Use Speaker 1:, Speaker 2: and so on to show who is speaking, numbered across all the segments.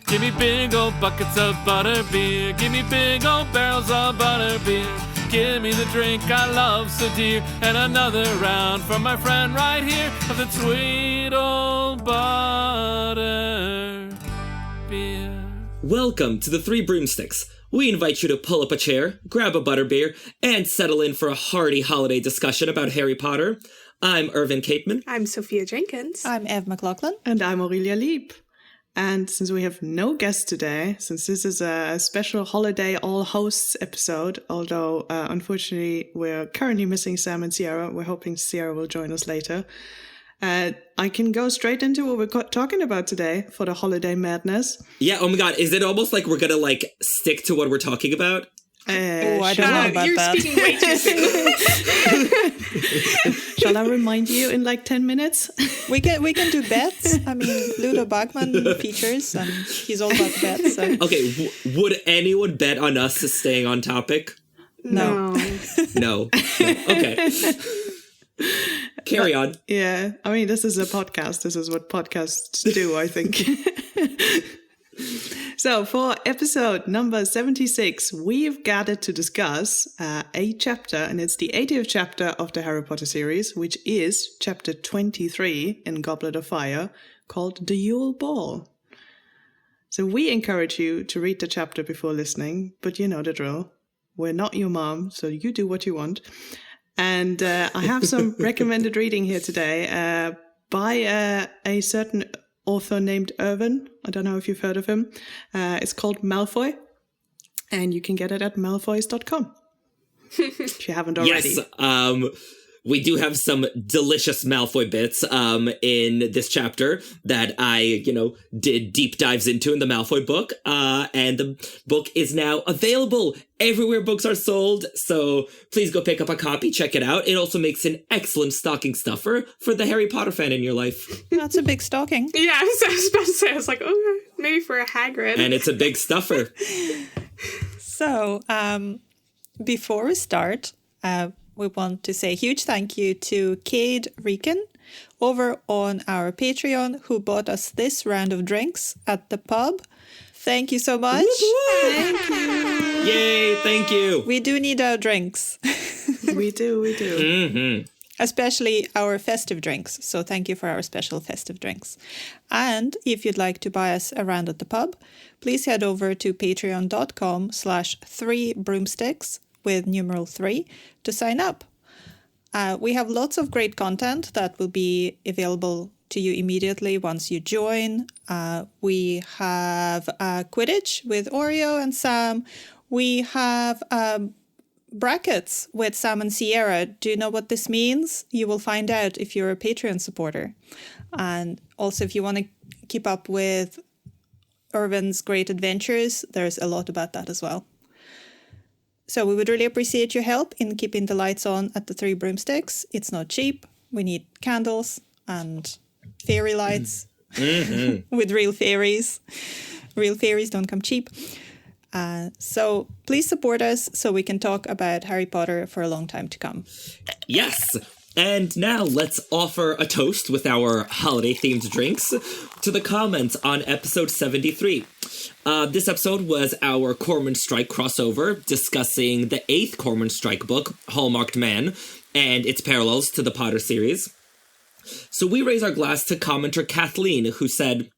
Speaker 1: Give me big old buckets of butterbeer. Give me big old barrels of butterbeer. Give me the drink I love so dear. And another round from my friend right here of the sweet old butter beer.
Speaker 2: Welcome to the Three Broomsticks. We invite you to pull up a chair, grab a butterbeer, and settle in for a hearty holiday discussion about Harry Potter. I'm Irvin Capeman.
Speaker 3: I'm Sophia Jenkins.
Speaker 4: I'm Ev McLaughlin.
Speaker 5: And I'm Aurelia Lieb. And since we have no guests today, since this is a special holiday all hosts episode, although unfortunately we're currently missing Sam and Sierra, we're hoping Sierra will join us later. I can go straight into what we're talking about today for the holiday madness.
Speaker 2: Yeah, oh my god, is it almost like we're gonna stick to what we're talking about?
Speaker 4: I don't know about
Speaker 3: you're
Speaker 4: that.
Speaker 3: speaking way too soon.
Speaker 5: Shall I remind you in 10 minutes?
Speaker 4: We can do bets. I mean, Ludo Bachmann features, and he's all about bets. So.
Speaker 2: Okay, would anyone bet on us staying on topic?
Speaker 4: No.
Speaker 2: No. Okay. Carry on.
Speaker 5: Yeah, I mean, this is a podcast. This is what podcasts do, I think. So for episode number 76, we've gathered to discuss a chapter, and it's the 80th chapter of the Harry Potter series, which is chapter 23 in Goblet of Fire, called The Yule Ball. So we encourage you to read the chapter before listening, but you know the drill. We're not your mom, so you do what you want. And I have some recommended reading here today by a certain author named Irvin. I don't know if you've heard of him. It's called Malfoy, and you can get it at malfoys.com if you haven't already.
Speaker 2: Yes, we do have some delicious Malfoy bits in this chapter that I, did deep dives into in the Malfoy book. And the book is now available everywhere books are sold. So please go pick up a copy, check it out. It also makes an excellent stocking stuffer for the Harry Potter fan in your life.
Speaker 4: That's a big stocking.
Speaker 3: Yeah, I was about to say, I was like, oh, maybe for a Hagrid.
Speaker 2: And it's a big stuffer.
Speaker 4: So, before we start, we want to say a huge thank you to Cade Rican over on our Patreon who bought us this round of drinks at the pub. Thank you so much.
Speaker 3: Thank you.
Speaker 2: Yay, thank you.
Speaker 4: We do need our drinks.
Speaker 5: We do.
Speaker 2: Mm-hmm.
Speaker 4: Especially our festive drinks. So thank you for our special festive drinks. And if you'd like to buy us a round at the pub, please head over to patreon.com/3broomsticks with numeral 3 to sign up. We have lots of great content that will be available to you immediately once you join. We have Quidditch with Oreo and Sam. We have brackets with Sam and Sierra. Do you know what this means? You will find out if you're a Patreon supporter. And also, if you want to keep up with Irvin's great adventures, there's a lot about that as well. So we would really appreciate your help in keeping the lights on at the Three Broomsticks. It's not cheap. We need candles and fairy lights with real fairies. Real fairies don't come cheap. So please support us so we can talk about Harry Potter for a long time to come.
Speaker 2: Yes. And now let's offer a toast with our holiday-themed drinks to the comments on episode 73. This episode was our Cormoran Strike crossover, discussing the 8th Cormoran Strike book, Hallmarked Man, and its parallels to the Potter series. So we raise our glass to commenter Kathleen, who said,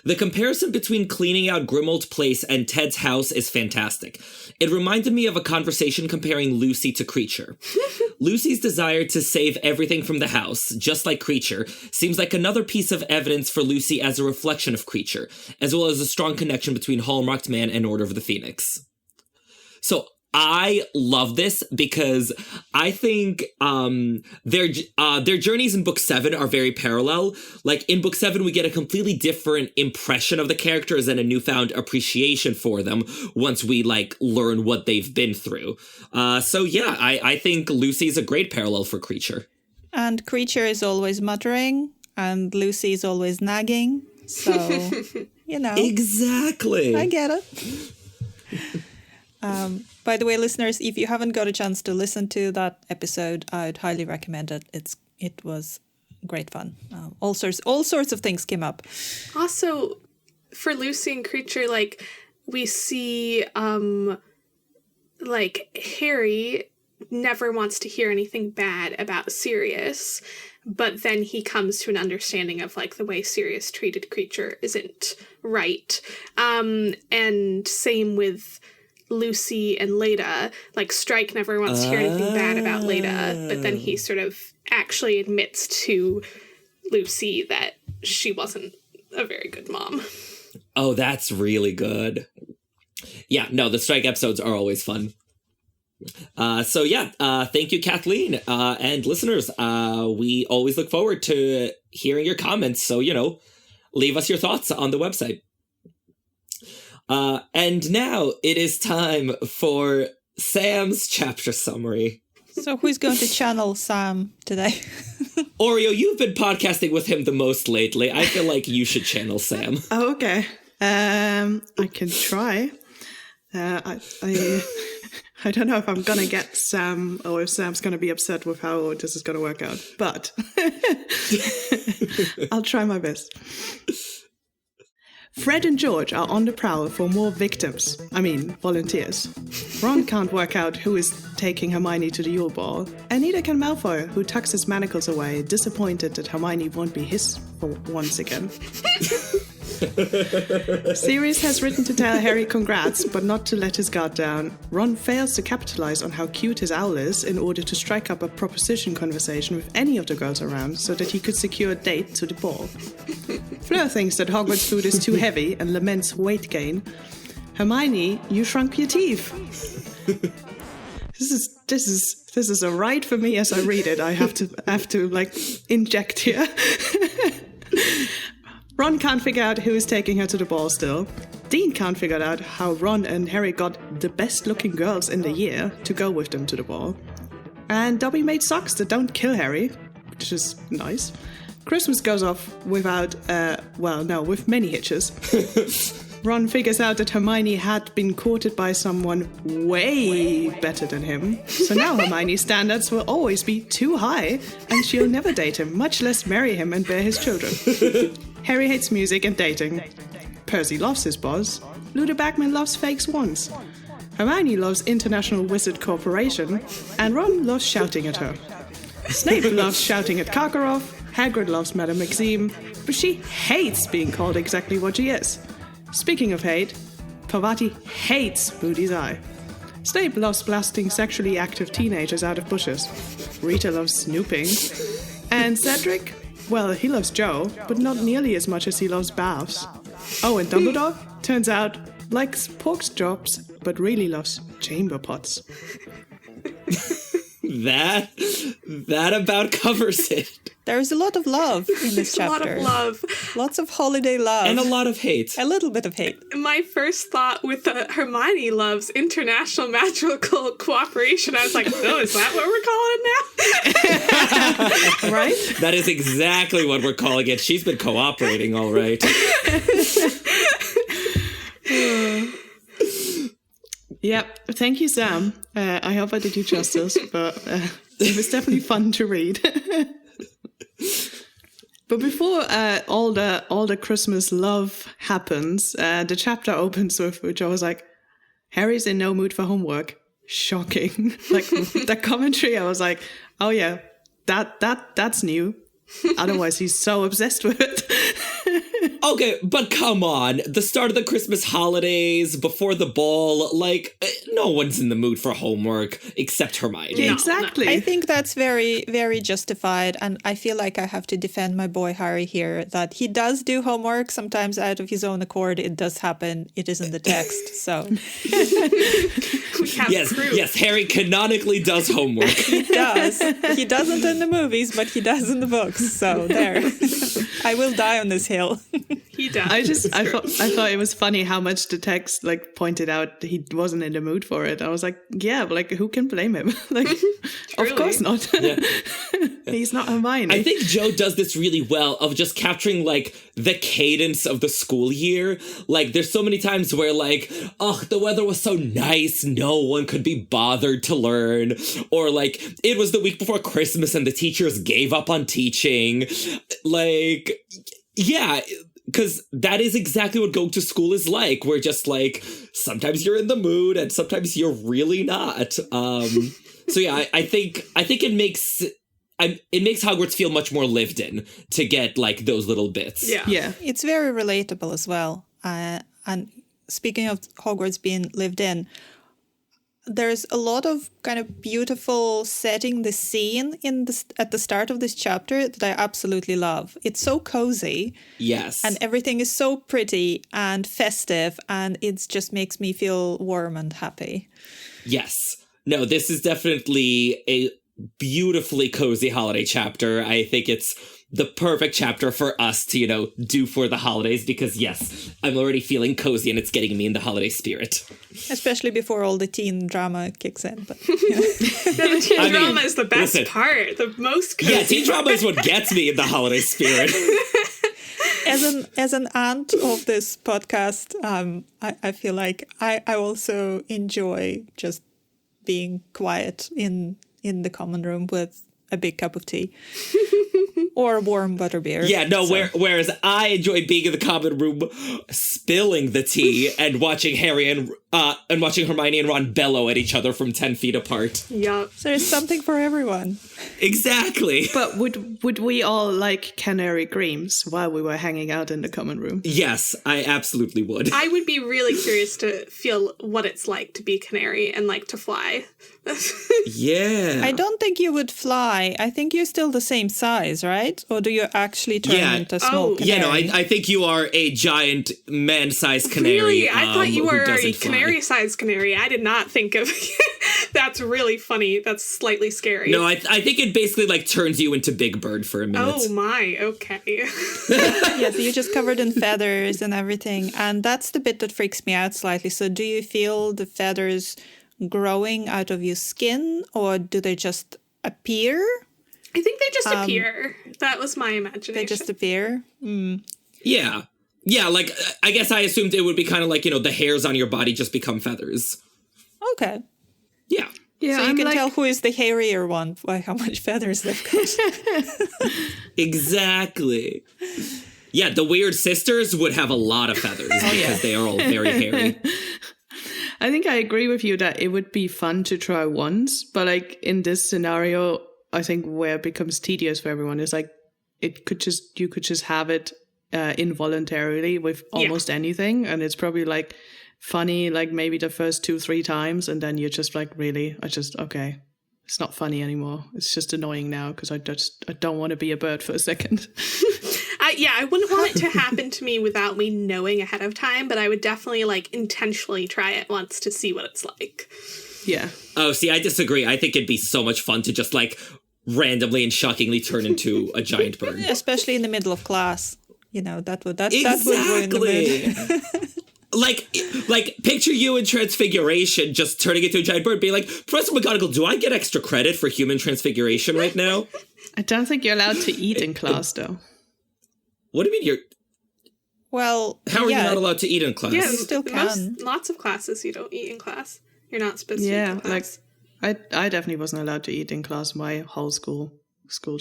Speaker 2: "The comparison between cleaning out Grimmauld Place and Ted's house is fantastic. It reminded me of a conversation comparing Lucy to Kreacher. Lucy's desire to save everything from the house, just like Kreacher, seems like another piece of evidence for Lucy as a reflection of Kreacher, as well as a strong connection between Hallmarked Man and Order of the Phoenix." So I love this because I think their journeys in book 7 are very parallel. Like in book 7, we get a completely different impression of the characters and a newfound appreciation for them once we learn what they've been through. So yeah, I think Lucy's a great parallel for Kreacher.
Speaker 4: And Kreacher is always muttering, and Lucy is always nagging. So,
Speaker 2: Exactly.
Speaker 4: I get it. By the way, listeners, if you haven't got a chance to listen to that episode, I'd highly recommend it. It was great fun. All sorts of things came up.
Speaker 3: Also, for Lucy and Creature, like, we see, like, Harry never wants to hear anything bad about Sirius, but then he comes to an understanding of, like, the way Sirius treated Creature isn't right. And same with Lucy and Leda. Like, Strike never wants to hear anything bad about Leda, but then he sort of actually admits to Lucy that she wasn't a very good mom.
Speaker 2: Oh, that's really good. Yeah, no, the Strike episodes are always fun. Thank you, Kathleen, and listeners. We always look forward to hearing your comments, so, leave us your thoughts on the website. And now it is time for Sam's chapter summary.
Speaker 4: So who's going to channel Sam today?
Speaker 2: Oreo, you've been podcasting with him the most lately. I feel like you should channel Sam.
Speaker 5: Oh, okay. I can try. I don't know if I'm going to get Sam or if Sam's going to be upset with how this is going to work out, but I'll try my best. Fred and George are on the prowl for more volunteers. Ron can't work out who is taking Hermione to the Yule Ball, and neither can Malfoy, who tucks his manacles away, disappointed that Hermione won't be his for once again. Sirius has written to tell Harry congrats, but not to let his guard down. Ron fails to capitalize on how cute his owl is in order to strike up a proposition conversation with any of the girls around so that he could secure a date to the ball. Fleur thinks that Hogwarts food is too heavy and laments weight gain. Hermione, you shrunk your teeth. This is a ride for me as I read it. I have to like inject here. Ron can't figure out who is taking her to the ball still. Dean can't figure out how Ron and Harry got the best-looking girls in the year to go with them to the ball. And Dobby made socks that don't kill Harry, which is nice. Christmas goes off with many hitches. Ron figures out that Hermione had been courted by someone way better than him. So now Hermione's standards will always be too high, and she'll never date him, much less marry him and bear his children. Harry hates music and dating. Percy loves his boss. Ludo Bagman loves fake swans. Hermione loves International Wizard Corporation, and Ron loves shouting at her. Snape loves shouting at Karkaroff. Hagrid loves Madame Maxime, but she hates being called exactly what she is. Speaking of hate, Parvati hates Moody's Eye. Snape loves blasting sexually active teenagers out of bushes. Rita loves snooping. And Cedric? Well, he loves Jo, but not nearly as much as he loves baths. Oh, and Dumbledore? Turns out, likes pork chops, but really loves chamber pots.
Speaker 2: That about covers it.
Speaker 4: There's a lot of love in this chapter.
Speaker 3: A lot of love.
Speaker 4: Lots of holiday love.
Speaker 2: And a lot of hate.
Speaker 4: A little bit of hate.
Speaker 3: My first thought with Hermione loves international magical cooperation, I was like, oh, is that what we're calling it now?
Speaker 5: Right?
Speaker 2: That is exactly what we're calling it. She's been cooperating, all right.
Speaker 5: Yep. Thank you, Sam. I hope I did you justice, but it was definitely fun to read. But before all the Christmas love happens, the chapter opens with, which I was like, Harry's in no mood for homework. Shocking. Like the commentary, I was like, oh yeah, that's new. Otherwise, he's so obsessed with it.
Speaker 2: Okay, but come on. The start of the Christmas holidays, before the ball, like, no one's in the mood for homework except Hermione.
Speaker 5: Yeah, exactly.
Speaker 4: I think that's very, very justified. And I feel like I have to defend my boy Harry here, that he does do homework sometimes out of his own accord. It does happen. It is in the text, so.
Speaker 2: Yes, Harry canonically does homework.
Speaker 4: He does. He doesn't in the movies, but he does in the books. So there. I will die on this hill.
Speaker 3: He does.
Speaker 5: I thought it was funny how much the text like pointed out he wasn't in the mood for it. I was like, yeah, but like who can blame him? Like, of course not. Yeah. He's not Hermione.
Speaker 2: I think Jo does this really well of just capturing like the cadence of the school year. Like there's so many times where like, oh, the weather was so nice, no one could be bothered to learn. Or like it was the week before Christmas and the teachers gave up on teaching. Like, yeah, because that is exactly what going to school is like. We're just like, sometimes you're in the mood and sometimes you're really not. So yeah, I think it makes Hogwarts feel much more lived in to get like those little bits.
Speaker 5: Yeah.
Speaker 4: It's very relatable as well. And speaking of Hogwarts being lived in, there's a lot of kind of beautiful setting the scene at the start of this chapter that I absolutely love. It's so cozy.
Speaker 2: Yes.
Speaker 4: And everything is so pretty and festive, and it just makes me feel warm and happy.
Speaker 2: Yes. No, this is definitely a beautifully cozy holiday chapter. I think it's the perfect chapter for us to, do for the holidays because, yes, I'm already feeling cozy and it's getting me in the holiday spirit.
Speaker 4: Especially before all the teen drama kicks in. But,
Speaker 3: The teen drama is the best part, the most cozy.
Speaker 2: Yeah, teen drama is what gets me in the holiday spirit.
Speaker 4: As an aunt of this podcast, I feel like I also enjoy just being quiet in the common room with a big cup of tea. Or warm butterbeer.
Speaker 2: Yeah, no, whereas I enjoy being in the common room, spilling the tea, and watching watching Hermione and Ron bellow at each other from 10 feet apart.
Speaker 3: Yup.
Speaker 4: So there's something for everyone.
Speaker 2: Exactly.
Speaker 5: But would we all like canary creams while we were hanging out in the common room?
Speaker 2: Yes, I absolutely would.
Speaker 3: I would be really curious to feel what it's like to be a canary and like to fly.
Speaker 2: Yeah.
Speaker 4: I don't think you would fly. I think you're still the same size, right? Or do you actually turn into a small canary?
Speaker 2: Yeah, no, I think you are a giant man-sized canary.
Speaker 3: Really? I thought you
Speaker 2: who
Speaker 3: were a
Speaker 2: doesn't fly.
Speaker 3: canary-sized canary. I did not think of... That's really funny. That's slightly scary.
Speaker 2: No, I think it basically like turns you into Big Bird for a minute.
Speaker 3: Oh my, okay.
Speaker 4: Yeah, so you're just covered in feathers and everything. And that's the bit that freaks me out slightly. So do you feel the feathers growing out of your skin, or do they just appear?
Speaker 3: I think they just appear. That was my imagination.
Speaker 4: They just appear? Mm.
Speaker 2: Yeah. Yeah, like, I guess I assumed it would be kind of like, the hairs on your body just become feathers.
Speaker 4: Okay.
Speaker 2: Yeah.
Speaker 5: Yeah,
Speaker 4: so you can tell who is the hairier one by how much feathers they've got.
Speaker 2: Exactly. Yeah, the weird sisters would have a lot of feathers because they are all very hairy.
Speaker 5: I think I agree with you that it would be fun to try once, but like in this scenario, I think where it becomes tedious for everyone is like you could just have it involuntarily with almost anything, and it's probably like funny like maybe the first 2-3 times, and then you're just like, really, okay, it's not funny anymore. It's just annoying now because I don't want to be a bird for a second.
Speaker 3: I wouldn't want it to happen to me without me knowing ahead of time, but I would definitely like intentionally try it once to see what it's like.
Speaker 5: Yeah.
Speaker 2: Oh, see, I disagree. I think it'd be so much fun to just like randomly and shockingly turn into a giant bird.
Speaker 4: Especially in the middle of class. That would ruin the mood.
Speaker 2: Like picture you in Transfiguration just turning into a giant bird, being like, Professor McGonagall, do I get extra credit for human transfiguration right now?
Speaker 5: I don't think you're allowed to eat in class, though.
Speaker 2: What do you mean how are you not allowed to eat in class?
Speaker 3: Yeah,
Speaker 4: You still can.
Speaker 3: Lots of classes you don't eat in class. You're not supposed to eat in class.
Speaker 5: Like I definitely wasn't allowed to eat in class my whole school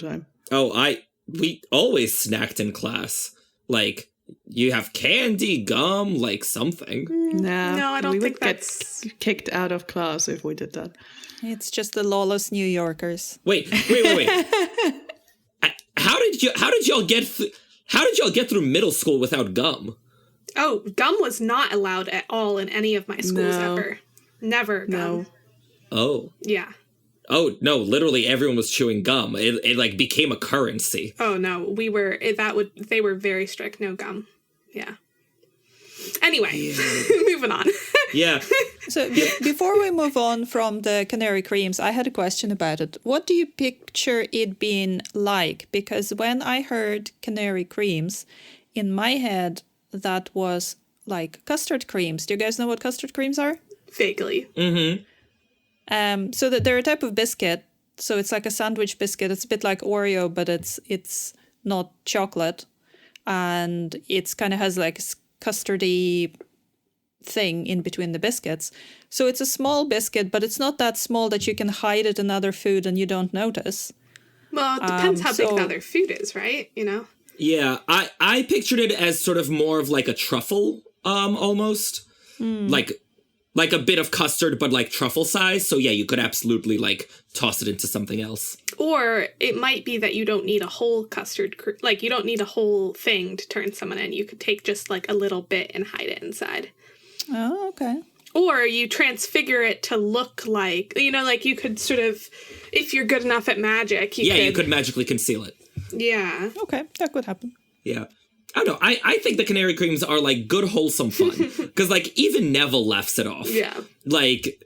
Speaker 5: time.
Speaker 2: Oh, we always snacked in class. Like, you have candy, gum, like something.
Speaker 3: No, I don't think
Speaker 5: that's... get kicked out of class if we did that.
Speaker 4: It's just the lawless New Yorkers.
Speaker 2: Wait. How did y'all get through middle school without gum?
Speaker 3: Oh, gum was not allowed at all in any of my schools ever. Never gum.
Speaker 5: No.
Speaker 2: Oh.
Speaker 3: Yeah.
Speaker 2: Oh, no, literally everyone was chewing gum. It like became a currency.
Speaker 3: Oh, no, they were very strict, no gum. Yeah. Anyway, moving on.
Speaker 2: Yeah.
Speaker 4: So before we move on from the canary creams, I had a question about it. What do you picture it being like? Because when I heard canary creams, in my head, that was like custard creams. Do you guys know what custard creams are?
Speaker 3: Vaguely.
Speaker 2: Mm-hmm.
Speaker 4: So that they're a type of biscuit. So it's like a sandwich biscuit. It's a bit like Oreo, but it's not chocolate. And it's kind of has like a custardy thing in between the biscuits. So it's a small biscuit, but it's not that small that you can hide it in other food and you don't notice.
Speaker 3: Well, it depends how big the other food is, right?
Speaker 2: Yeah, I pictured it as sort of more of like a truffle, almost. Like a bit of custard, but like truffle size. So yeah, you could absolutely like toss it into something else.
Speaker 3: Or it might be that you don't need a whole you don't need a whole thing to turn someone in. You could take just like a little bit and hide it inside.
Speaker 4: Oh, okay.
Speaker 3: Or you transfigure it to look like, like you could sort of, if you're good enough at magic,
Speaker 2: you could magically conceal it.
Speaker 3: Yeah.
Speaker 4: Okay, that could happen.
Speaker 2: Yeah. I don't know. I think the canary creams are, like, good, wholesome fun. Because, like, even Neville laughs it off.
Speaker 3: Yeah.
Speaker 2: Like,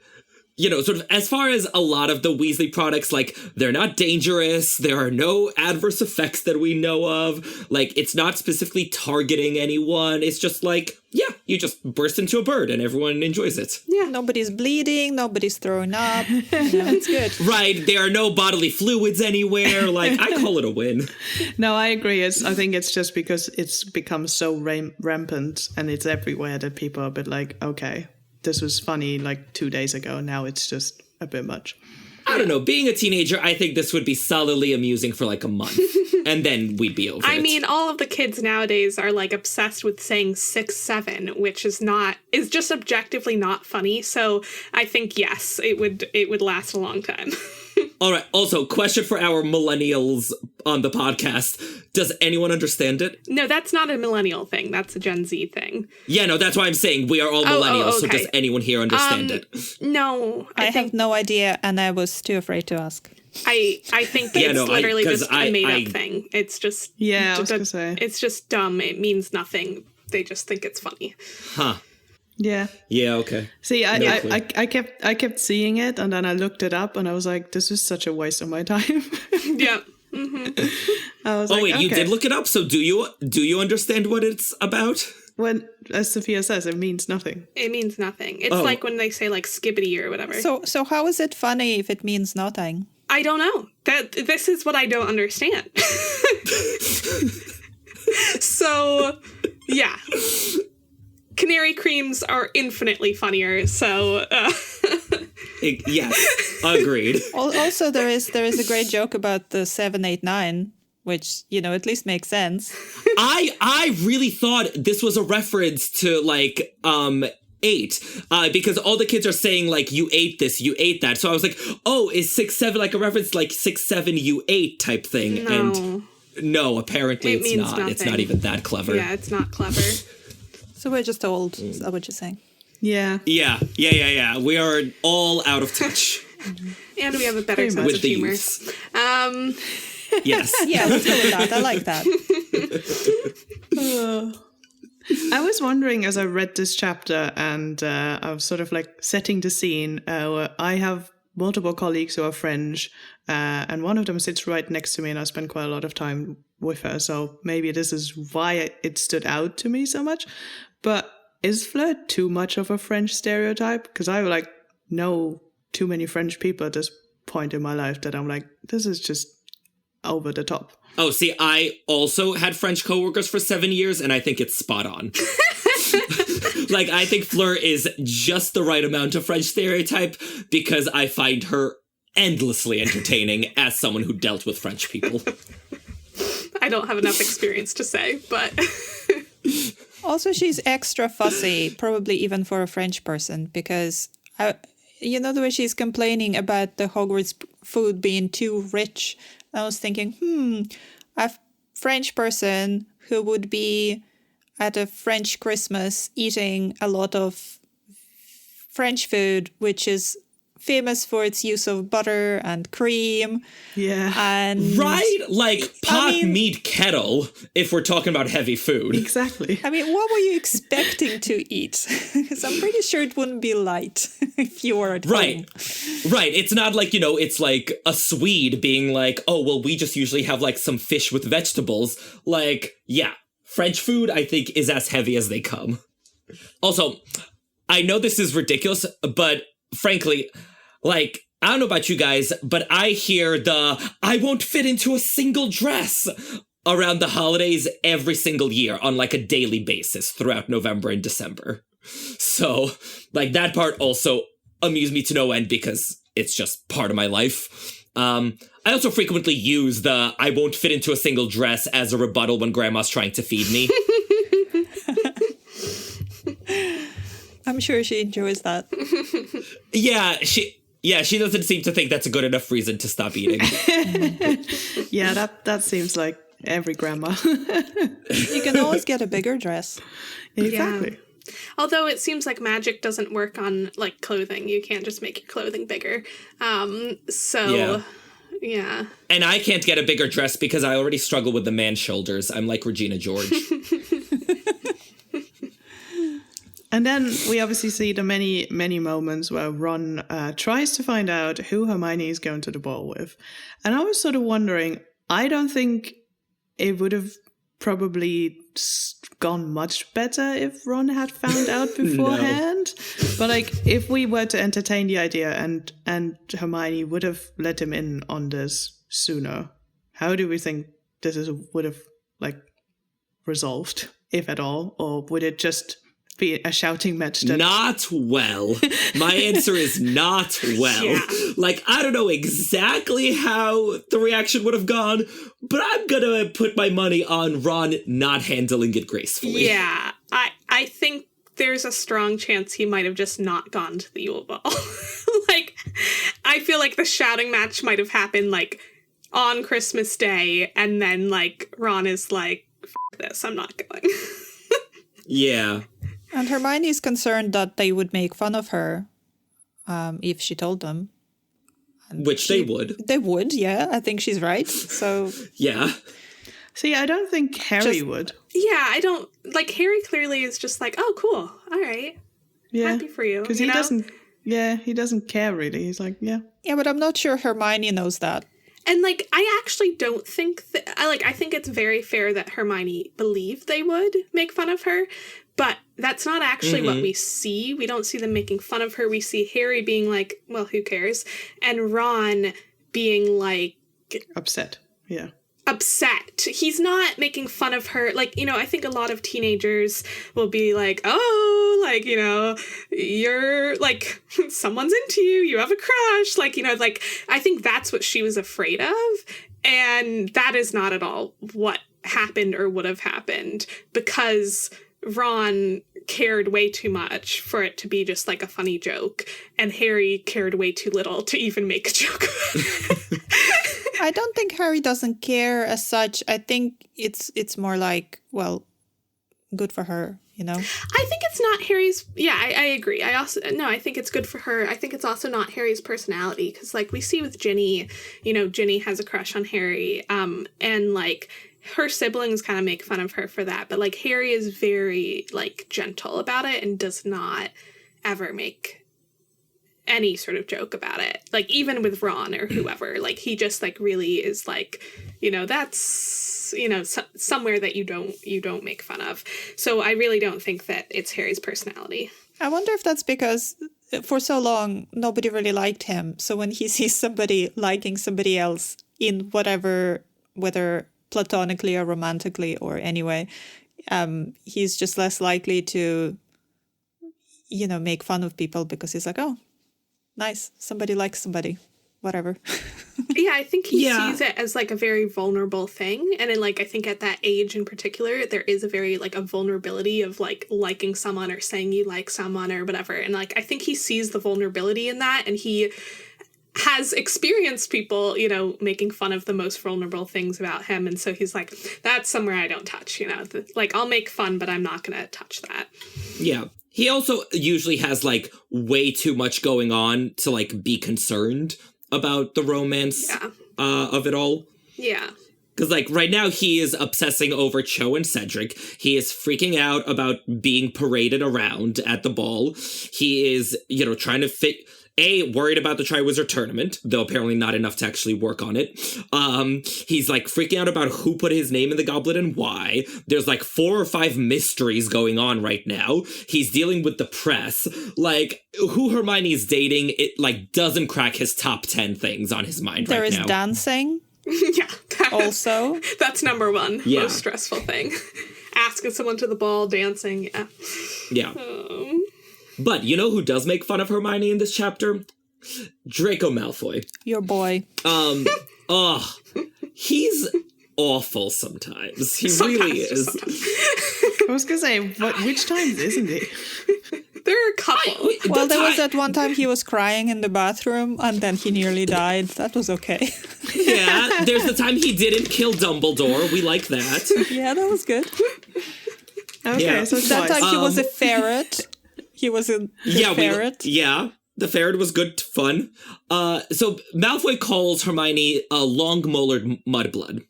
Speaker 2: sort of, as far as a lot of the Weasley products, like, they're not dangerous. There are no adverse effects that we know of. Like, it's not specifically targeting anyone. It's just like, yeah, you just burst into a bird and everyone enjoys it.
Speaker 4: Yeah, nobody's bleeding, nobody's throwing up. It's good.
Speaker 2: Right, there are no bodily fluids anywhere. Like, I call it a win.
Speaker 5: No, I agree. I think it's just because it's become so rampant and it's everywhere that people are a bit like, okay, this was funny like 2 days ago. Now it's just a bit much.
Speaker 2: I don't know. Being a teenager, I think this would be solidly amusing for like a month. And then we'd be over it.
Speaker 3: I mean, all of the kids nowadays are like obsessed with saying 6, 7, which is just objectively not funny. So I think, yes, it would last a long time.
Speaker 2: All right. Also, question for our millennials on the podcast. Does anyone understand it?
Speaker 3: No, that's not a millennial thing. That's a Gen Z thing.
Speaker 2: Yeah, no, that's why I'm saying we are all millennials.
Speaker 3: Okay.
Speaker 2: So does anyone here understand it?
Speaker 3: No.
Speaker 4: I have no idea, and I was too afraid to ask.
Speaker 3: I think it's literally just a made-up thing. It's just...
Speaker 5: Yeah, I was going to say.
Speaker 3: It's just dumb. It means nothing. They just think it's funny.
Speaker 2: Huh.
Speaker 5: Yeah.
Speaker 2: Yeah, okay.
Speaker 5: See, I kept seeing it, and then I looked it up, and I was like, this is such a waste of my time.
Speaker 3: Yeah. Mm-hmm.
Speaker 5: I was
Speaker 2: wait, you did look it up? So do you understand what it's about?
Speaker 5: When, as Sophia says, it means nothing.
Speaker 3: It means nothing. It's like when they say like skibbity or whatever.
Speaker 4: So how is it funny if it means nothing?
Speaker 3: I don't know. This is what I don't understand. So, yeah. Canary creams are infinitely funnier, so...
Speaker 2: Yes, agreed.
Speaker 4: Also, there is a great joke about the 7, 8, 9, which, at least makes sense.
Speaker 2: I really thought this was a reference to, like, 8, because all the kids are saying, like, you ate this, you ate that. So I was like, oh, is 6, 7 like a reference, like 6, 7, you ate type thing?
Speaker 3: No.
Speaker 2: And no, apparently it's not.
Speaker 3: Nothing.
Speaker 2: It's not even that clever.
Speaker 3: Yeah, it's not clever.
Speaker 4: So we're just old, is that what you're saying?
Speaker 5: Yeah.
Speaker 2: Yeah. We are all out of touch.
Speaker 3: And we have a better sense
Speaker 2: with
Speaker 3: of
Speaker 2: the
Speaker 3: humor.
Speaker 2: youths.
Speaker 3: Yes.
Speaker 4: Yeah, let's go with that. I like that.
Speaker 5: I was wondering as I read this chapter and I was sort of like setting the scene. I have multiple colleagues who are French and one of them sits right next to me and I spend quite a lot of time with her. So maybe this is why it stood out to me so much. But is Fleur too much of a French stereotype? Because I like know too many French people at this point in my life that I'm like, this is just over the top.
Speaker 2: Oh, see, I also had French coworkers for 7 years, and I think it's spot on. Like, I think Fleur is just the right amount of French stereotype because I find her endlessly entertaining as someone who dealt with French people.
Speaker 3: I don't have enough experience to say, but...
Speaker 4: Also, she's extra fussy, probably even for a French person, because, the way she's complaining about the Hogwarts food being too rich. I was thinking, a French person who would be at a French Christmas eating a lot of French food, which is famous for its use of butter and cream. Yeah. And
Speaker 2: right? Like pot, meat, kettle, if we're talking about heavy food.
Speaker 5: Exactly.
Speaker 4: I mean, what were you expecting to eat? Because I'm pretty sure it wouldn't be light if you were at home.
Speaker 2: Right. It's not like, it's like a Swede being like, oh, well, we just usually have like some fish with vegetables. Like, yeah, French food, I think, is as heavy as they come. Also, I know this is ridiculous, but frankly, like, I don't know about you guys, but I hear I won't fit into a single dress around the holidays every single year on like a daily basis throughout November and December. So, like, that part also amused me to no end because it's just part of my life. I also frequently use the I won't fit into a single dress as a rebuttal when grandma's trying to feed me.
Speaker 4: I'm sure she enjoys that.
Speaker 2: She doesn't seem to think that's a good enough reason to stop eating.
Speaker 5: Yeah, that seems like every grandma.
Speaker 4: You can always get a bigger dress.
Speaker 5: Exactly.
Speaker 3: Yeah. Although it seems like magic doesn't work on, like, clothing. You can't just make your clothing bigger. Yeah.
Speaker 2: And I can't get a bigger dress because I already struggle with the man shoulders. I'm like Regina George.
Speaker 5: And then we obviously see the many, many moments where Ron tries to find out who Hermione is going to the ball with. And I was sort of wondering, I don't think it would have probably gone much better if Ron had found out beforehand. No. But like, if we were to entertain the idea and Hermione would have let him in on this sooner, how do we think would have like resolved, if at all? Or would it just be a shouting match?
Speaker 2: Not well. My answer is not well.
Speaker 3: Yeah.
Speaker 2: Like, I don't know exactly how the reaction would have gone, but I'm gonna put my money on Ron not handling it gracefully.
Speaker 3: Yeah, I think there's a strong chance he might have just not gone to the Yule Ball. Like, I feel like the shouting match might have happened, like, on Christmas Day, and then, like, Ron is like, F this, I'm not going.
Speaker 2: Yeah.
Speaker 4: And Hermione is concerned that they would make fun of her if she told them. And
Speaker 2: which they would.
Speaker 4: They would, yeah. I think she's right. So
Speaker 2: yeah.
Speaker 5: See, I don't think Harry would.
Speaker 3: Yeah, I don't... Like, Harry clearly is just like, oh, cool. All right.
Speaker 5: Yeah.
Speaker 3: Happy for you.
Speaker 5: Because he doesn't... Yeah, he doesn't care, really. He's like, yeah.
Speaker 4: Yeah, but I'm not sure Hermione knows that.
Speaker 3: And, like, I actually don't think that... I think it's very fair that Hermione believed they would make fun of her, but that's not actually what we see. We don't see them making fun of her. We see Harry being like, well, who cares? And Ron being, like...
Speaker 5: Upset, yeah.
Speaker 3: Upset. He's not making fun of her. Like, you know, I think a lot of teenagers will be like, oh, like, you know, you're like, someone's into you, you have a crush. Like, you know, like, I think that's what she was afraid of. And that is not at all what happened or would have happened, because Ron cared way too much for it to be just like a funny joke, and Harry cared way too little to even make a joke.
Speaker 4: I don't think Harry doesn't care as such. I think it's more like, well, good for her, you know?
Speaker 3: I think it's not Harry's... Yeah, I agree. I think it's good for her. I think it's also not Harry's personality, because, like, we see with Ginny, you know, Ginny has a crush on Harry, and, like, her siblings kind of make fun of her for that, but, like, Harry is very, like, gentle about it and does not ever make any sort of joke about it. Like, even with Ron or whoever, like, he just, like, really is like, you know, that's, you know, somewhere that you don't make fun of. So I really don't think that it's Harry's personality.
Speaker 4: I wonder if that's because for so long nobody really liked him. So when he sees somebody liking somebody else in whatever, whether platonically or romantically or anyway, he's just less likely to, you know, make fun of people, because he's like, oh, nice, somebody likes somebody, whatever.
Speaker 3: Yeah, I think he sees it as, like, a very vulnerable thing. And then, like, I think at that age in particular, there is a very, like, a vulnerability of, like, liking someone or saying you like someone or whatever. And, like, I think he sees the vulnerability in that, and he has experienced people, you know, making fun of the most vulnerable things about him. And so he's like, that's somewhere I don't touch, you know? Like, I'll make fun, but I'm not going to touch that.
Speaker 2: Yeah. He also usually has, like, way too much going on to, like, be concerned about the romance of it all.
Speaker 3: Yeah.
Speaker 2: Because, like, right now he is obsessing over Cho and Cedric. He is freaking out about being paraded around at the ball. He is, you know, trying to worried about the Triwizard Tournament, though apparently not enough to actually work on it. He's, like, freaking out about who put his name in the goblet and why. There's, like, 4 or 5 mysteries going on right now. He's dealing with the press. Like, who Hermione's dating, it, like, doesn't crack his top 10 things on his mind right now.
Speaker 4: There is dancing.
Speaker 3: Yeah.
Speaker 4: Also.
Speaker 3: That's number one most stressful thing. Asking someone to the ball, dancing,
Speaker 2: Yeah. But you know who does make fun of Hermione in this chapter? Draco Malfoy.
Speaker 4: Your boy.
Speaker 2: He's awful sometimes. He really is.
Speaker 5: I was going to say, which times isn't he?
Speaker 3: There are a couple.
Speaker 4: Well, there was that one time he was crying in the bathroom and then he nearly died. That was okay.
Speaker 2: Yeah, there's the time he didn't kill Dumbledore. We like that.
Speaker 4: Yeah, that was good.
Speaker 5: Okay,
Speaker 2: Yeah.
Speaker 5: so
Speaker 4: That
Speaker 5: twice.
Speaker 4: time he was a ferret. He was a ferret.
Speaker 2: The ferret was good fun. So Malfoy calls Hermione a long-molared mudblood,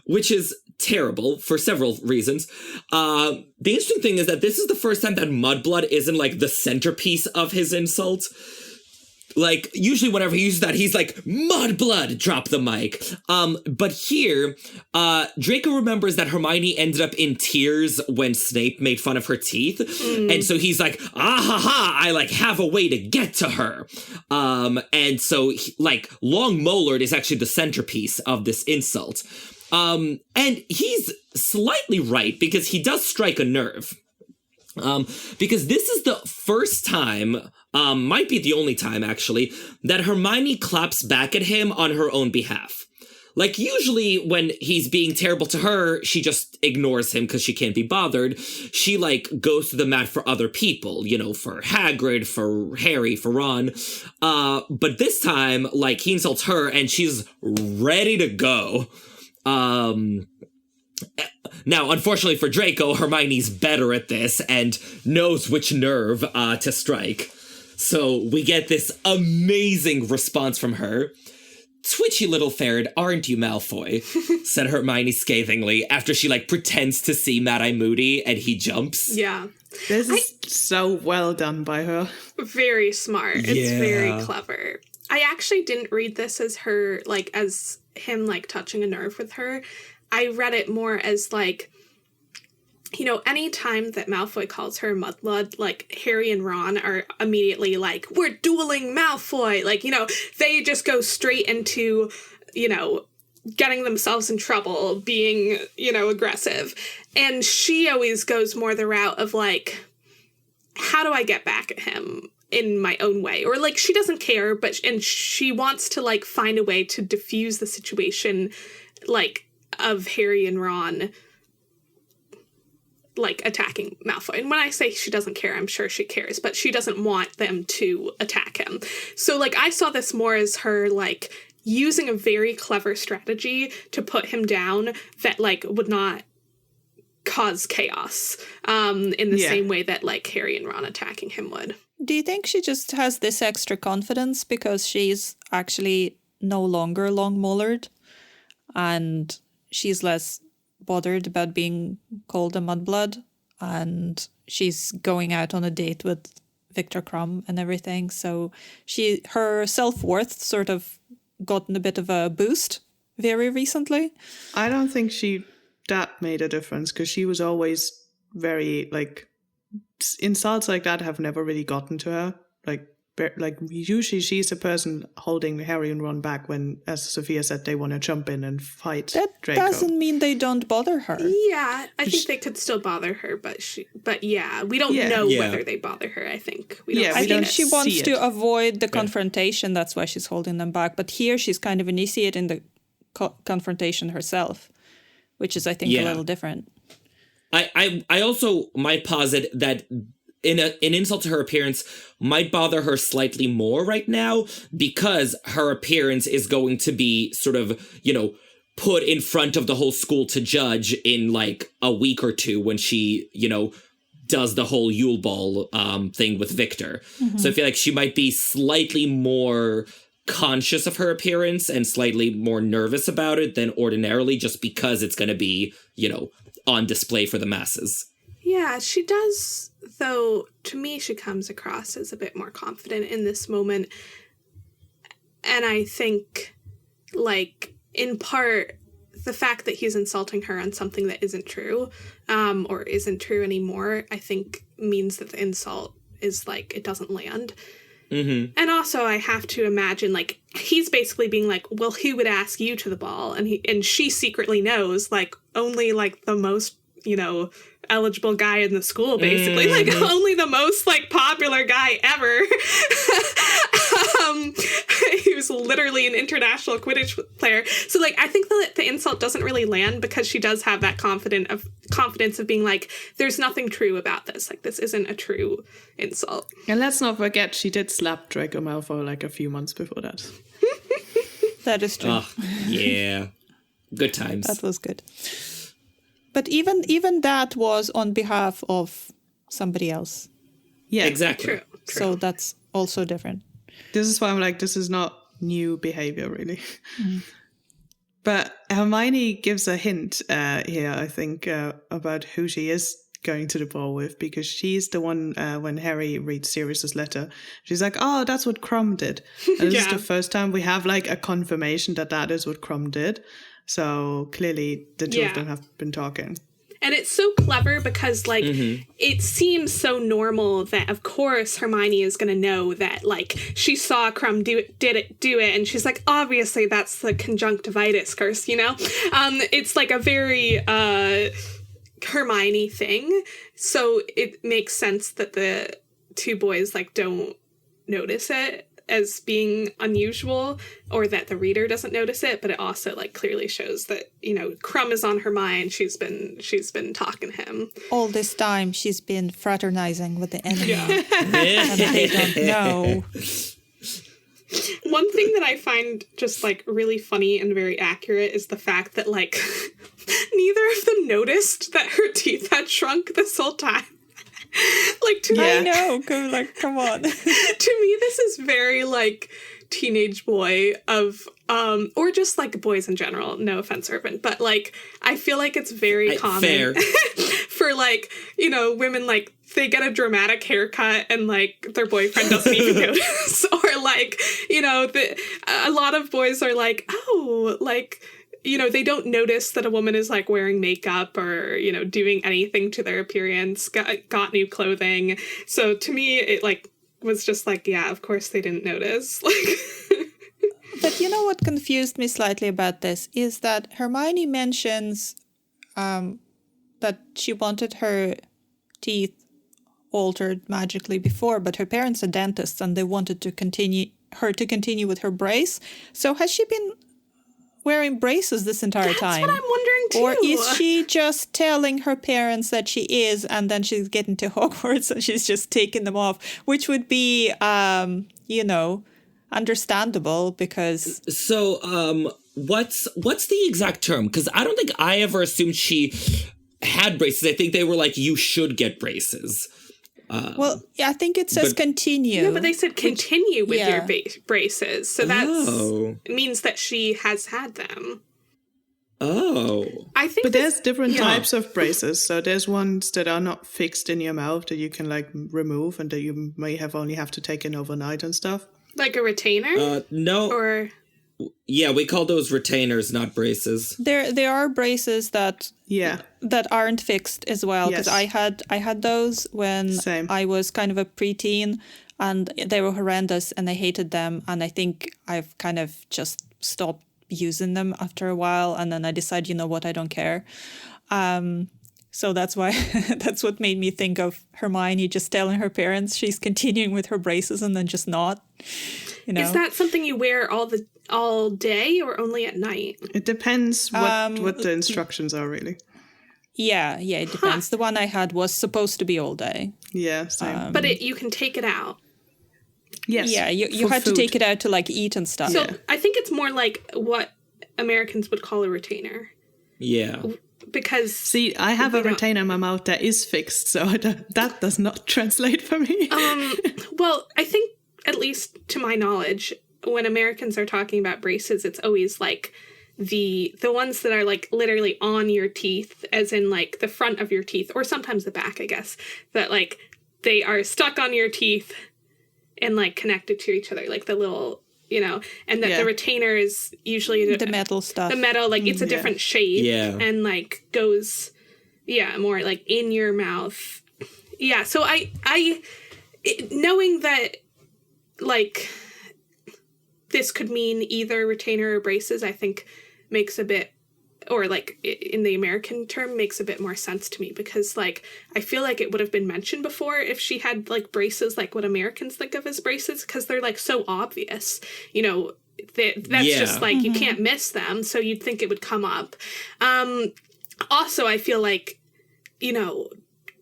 Speaker 2: which is terrible for several reasons. The interesting thing is that this is the first time that mudblood isn't like the centerpiece of his insult. Like, usually whenever he uses that, he's like, mudblood, drop the mic. But here, Draco remembers that Hermione ended up in tears when Snape made fun of her teeth. And so he's like, I like have a way to get to her. And so long molared is actually the centerpiece of this insult. And he's slightly right because he does strike a nerve. Because this is the first time, might be the only time actually, that Hermione claps back at him on her own behalf. Like, usually when he's being terrible to her, she just ignores him because she can't be bothered. She, goes to the mat for other people, for Hagrid, for Harry, for Ron. But this time, he insults her and she's ready to go. Now, unfortunately for Draco, Hermione's better at this and knows which nerve to strike. So we get this amazing response from her. Twitchy little ferret, aren't you, Malfoy? Said Hermione scathingly after she, pretends to see Mad-Eye Moody and he jumps.
Speaker 3: Yeah.
Speaker 5: This is so well done by her.
Speaker 3: Very smart. It's very clever. I actually didn't read this as her, as him, touching a nerve with her. I read it more as, any time that Malfoy calls her mudblood, Harry and Ron are immediately we're dueling Malfoy. They just go straight into, getting themselves in trouble, being, aggressive. And she always goes more the route of, how do I get back at him in my own way? Or, she doesn't care, and she wants to, find a way to diffuse the situation, of Harry and Ron, attacking Malfoy. And when I say she doesn't care, I'm sure she cares, but she doesn't want them to attack him. So, I saw this more as her, using a very clever strategy to put him down that, would not cause chaos, in the same way that, Harry and Ron attacking him would.
Speaker 4: Do you think she just has this extra confidence because she's actually no longer long-molared and she's less bothered about being called a mudblood, and she's going out on a date with Victor Crumb and everything, so her self-worth sort of gotten a bit of a boost very recently?
Speaker 5: I don't think that made a difference, because she was always very, insults like that have never really gotten to her. Usually she's the person holding Harry and Ron back when, as Sophia said, they want to jump in and fight Draco.
Speaker 4: That doesn't mean they don't bother her.
Speaker 3: Yeah, I think they could still bother her, but we don't know whether they bother her, I think.
Speaker 4: I think she wants to avoid the confrontation, that's why she's holding them back. But here she's kind of initiating the confrontation herself, which is, I think, a little different.
Speaker 2: I also might posit that an insult to her appearance might bother her slightly more right now because her appearance is going to be sort of, put in front of the whole school to judge in a week or two when she, does the whole Yule Ball thing with Victor. Mm-hmm. So I feel like she might be slightly more conscious of her appearance and slightly more nervous about it than ordinarily, just because it's going to be, on display for the masses.
Speaker 3: Yeah, she does, though. To me, she comes across as a bit more confident in this moment. And I think, in part, the fact that he's insulting her on something that isn't true, or isn't true anymore, I think means that the insult is, it doesn't land. Mm-hmm. And also, I have to imagine, he's basically being well, who would ask you to the ball? And she secretly knows, only, the most eligible guy in the school, basically. Like, only the most, like, popular guy ever. He was literally an international Quidditch player. So, like, I think the insult doesn't really land because she does have that confidence of being like, there's nothing true about this. Like, this isn't a true insult.
Speaker 5: And let's not forget, she did slap Draco Malfoy, like, a few months before that.
Speaker 4: That is true.
Speaker 2: Oh, yeah. Good times.
Speaker 4: That was good. But even that was on behalf of somebody else.
Speaker 5: Yeah,
Speaker 2: exactly.
Speaker 3: True.
Speaker 4: So that's also different.
Speaker 5: This is why I'm like, this is not new behavior, really. But Hermione gives a hint here, I think, about who she is going to the ball with, because she's the one, when Harry reads Sirius's letter, she's like, oh, that's what Crumb did. And this is the first time we have, like, a confirmation that is what Crumb did. So clearly the two of them have been talking.
Speaker 3: And it's so clever because, like, it seems so normal that, of course, Hermione is going to know that, like, she saw Crumb do it, and she's like, obviously that's the conjunctivitis curse, you know? It's, like, a very Hermione thing. So it makes sense that the two boys, like, don't notice it as being unusual, or that the reader doesn't notice it, but it also, like, clearly shows that, Crumb is on her mind. She's been talking to him.
Speaker 4: All this time she's been fraternizing with the enemy.
Speaker 3: Yeah.
Speaker 4: And they don't know.
Speaker 3: One thing that I find just, like, really funny and very accurate is the fact that, like, neither of them noticed that her teeth had shrunk this whole time. Like, to me,
Speaker 4: I know. Come on.
Speaker 3: To me, this is very, like, teenage boy of, or just, like, boys in general. No offense, Urban, but, like, I feel like it's very common for, like, women, like, they get a dramatic haircut and, like, their boyfriend doesn't even notice, or, like, a lot of boys are like, oh, like, they don't notice that a woman is, like, wearing makeup or, doing anything to their appearance, got new clothing. So to me, it, like, was just like, yeah, of course they didn't notice. Like,
Speaker 4: but you know what confused me slightly about this is that Hermione mentions that she wanted her teeth altered magically before, but her parents are dentists and they wanted to continue with her brace. So has she been wearing braces this entire time?
Speaker 3: That's what I'm wondering too.
Speaker 4: Or is she just telling her parents that she is, and then she's getting to Hogwarts and she's just taking them off, which would be, understandable because.
Speaker 2: So, what's the exact term? Because I don't think I ever assumed she had braces. I think they were like, you should get braces.
Speaker 4: Well, I think it says continue.
Speaker 3: Yeah, but they said continue with your braces. So that means that she has had them.
Speaker 2: Oh.
Speaker 3: I think
Speaker 5: But there's different types of braces. So there's ones that are not fixed in your mouth that you can, like, remove and that you may only have to take in overnight and stuff.
Speaker 3: Like a retainer?
Speaker 2: No.
Speaker 3: Or...
Speaker 2: Yeah, we call those retainers, not braces.
Speaker 4: There are braces that aren't fixed as well, because I had those when I was kind of a preteen, and they were horrendous and I hated them, and I think I've kind of just stopped using them after a while, and then I decided, you know what, I don't care. So that's why that's what made me think of Hermione just telling her parents she's continuing with her braces and then just not.
Speaker 3: Is that something you wear all day or only at night?
Speaker 5: It depends what the instructions are, really.
Speaker 4: Yeah, it depends. The one I had was supposed to be all day.
Speaker 5: Yeah, same.
Speaker 3: But you can take it out.
Speaker 5: Yes.
Speaker 4: Yeah, you had to take it out to, like, eat and stuff.
Speaker 3: So I think it's more like what Americans would call a retainer.
Speaker 2: Yeah.
Speaker 3: Because...
Speaker 5: See, I have a retainer in my mouth that is fixed, so that does not translate for me.
Speaker 3: Well, I think, at least to my knowledge, when Americans are talking about braces, it's always, like, the ones that are, like, literally on your teeth, as in, like, the front of your teeth, or sometimes the back, I guess, that, like, they are stuck on your teeth and, like, connected to each other, like the little, and that the retainer is usually
Speaker 4: the metal stuff.
Speaker 3: The metal, like, it's a different shape and, like, goes, more, like, in your mouth. Yeah, so knowing that, like, this could mean either retainer or braces, I think makes a bit or like in the American term, makes a bit more sense to me, because like I feel like it would have been mentioned before if she had like braces like what Americans think of as braces, because they're like so obvious, you know. That's just like you can't miss them, so you'd think it would come up. Also, I feel like, you know,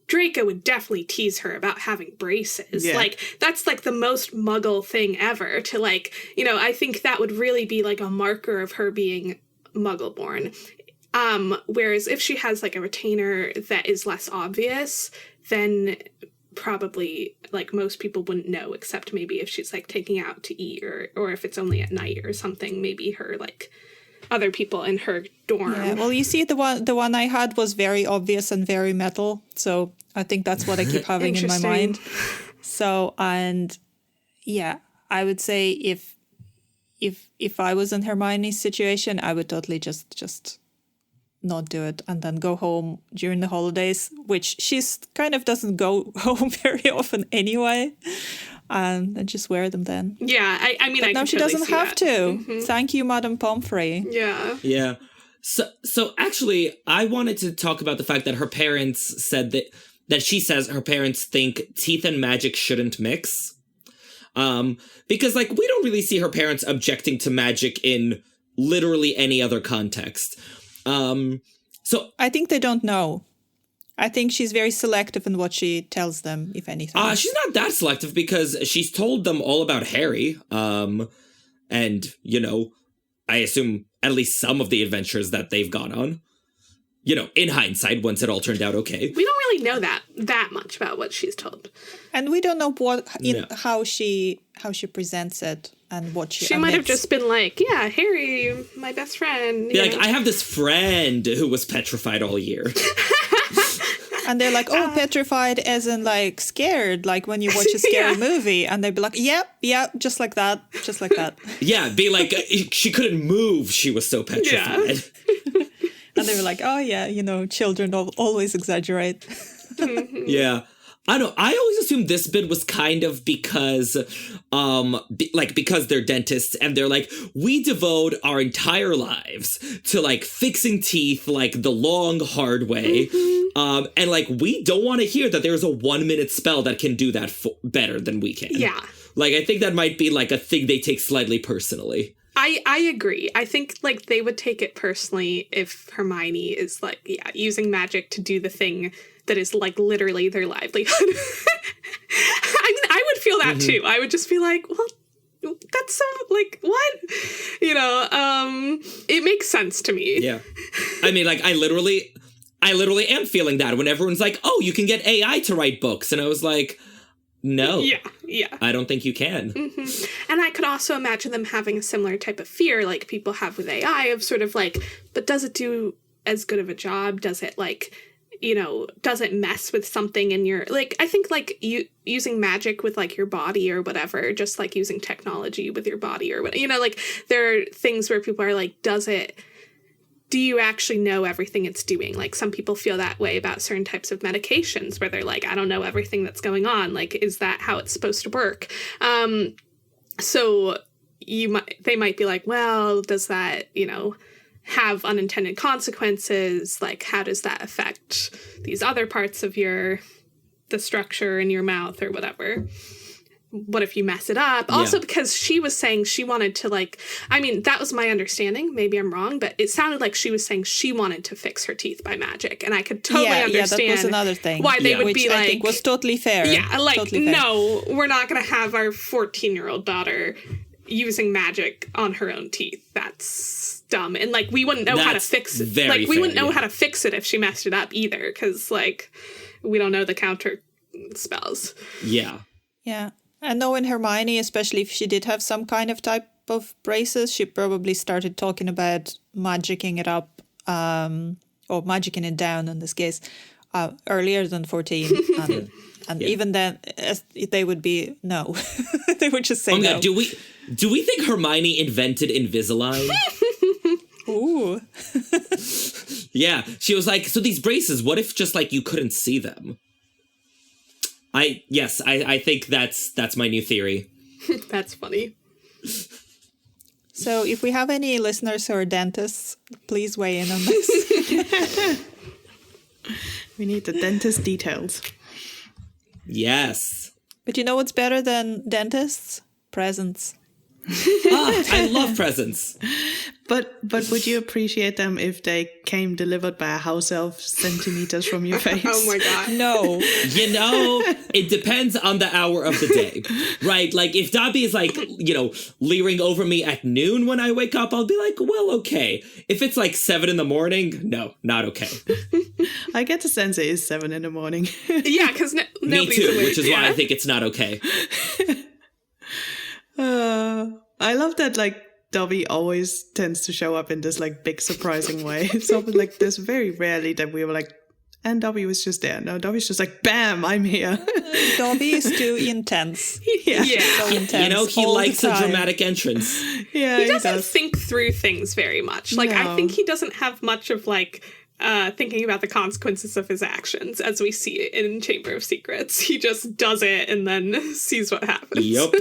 Speaker 3: Draco would definitely tease her about having braces.
Speaker 5: Yeah.
Speaker 3: Like, that's like the most muggle thing ever to like, you know, I think that would really be like a marker of her being muggle-born. Whereas if she has like a retainer that is less obvious, then probably like most people wouldn't know, except maybe if she's like taking out to eat, or if it's only at night or something, maybe her like other people in her dorm.
Speaker 4: Yeah, well, you see, the one I had was very obvious and very metal, so I think that's what I keep having in my mind. So, and yeah, I would say if I was in Hermione's situation, I would totally just not do it and then go home during the holidays, which she's kind of doesn't go home very often anyway, and just wear them then.
Speaker 3: Yeah, I mean,
Speaker 4: but
Speaker 3: I
Speaker 4: now
Speaker 3: can
Speaker 4: she
Speaker 3: totally
Speaker 4: doesn't
Speaker 3: see
Speaker 4: have
Speaker 3: that.
Speaker 4: to. Thank you, Madame Pomfrey.
Speaker 3: Yeah.
Speaker 2: So actually, I wanted to talk about the fact that her parents said that she says her parents think teeth and magic shouldn't mix. Because like we don't really see her parents objecting to magic in literally any other context. So
Speaker 4: I think they don't know. I think she's very selective in what she tells them, if anything.
Speaker 2: She's not that selective, because she's told them all about Harry. And, you know, I assume at least some of the adventures that they've gone on. You know, in hindsight, once it all turned out okay.
Speaker 3: We don't really know that much about what she's told.
Speaker 4: And we don't know how she presents it and what she
Speaker 3: might have just been like, yeah, Harry, my best friend.
Speaker 2: Be like, I have this friend who was petrified all year.
Speaker 4: And they're like, oh, petrified as in like scared, like when you watch a scary movie. And they'd be like, yep, just like that.
Speaker 2: Yeah, be like, she couldn't move. She was so petrified.
Speaker 4: Yeah. And they were like, oh yeah, you know, children always exaggerate.
Speaker 2: Yeah. I don't know. I always assumed this bit was kind of because, because they're dentists and they're like, we devote our entire lives to like fixing teeth, like the long, hard way. And like, we don't want to hear that there's a 1-minute spell that can do that better than we can.
Speaker 3: Yeah.
Speaker 2: Like, I think that might be like a thing they take slightly personally.
Speaker 3: I agree. I think like they would take it personally if Hermione is like, yeah, using magic to do the thing that is like literally their livelihood. I mean, I would feel that too. I would just be like, well, that's so like, what? You know, it makes sense to me.
Speaker 2: Yeah. I mean, like, I literally am feeling that when everyone's like, oh, you can get AI to write books. And I was like, no.
Speaker 3: Yeah.
Speaker 2: I don't think you can.
Speaker 3: And I could also imagine them having a similar type of fear like people have with AI of sort of like, but does it do as good of a job? Does it like, you know, does it mess with something in your, like, I think like using magic with like your body or whatever, just like using technology with your body or whatever, you know, like there are things where people are like, do you actually know everything it's doing? Like some people feel that way about certain types of medications where they're like, I don't know everything that's going on. Like, is that how it's supposed to work? So they might be like, well, does that, you know, have unintended consequences? Like, how does that affect these other parts of the structure in your mouth or whatever? What if you mess it up? Also, because she was saying she wanted to, like, I mean, that was my understanding. Maybe I'm wrong, but it sounded like she was saying she wanted to fix her teeth by magic. And I could totally understand
Speaker 4: that was another thing.
Speaker 3: Why they would be
Speaker 4: which
Speaker 3: like,
Speaker 4: I think was totally fair.
Speaker 3: Yeah, like,
Speaker 4: totally fair.
Speaker 3: No, we're not going to have our 14-year-old daughter using magic on her own teeth. That's dumb. And, like, we wouldn't know how to fix it. Like, we wouldn't know how to fix it if she messed it up either, because, like, we don't know the counter spells.
Speaker 2: Yeah.
Speaker 4: Yeah. And knowing Hermione, especially if she did have some kind of type of braces, she probably started talking about magicking it up, or magicking it down in this case, earlier than 14. And even then, they would be, no. They would just say no.
Speaker 2: God, do we think Hermione invented Invisalign?
Speaker 4: Ooh.
Speaker 2: Yeah, she was like, so these braces, what if just like you couldn't see them? I think that's my new theory.
Speaker 3: That's funny.
Speaker 4: So if we have any listeners who are dentists, please weigh in on this.
Speaker 5: We need the dentist details.
Speaker 2: Yes.
Speaker 4: But you know what's better than dentists? Presents.
Speaker 2: I love presents.
Speaker 5: But would you appreciate them if they came delivered by a house elf centimeters from your face?
Speaker 3: Oh my god.
Speaker 4: No.
Speaker 2: You know, it depends on the hour of the day, right? Like, if Dobby is, like, you know, leering over me at noon when I wake up, I'll be like, well, okay. If it's, like, 7 in the morning, no, not okay.
Speaker 5: I get the sense it is 7 in the morning.
Speaker 3: Yeah, because
Speaker 2: Me
Speaker 3: nobody's
Speaker 2: too,
Speaker 3: awake.
Speaker 2: which is why I think it's not okay.
Speaker 5: I love that, like, Dobby always tends to show up in this, like, big surprising way. It's always like, there's very rarely that we were like, and Dobby was just there. No, Dobby's just like, bam, I'm here.
Speaker 4: Dobby is too intense.
Speaker 5: Yeah.
Speaker 4: So intense
Speaker 2: You know, he
Speaker 4: all the
Speaker 2: likes a
Speaker 4: time.
Speaker 2: dramatic entrance.
Speaker 5: Yeah,
Speaker 3: He doesn't
Speaker 5: does.
Speaker 3: think through things very much. Like, I
Speaker 5: No.
Speaker 3: think he doesn't have much of, like, thinking about the consequences of his actions, as we see it in Chamber of Secrets. He just does it and then sees what happens.
Speaker 2: Yep.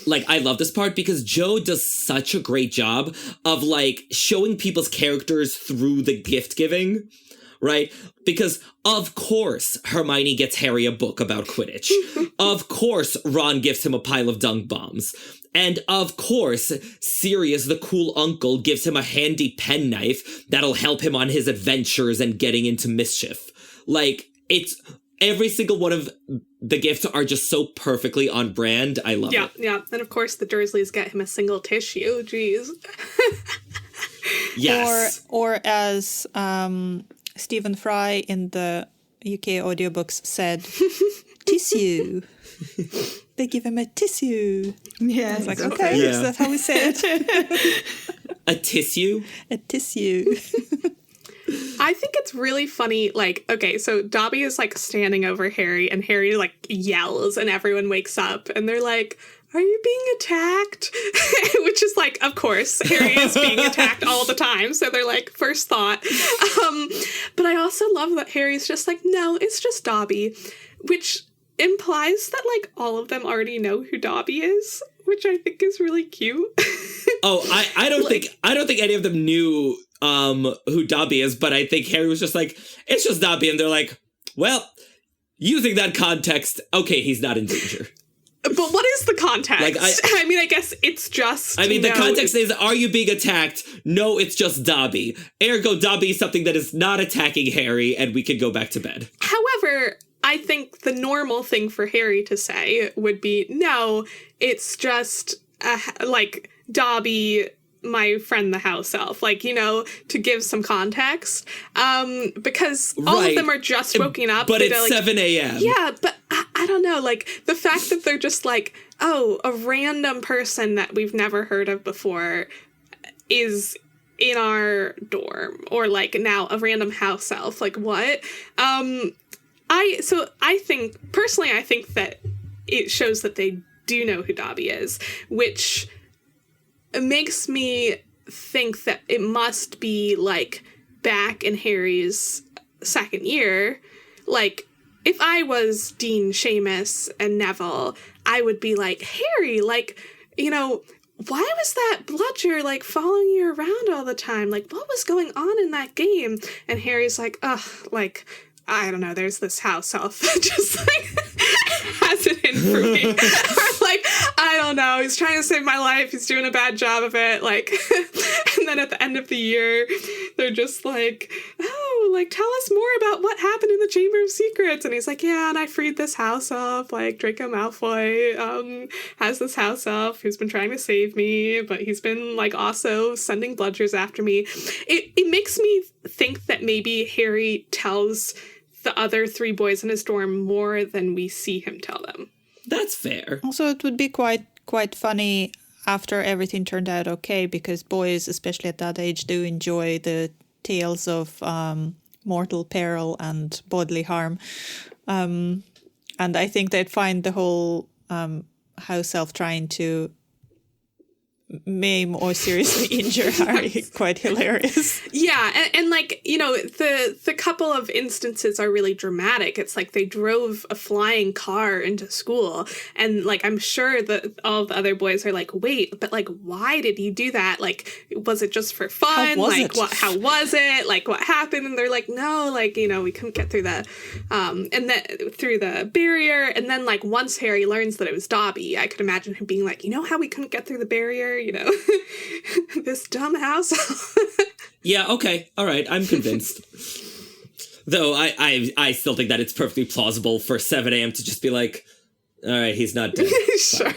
Speaker 2: Like, I love this part because Joe does such a great job of, like, showing people's characters through the gift giving, right? Because, of course, Hermione gets Harry a book about Quidditch. Of course, Ron gives him a pile of dunk bombs. And, of course, Sirius, the cool uncle, gives him a handy penknife that'll help him on his adventures and getting into mischief. Like, it's... Every single one of the gifts are just so perfectly on brand. I love it.
Speaker 3: Yeah. And of course, the Dursleys get him a single tissue. Jeez.
Speaker 2: Yes.
Speaker 4: Or as Stephen Fry in the UK audiobooks said, tissue. They give him a tissue.
Speaker 5: Yeah,
Speaker 4: It's like,
Speaker 5: exactly.
Speaker 4: okay,
Speaker 2: Yeah.
Speaker 4: is that how we say it?
Speaker 2: A tissue?
Speaker 4: A tissue.
Speaker 3: I think it's really funny, like, okay, so Dobby is, like, standing over Harry, and Harry, like, yells, and everyone wakes up, and they're like, are you being attacked? Which is, like, of course, Harry is being attacked all the time, so they're like, first thought. But I also love that Harry's just like, no, it's just Dobby, which implies that, like, all of them already know who Dobby is, which I think is really cute.
Speaker 2: Oh, I don't think any of them knew who Dobby is, but I think Harry was just like, it's just Dobby, and they're like, well, using that context, okay, he's not in danger.
Speaker 3: But what is the context?
Speaker 2: Like,
Speaker 3: I mean, I guess it's just...
Speaker 2: I mean, the
Speaker 3: no,
Speaker 2: context is, are you being attacked? No, it's just Dobby. Ergo, Dobby is something that is not attacking Harry, and we can go back to bed.
Speaker 3: However, I think the normal thing for Harry to say would be, no, it's just, like, Dobby, my friend the house elf, like, you know, to give some context, because all of them are just waking up.
Speaker 2: But it's
Speaker 3: like,
Speaker 2: 7 a.m.
Speaker 3: Yeah, but I don't know, like, the fact that they're just like, oh, a random person that we've never heard of before is in our dorm, or, like, now a random house elf, like, what? I think that it shows that they do know who Dobby is, which makes me think that it must be, like, back in Harry's second year. Like, if I was Dean, Seamus, and Neville, I would be like, Harry, like, you know, why was that bludger, like, following you around all the time? Like, what was going on in that game? And Harry's like, ugh, like, I don't know, there's this house elf that just, like, has it in for me. Or, like, I don't know, he's trying to save my life, he's doing a bad job of it, like, and then at the end of the year, they're just like, oh, like, tell us more about what happened in the Chamber of Secrets. And he's like, yeah, and I freed this house elf, like, Draco Malfoy has this house elf who's been trying to save me, but he's been, like, also sending bludgers after me. It makes me think that maybe Harry tells the other 3 boys in his dorm more than we see him tell them.
Speaker 2: That's fair.
Speaker 4: Also, it would be quite funny after everything turned out okay, because boys, especially at that age, do enjoy the tales of mortal peril and bodily harm. And I think they'd find the whole house elf trying to maim or seriously injure Harry. Quite hilarious.
Speaker 3: Yeah, and like, you know, the couple of instances are really dramatic. It's like they drove a flying car into school, and like I'm sure that all the other boys are like, wait, but like why did you do that? Like, was it just for fun? Like how was it? Like what happened? And they're like, no, like, you know, we couldn't get through the and then through the barrier. And then like once Harry learns that it was Dobby, I could imagine him being like, you know how we couldn't get through the barrier, you know? This dumb house.
Speaker 2: Yeah, okay. All right, I'm convinced. Though I still think that it's perfectly plausible for 7 a.m. to just be like, all right, he's not dead.
Speaker 3: Sure.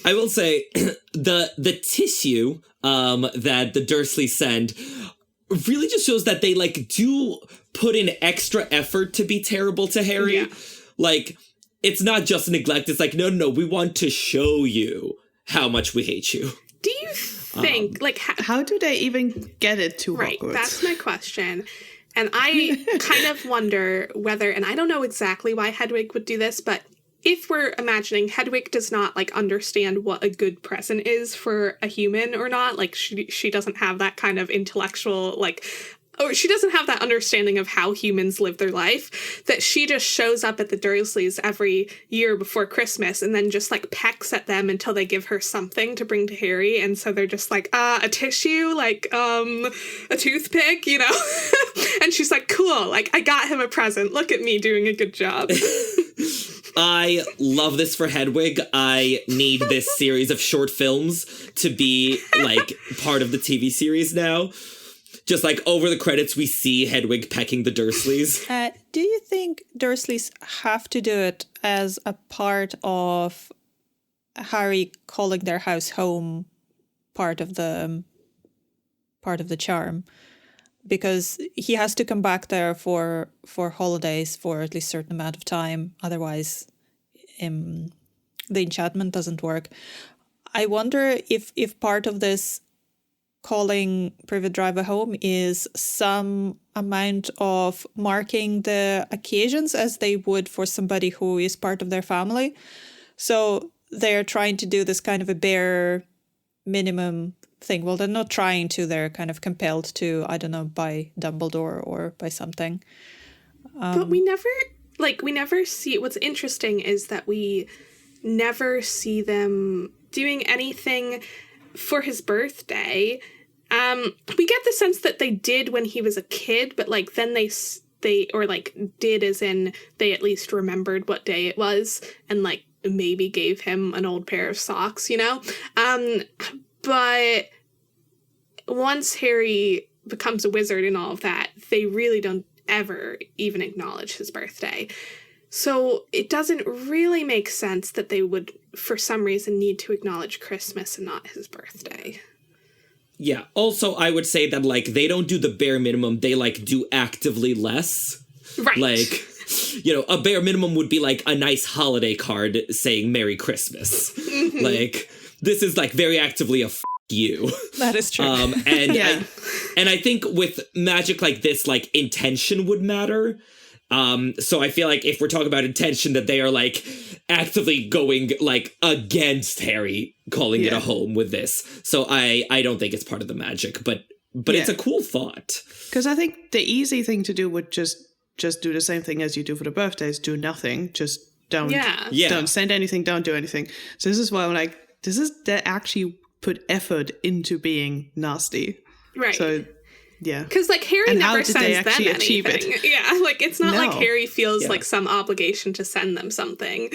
Speaker 2: I will say the tissue that the Dursleys send really just shows that they like do put in extra effort to be terrible to Harry.
Speaker 3: Yeah.
Speaker 2: Like, it's not just neglect. It's like, no, we want to show you how much we hate you.
Speaker 3: Do you think, like...
Speaker 5: How do they even get it to
Speaker 3: Right,
Speaker 5: Hogwarts?
Speaker 3: that's my question. And I kind of wonder whether, and I don't know exactly why Hedwig would do this, but if we're imagining Hedwig does not, like, understand what a good present is for a human or not, like, she doesn't have that kind of intellectual, like... or she doesn't have that understanding of how humans live their life, that she just shows up at the Dursleys every year before Christmas and then just like pecks at them until they give her something to bring to Harry. And so they're just like, a tissue, like, a toothpick, you know? And she's like, cool, like, I got him a present. Look at me doing a good job.
Speaker 2: I love this for Hedwig. I need this series of short films to be, like, part of the TV series now. Just, like, over the credits, we see Hedwig pecking the Dursleys.
Speaker 4: Do you think Dursleys have to do it as a part of Harry calling their house home part of the charm? Because he has to come back there for holidays for at least a certain amount of time. Otherwise, the enchantment doesn't work. I wonder if part of this calling Privet Driver home is some amount of marking the occasions as they would for somebody who is part of their family. So they're trying to do this kind of a bare minimum thing. Well, they're not trying to, they're kind of compelled to, I don't know, by Dumbledore or by something.
Speaker 3: But we never see, what's interesting is that we never see them doing anything for his birthday. We get the sense that they did when he was a kid, but like then they or like did as in they at least remembered what day it was and like maybe gave him an old pair of socks, you know? But once Harry becomes a wizard and all of that, they really don't ever even acknowledge his birthday. So it doesn't really make sense that they would, for some reason, need to acknowledge Christmas and not his birthday.
Speaker 2: Yeah. Also, I would say that, like, they don't do the bare minimum. They, like, do actively less.
Speaker 3: Right.
Speaker 2: Like, you know, a bare minimum would be, like, a nice holiday card saying Merry Christmas. Mm-hmm. Like, this is, like, very actively a f*** you.
Speaker 4: That is true.
Speaker 2: And yeah. I think with magic like this, like, intention would matter. So I feel like if we're talking about intention, that they are like actively going like against Harry calling it a home with this. So I don't think it's part of the magic, but it's a cool thought.
Speaker 5: Because I think the easy thing to do would just do the same thing as you do for the birthdays. Do nothing. Just don't send anything. Don't do anything. So this is why I'm like, they actually put effort into being nasty.
Speaker 3: Right.
Speaker 5: So yeah.
Speaker 3: Because, like, Harry never sends them anything.
Speaker 5: It?
Speaker 3: Yeah, like, it's not like Harry feels, like, some obligation to send them something.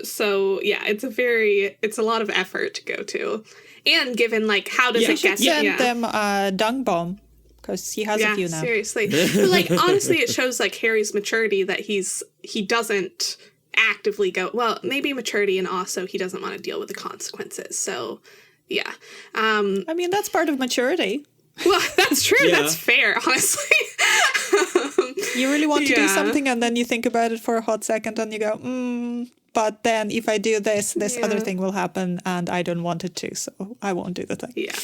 Speaker 3: So, yeah, it's a lot of effort to go to. And given, like, how does it get...
Speaker 4: Send them a dung bomb, because he has a few now.
Speaker 3: Seriously. But, like, honestly, it shows, like, Harry's maturity that he doesn't actively go... Well, maybe maturity, and also he doesn't want to deal with the consequences. So, yeah.
Speaker 4: I mean, that's part of maturity.
Speaker 3: Well, that's true. Yeah. That's fair, honestly.
Speaker 4: You really want to do something and then you think about it for a hot second and you go, but then if I do this other thing will happen and I don't want it to, so I won't do the thing.
Speaker 3: Yeah.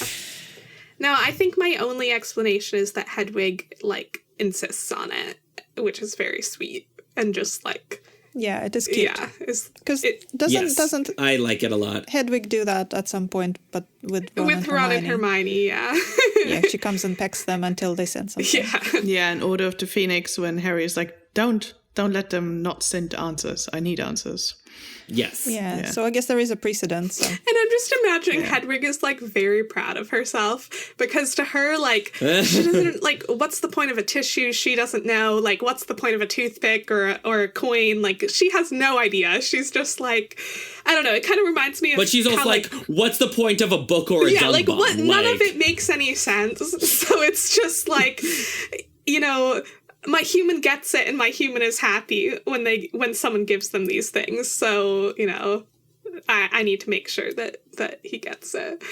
Speaker 3: No, I think my only explanation is that Hedwig, like, insists on it, which is very sweet. And just, like,
Speaker 4: Yeah, it is cute.
Speaker 3: Yeah,
Speaker 4: Because
Speaker 2: Yes,
Speaker 4: doesn't
Speaker 2: I like it a lot.
Speaker 4: Hedwig do that at some point, but with Ron
Speaker 3: with
Speaker 4: and
Speaker 3: Ron
Speaker 4: Hermione.
Speaker 3: and Hermione, yeah.
Speaker 4: Yeah, she comes and pecks them until they send something.
Speaker 3: Yeah.
Speaker 5: Yeah, in Order of the Phoenix, when Harry is like, don't let them not send answers. I need answers.
Speaker 2: Yes.
Speaker 4: Yeah, so I guess there is a precedent. So.
Speaker 3: And I'm just imagining Hedwig is like very proud of herself because to her, like, she doesn't like, what's the point of a tissue? She doesn't know. Like, what's the point of a toothpick or a coin? Like, she has no idea. She's just like, I don't know. It kind of reminds me of.
Speaker 2: But she's also
Speaker 3: how,
Speaker 2: like, what's the point of a book or a
Speaker 3: yeah,
Speaker 2: dung
Speaker 3: like
Speaker 2: bomb?
Speaker 3: what? None of it makes any sense. So it's just like, you know. My human gets it, and my human is happy when someone gives them these things. So, you know, I need to make sure that he gets it.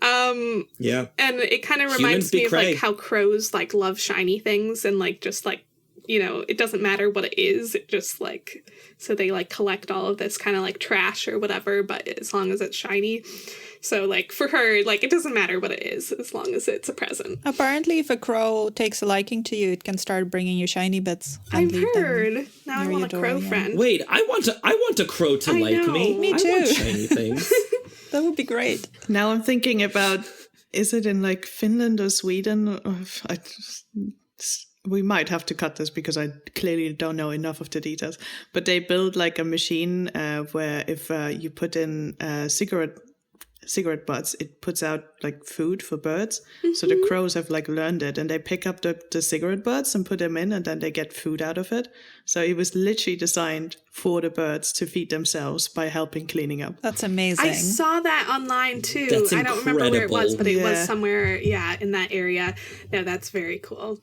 Speaker 2: Yeah.
Speaker 3: And it kind of reminds me of
Speaker 2: cray.
Speaker 3: like how crows like love shiny things and like just like, you know, it doesn't matter what it is. It just like, so they like collect all of this kind of like trash or whatever, but as long as it's shiny. So, like, for her, like, it doesn't matter what it is as long as it's a present.
Speaker 4: Apparently, if a crow takes a liking to you, it can start bringing you shiny bits. And
Speaker 3: I've
Speaker 4: leave them
Speaker 3: heard. Now I
Speaker 4: near
Speaker 3: want
Speaker 4: your
Speaker 3: a
Speaker 4: door,
Speaker 3: crow
Speaker 4: yeah.
Speaker 3: friend.
Speaker 2: Wait, I want a crow to
Speaker 3: I
Speaker 2: like
Speaker 3: know.
Speaker 2: me.
Speaker 4: Me
Speaker 2: I want
Speaker 4: too.
Speaker 2: shiny things.
Speaker 4: That would be great.
Speaker 5: Now I'm thinking about, is it in like Finland or Sweden? We might have to cut this because I clearly don't know enough of the details. But they build like a machine where if you put in cigarette butts, it puts out like food for birds. So the crows have like learned it, and they pick up the cigarette butts and put them in, and then they get food out of it. So it was literally designed for the birds to feed themselves by helping cleaning up.
Speaker 4: That's amazing.
Speaker 3: I saw that online too.
Speaker 2: That's
Speaker 3: I don't remember where it was,
Speaker 2: incredible.
Speaker 3: but it was
Speaker 5: Yeah.
Speaker 3: somewhere, in that area. No, that's very cool.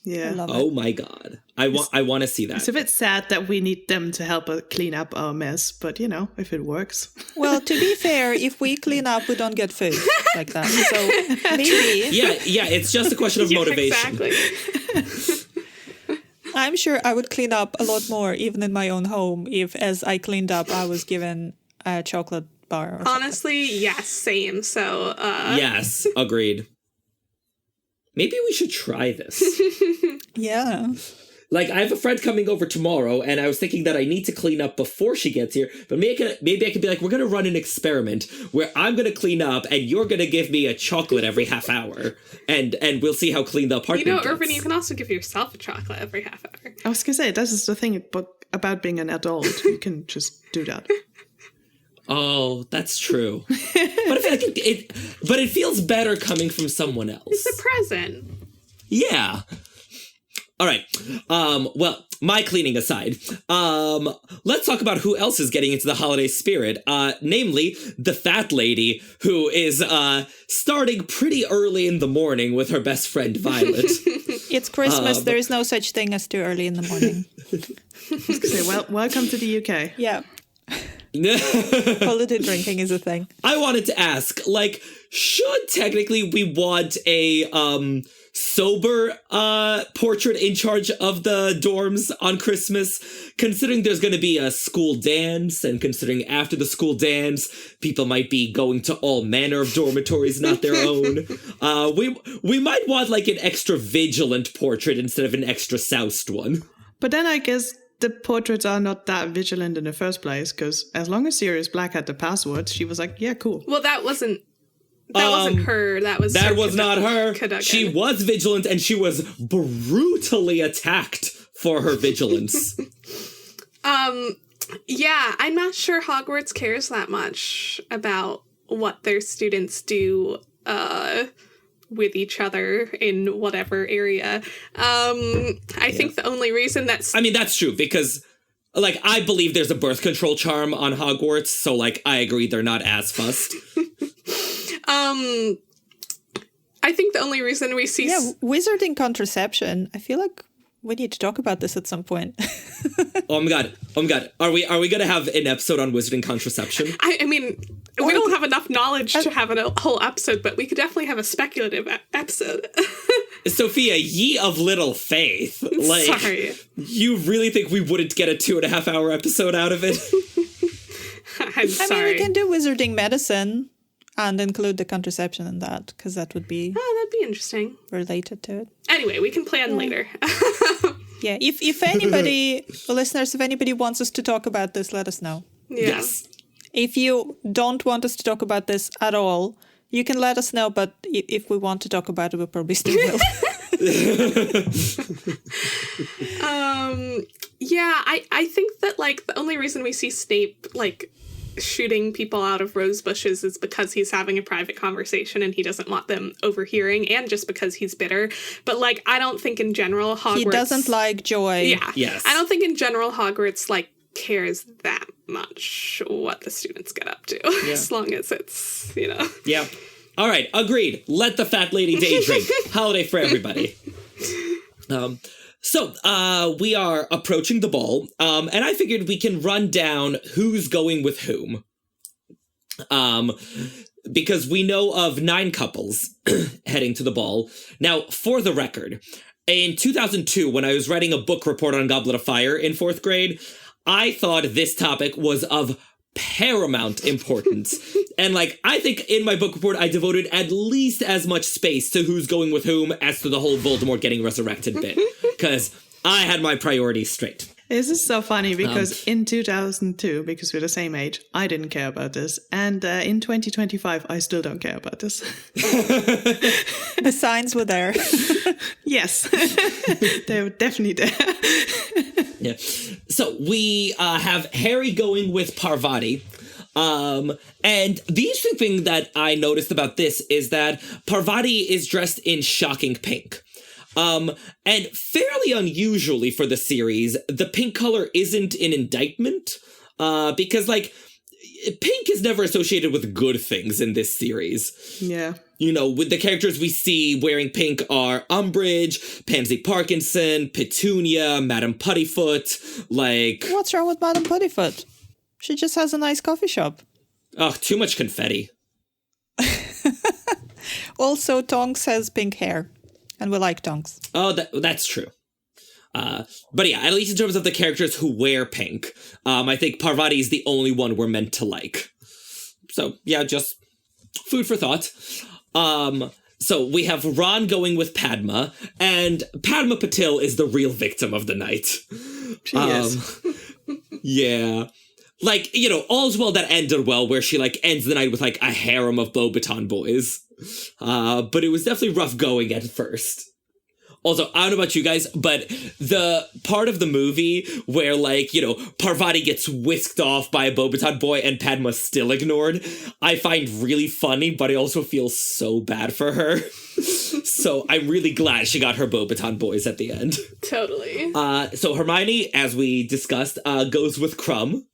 Speaker 5: Yeah.
Speaker 4: I love
Speaker 2: Oh
Speaker 4: it.
Speaker 2: my god. I want to see
Speaker 5: It's
Speaker 2: that.
Speaker 5: a bit sad that we need them to help us clean up our mess, but you know, if it works.
Speaker 4: Well, to be fair, if we clean up, we don't get food like that. So maybe
Speaker 2: Yeah, it's just a question of
Speaker 3: Yeah,
Speaker 2: motivation.
Speaker 3: exactly.
Speaker 4: I'm sure I would clean up a lot more, even in my own home, if as I cleaned up, I was given a chocolate bar. Or something.
Speaker 3: Honestly, yes, same. So,
Speaker 2: Yes, agreed. Maybe we should try this.
Speaker 4: Yeah.
Speaker 2: Like, I have a friend coming over tomorrow, and I was thinking that I need to clean up before she gets here, but maybe I could be like, we're going to run an experiment where I'm going to clean up, and you're going to give me a chocolate every half hour, and we'll see how clean the apartment
Speaker 3: you know,
Speaker 2: gets.
Speaker 3: Irvin, you can also give yourself a chocolate every half hour.
Speaker 5: I was gonna say, this is the thing about being an adult. You can just do that.
Speaker 2: Oh, that's true. But I feel like but it feels better coming from someone else.
Speaker 3: It's a present.
Speaker 2: Yeah. All right. Well, my cleaning aside, let's talk about who else is getting into the holiday spirit. Namely, the fat lady who is starting pretty early in the morning with her best friend Violet.
Speaker 4: It's Christmas. There is no such thing as too early in the morning.
Speaker 5: I was gonna say, well, welcome to the UK.
Speaker 4: Yeah. Holiday drinking is a thing.
Speaker 2: I wanted to ask, like, should technically we want a sober portrait in charge of the dorms on Christmas, considering there's going to be a school dance, and considering after the school dance, people might be going to all manner of dormitories, not their own. We might want like an extra vigilant portrait instead of an extra soused one.
Speaker 5: But then I guess the portraits are not that vigilant in the first place, because as long as Sirius Black had the password, she was like, yeah, cool.
Speaker 3: Well, that wasn't her. That was
Speaker 2: That
Speaker 3: Sir
Speaker 2: was not her.
Speaker 3: Cadogan.
Speaker 2: She was vigilant, and she was brutally attacked for her vigilance.
Speaker 3: Yeah, I'm not sure Hogwarts cares that much about what their students do with each other in whatever area. I think the only reason that's...
Speaker 2: I mean, that's true, because, like, I believe there's a birth control charm on Hogwarts, so, like, I agree they're not as fussed.
Speaker 3: I think the only reason we see...
Speaker 4: Yeah, wizarding contraception. I feel like we need to talk about this at some point.
Speaker 2: Oh my god. Are we gonna have an episode on wizarding contraception?
Speaker 3: I mean, we don't have enough knowledge to have a whole episode, but we could definitely have a speculative episode.
Speaker 2: Sophia, ye of little faith. Like,
Speaker 3: Sorry.
Speaker 2: you really think we wouldn't get a 2.5 hour episode out of it?
Speaker 3: I'm sorry.
Speaker 4: I mean, we can do wizarding medicine and include the contraception in that, because that would be
Speaker 3: Oh, that'd be interesting.
Speaker 4: related to it.
Speaker 3: Anyway, we can plan later.
Speaker 4: Yeah, if anybody, listeners, if anybody wants us to talk about this, let us know.
Speaker 3: Yeah.
Speaker 2: Yes.
Speaker 4: If you don't want us to talk about this at all, you can let us know, but if we want to talk about it, we probably still will.
Speaker 3: Yeah, I think that, like, the only reason we see Snape, like, shooting people out of rose bushes is because he's having a private conversation and he doesn't want them overhearing, and just because he's bitter. But, like, I don't think in general Hogwarts...
Speaker 4: He doesn't like joy.
Speaker 3: Yeah.
Speaker 2: Yes.
Speaker 3: I don't think in general Hogwarts, like, cares that much what the students get up to.
Speaker 2: Yeah.
Speaker 3: As long as it's, you know...
Speaker 2: Yeah. All right, agreed. Let the fat lady day drink. Holiday for everybody. So we are approaching the ball, and I figured we can run down who's going with whom. Because we know of 9 couples heading to the ball. Now, for the record, in 2002, when I was writing a book report on Goblet of Fire in 4th grade, I thought this topic was of paramount importance. And, like, I think in my book report, I devoted at least as much space to who's going with whom as to the whole Voldemort getting resurrected bit. Because I had my priorities straight.
Speaker 5: This is so funny because in 2002, because we're the same age, I didn't care about this. And in 2025, I still don't care about this.
Speaker 4: The signs were there.
Speaker 5: Yes, they were definitely there.
Speaker 2: Yeah. So we have Harry going with Parvati. And the interesting thing that I noticed about this is that Parvati is dressed in shocking pink. And fairly unusually for the series, the pink color isn't an indictment, because, like, pink is never associated with good things in this series.
Speaker 5: Yeah.
Speaker 2: You know, with the characters we see wearing pink are Umbridge, Pansy Parkinson, Petunia, Madame Puttyfoot, like...
Speaker 4: What's wrong with Madame Puttyfoot? She just has a nice coffee shop.
Speaker 2: Oh, too much confetti.
Speaker 4: Also, Tonks has pink hair. And we like Tonks.
Speaker 2: Oh, that's true. But yeah, at least in terms of the characters who wear pink, I think Parvati is the only one we're meant to like. So yeah, just food for thought. So we have Ron going with Padma, and Padma Patil is the real victim of the night.
Speaker 5: She is.
Speaker 2: Yeah. Like, you know, all's well that ended well, where she, like, ends the night with, like, a harem of Beauxbaton boys. But it was definitely rough going at first. Also, I don't know about you guys, but the part of the movie where, like, you know, Parvati gets whisked off by a Beauxbaton boy and Padma's still ignored, I find really funny, but I also feel so bad for her. So I'm really glad she got her Beauxbaton boys at the end.
Speaker 3: Totally.
Speaker 2: So Hermione, as we discussed, goes with Crumb.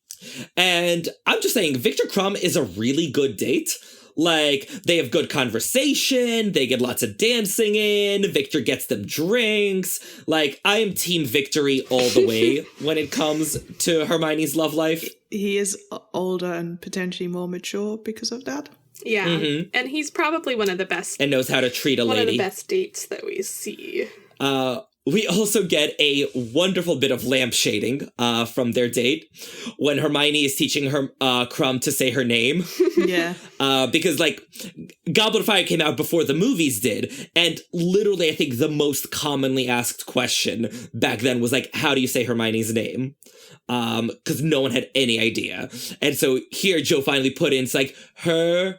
Speaker 2: And I'm just saying, Victor Crumb is a really good date. Like, they have good conversation, they get lots of dancing in, Victor gets them drinks. Like, I am Team Victory all the way when it comes to Hermione's love life.
Speaker 5: He is older and potentially more mature because of that.
Speaker 3: Yeah, and he's probably one of the best...
Speaker 2: And knows how to treat a lady.
Speaker 3: One of the best dates that we see.
Speaker 2: We also get a wonderful bit of lampshading from their date when Hermione is teaching her Crumb to say her name.
Speaker 5: Yeah.
Speaker 2: Because, like, Goblet of Fire came out before the movies did, and literally I think the most commonly asked question back then was, like, how do you say Hermione's name? Because no one had any idea. And so here Joe finally put in, it's like, Hermione.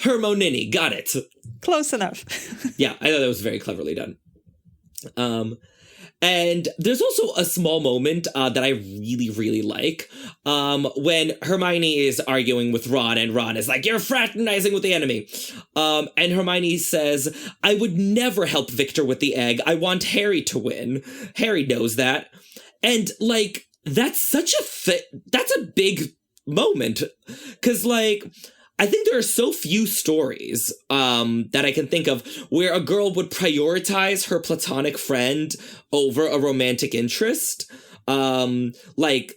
Speaker 2: Hermonini, got it.
Speaker 4: Close enough.
Speaker 2: Yeah, I thought that was very cleverly done. And there's also a small moment that I really, really like when Hermione is arguing with Ron, and Ron is like, you're fraternizing with the enemy. And Hermione says, I would never help Victor with the egg. I want Harry to win. Harry knows that. And, like, that's such that's a big moment. Because, like... I think there are so few stories that I can think of where a girl would prioritize her platonic friend over a romantic interest. Like,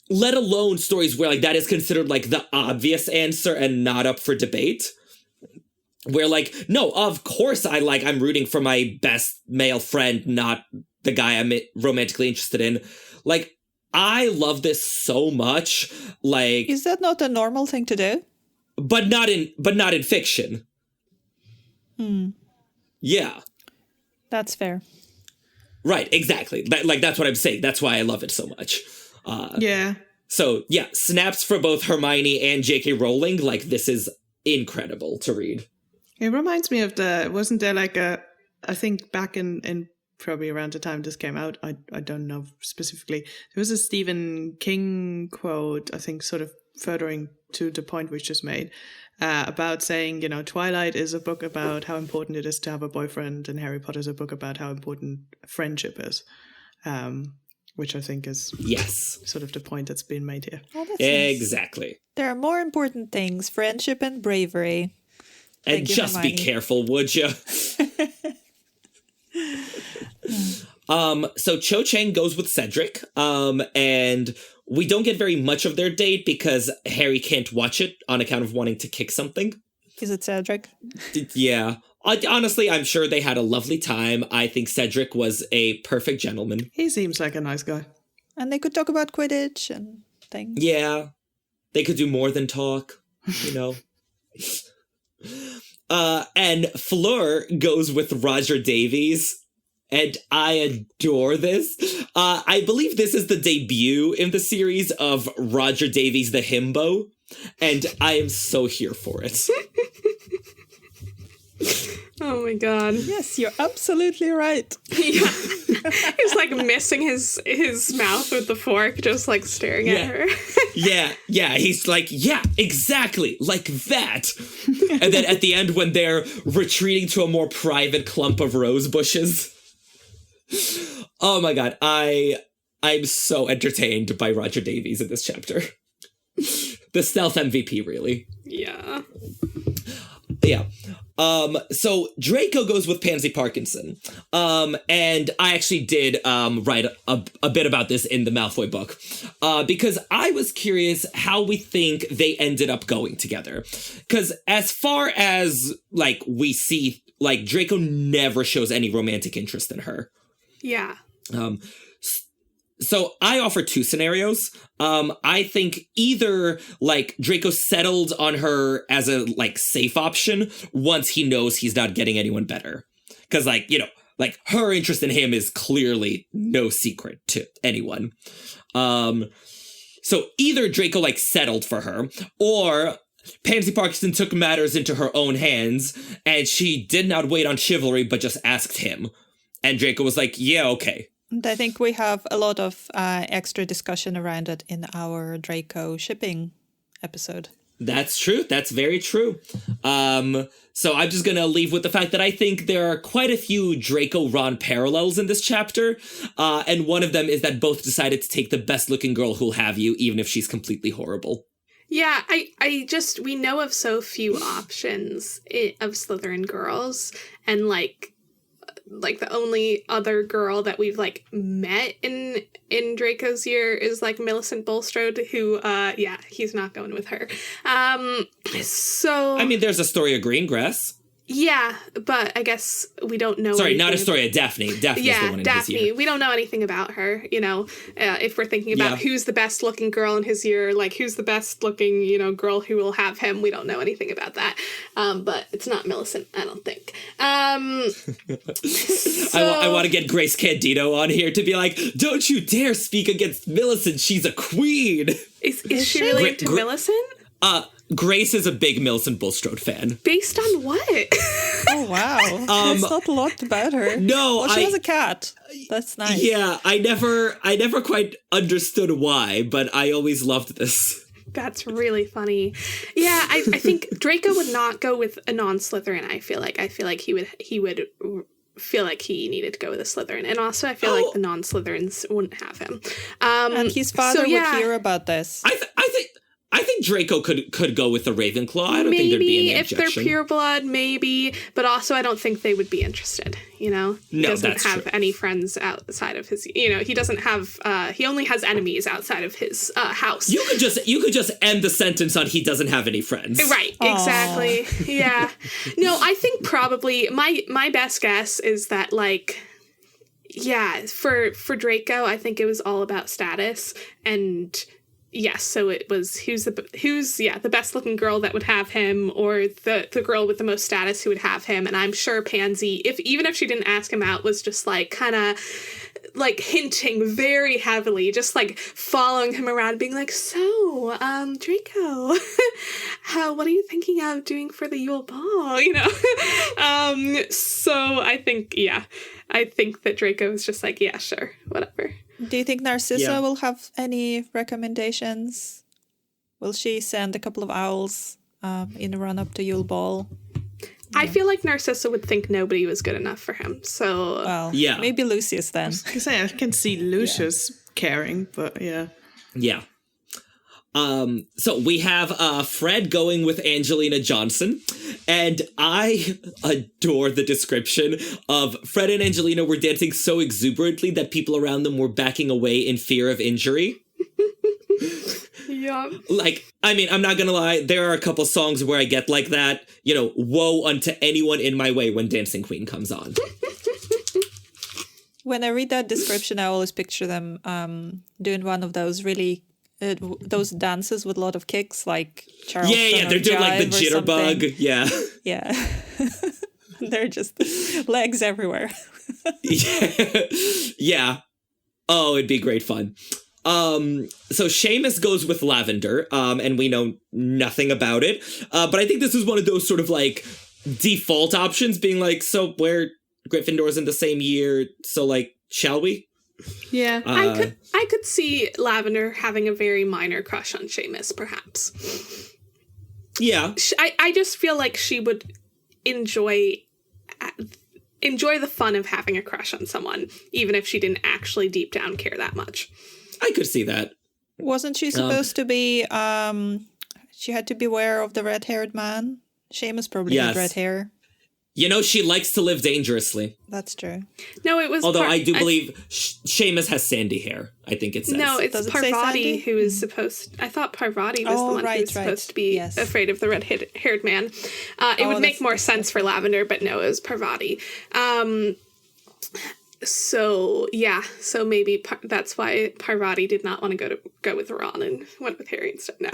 Speaker 2: let alone stories where, like, that is considered, like, the obvious answer and not up for debate. Where, like, no, of course I'm rooting for my best male friend, not the guy I'm romantically interested in. Like, I love this so much. Like,
Speaker 4: is that not a normal thing to do?
Speaker 2: But not in fiction. Yeah.
Speaker 4: That's fair.
Speaker 2: Right, exactly. That's what I'm saying. That's why I love it so much.
Speaker 5: Yeah.
Speaker 2: So, yeah, snaps for both Hermione and J.K. Rowling. Like, this is incredible to read.
Speaker 5: It reminds me of wasn't there like I think back in probably around the time this came out, I don't know specifically, there was a Stephen King quote, I think sort of furthering to the point we just made, about saying, Twilight is a book about how important it is to have a boyfriend, and Harry Potter is a book about how important friendship is. Which I think is sort of the point that's been made here.
Speaker 4: Oh, that's
Speaker 2: exactly.
Speaker 4: Nice. There are more important things, friendship and bravery.
Speaker 2: And just be careful, would you? So Cho Chang goes with Cedric, and we don't get very much of their date because Harry can't watch it on account of wanting to kick something.
Speaker 4: Is it Cedric?
Speaker 2: Yeah. Honestly, I'm sure they had a lovely time. I think Cedric was a perfect gentleman.
Speaker 5: He seems like a nice guy.
Speaker 4: And they could talk about Quidditch and things.
Speaker 2: Yeah. They could do more than talk, And Fleur goes with Roger Davies. And I adore this. I believe this is the debut in the series of Roger Davies the himbo. And I am so here for it.
Speaker 3: Oh my god.
Speaker 4: Yes, you're absolutely right.
Speaker 3: Yeah. He's like missing his mouth with the fork, just like staring at her.
Speaker 2: Yeah. He's like, yeah, exactly, like that. And then at the end, when they're retreating to a more private clump of rose bushes. Oh my god, I'm so entertained by Roger Davies in this chapter. The stealth MVP, really.
Speaker 3: Yeah.
Speaker 2: Yeah. So Draco goes with Pansy Parkinson. And I actually did write a bit about this in the Malfoy book. Because I was curious how we think they ended up going together. Because as far as, like, we see, like, Draco never shows any romantic interest in her.
Speaker 3: Yeah.
Speaker 2: So I offer two scenarios. I think either, like, Draco settled on her as a, like, safe option once he knows he's not getting anyone better. Because, like, her interest in him is clearly no secret to anyone. So either Draco, like, settled for her, or Pansy Parkinson took matters into her own hands, and she did not wait on chivalry, but just asked him. And Draco was like, yeah, okay.
Speaker 4: And I think we have a lot of extra discussion around it in our Draco shipping episode.
Speaker 2: That's true. That's very true. So I'm just going to leave with the fact that I think there are quite a few Draco-Ron parallels in this chapter. And one of them is that both decided to take the best-looking girl who'll have you, even if she's completely horrible.
Speaker 3: Yeah, we know of so few options of Slytherin girls, and like the only other girl that we've like met in Draco's year is like Millicent Bulstrode, who he's not going with her. So I
Speaker 2: mean, there's Astoria Greengrass.
Speaker 3: Yeah, but I guess we don't know.
Speaker 2: Sorry, not Astoria, Daphne. Daphne's the one in
Speaker 3: Daphne.
Speaker 2: his year.
Speaker 3: We don't know anything about her, if we're thinking about who's the best looking girl in his year, like who's the best looking, girl who will have him. We don't know anything about that. But it's not Millicent, I don't think.
Speaker 2: I want to get Grace Candido on here to be like, don't you dare speak against Millicent. She's a queen.
Speaker 3: Is she really into Millicent?
Speaker 2: Grace is a big Millicent Bulstrode fan.
Speaker 3: Based on what?
Speaker 4: Oh, wow. There's not a lot about her.
Speaker 2: No,
Speaker 4: well, she has a cat. That's nice.
Speaker 2: Yeah, I never quite understood why, but I always loved this.
Speaker 3: That's really funny. Yeah, I think Draco would not go with a non-Slytherin, I feel like he would feel like he needed to go with a Slytherin. And also I feel like the non-Slytherins wouldn't have him.
Speaker 4: And his father would hear about this.
Speaker 2: I think Draco could go with the Ravenclaw. I don't think there'd be any objection.
Speaker 3: If they're pure blood, maybe. But also I don't think they would be interested, He doesn't have any friends outside of his, he doesn't have, he only has enemies outside of his house.
Speaker 2: You could just end the sentence on he doesn't have any friends.
Speaker 3: Right, exactly. Aww. Yeah. No, I think probably, my best guess is that, for Draco, I think it was all about status, and yes, so it was who's the best looking girl that would have him, or the girl with the most status who would have him. And I'm sure Pansy, even if she didn't ask him out, was just like kind of like hinting very heavily, just like following him around, being like, so, Draco, what are you thinking of doing for the Yule Ball? You know? So I think that Draco was just like, yeah, sure, whatever.
Speaker 4: Do you think Narcissa will have any recommendations? Will she send a couple of owls in the run up to Yule Ball?
Speaker 3: I feel like Narcissa would think nobody was good enough for him. So,
Speaker 4: well, maybe Lucius then.
Speaker 5: I can see Lucius caring, but yeah.
Speaker 2: Yeah. So we have Fred going with Angelina Johnson, and I adore the description of Fred and Angelina were dancing so exuberantly that people around them were backing away in fear of injury.
Speaker 3: Yeah.
Speaker 2: Like, I mean, I'm not gonna lie, there are a couple songs where I get like that. You know, woe unto anyone in my way when Dancing Queen comes on.
Speaker 4: When I read that description, I always picture them doing one of those really those dances with a lot of kicks, like Charleston.
Speaker 2: Yeah, they're doing like the jitterbug. Yeah.
Speaker 4: Yeah. They're just legs everywhere.
Speaker 2: Yeah. Oh, it'd be great fun. So Seamus goes with Lavender, and we know nothing about it. But I think this is one of those sort of like default options, being like, so we're Gryffindors in the same year, so like, shall we?
Speaker 5: Yeah.
Speaker 3: I could see Lavender having a very minor crush on Seamus, perhaps.
Speaker 2: Yeah.
Speaker 3: I just feel like she would enjoy the fun of having a crush on someone, even if she didn't actually deep down care that much.
Speaker 2: I could see that.
Speaker 4: Wasn't she supposed to be, she had to beware of the red-haired man? Seamus probably had red hair.
Speaker 2: You know, she likes to live dangerously.
Speaker 4: That's true.
Speaker 3: No, it was...
Speaker 2: Although I do believe Seamus has sandy hair, I think it says.
Speaker 3: No, it's Parvati who is supposed... I thought Parvati was the one who was supposed to be afraid of the red-haired man. It would make more sense for Lavender, but no, it was Parvati. So maybe that's why Parvati did not want to go with Ron and went with Harry instead. No.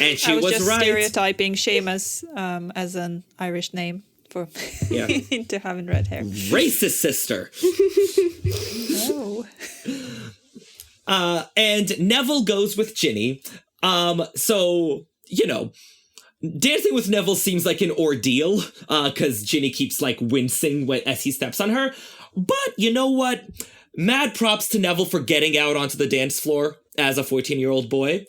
Speaker 2: And she was
Speaker 4: just
Speaker 2: right.
Speaker 4: Stereotyping Seamus as an Irish name for into having red hair.
Speaker 2: Racist sister.
Speaker 4: No.
Speaker 2: And Neville goes with Ginny. So, you know, dancing with Neville seems like an ordeal, because Ginny keeps, like, wincing as he steps on her. But, you know what? Mad props to Neville for getting out onto the dance floor as a 14-year-old boy.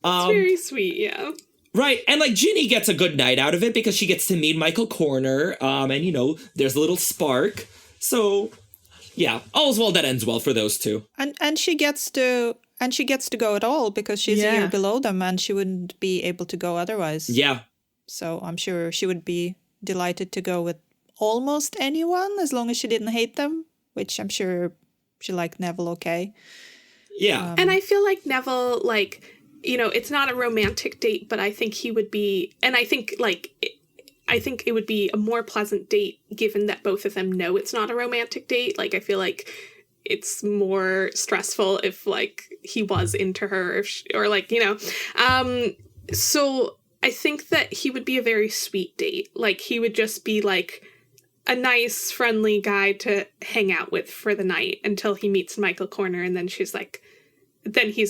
Speaker 3: It's very sweet, yeah.
Speaker 2: Right, and, like, Ginny gets a good night out of it because she gets to meet Michael Corner, and, you know, there's a little spark. So, yeah, all's well that ends well for those two.
Speaker 4: And she gets to... And she gets to go at all because she's a year below them and she wouldn't be able to go otherwise.
Speaker 2: Yeah.
Speaker 4: So I'm sure she would be delighted to go with almost anyone as long as she didn't hate them, which I'm sure she liked Neville okay.
Speaker 2: Yeah.
Speaker 3: And I feel like Neville, like, you know, it's not a romantic date, but I think he would be, and I think, like, I think it would be a more pleasant date given that both of them know it's not a romantic date. Like, I feel like it's more stressful if, like, he was into her or like, you know. So I think that he would be a very sweet date. Like, he would just be, like, a nice, friendly guy to hang out with for the night until he meets Michael Corner, and then he's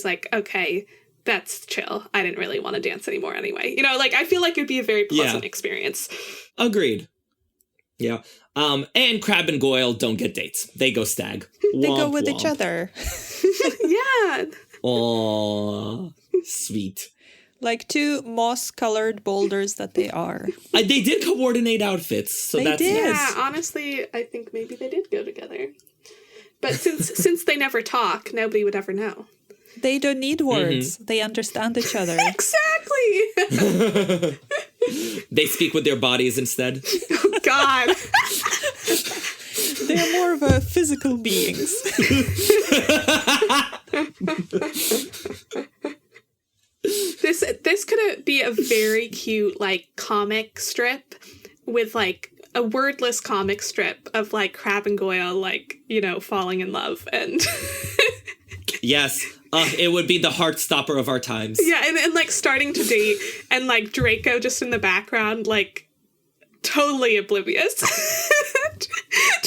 Speaker 3: like, okay, that's chill. I didn't really want to dance anymore anyway. You know, like, I feel like it'd be a very pleasant experience.
Speaker 2: Agreed. Yeah. And Crabbe and Goyle don't get dates. They go stag.
Speaker 4: They go with each other.
Speaker 3: Yeah.
Speaker 2: Aww. Sweet.
Speaker 4: Like two moss-colored boulders that they are.
Speaker 2: They did coordinate outfits, so that's
Speaker 4: did.
Speaker 2: nice.
Speaker 3: Yeah, honestly, I think maybe they did go together. But since they never talk, nobody would ever know.
Speaker 4: They don't need words. Mm-hmm. They understand each other.
Speaker 3: Exactly!
Speaker 2: They speak with their bodies instead.
Speaker 3: Oh, God.
Speaker 4: They are more of a physical beings.
Speaker 3: This could be a very cute, like, comic strip with, like, a wordless comic strip of, like, Crabbe and Goyle, like, you know, falling in love and...
Speaker 2: Yes. It would be the Heartstopper of our times.
Speaker 3: Yeah, and like starting to date, and like Draco just in the background, like totally oblivious to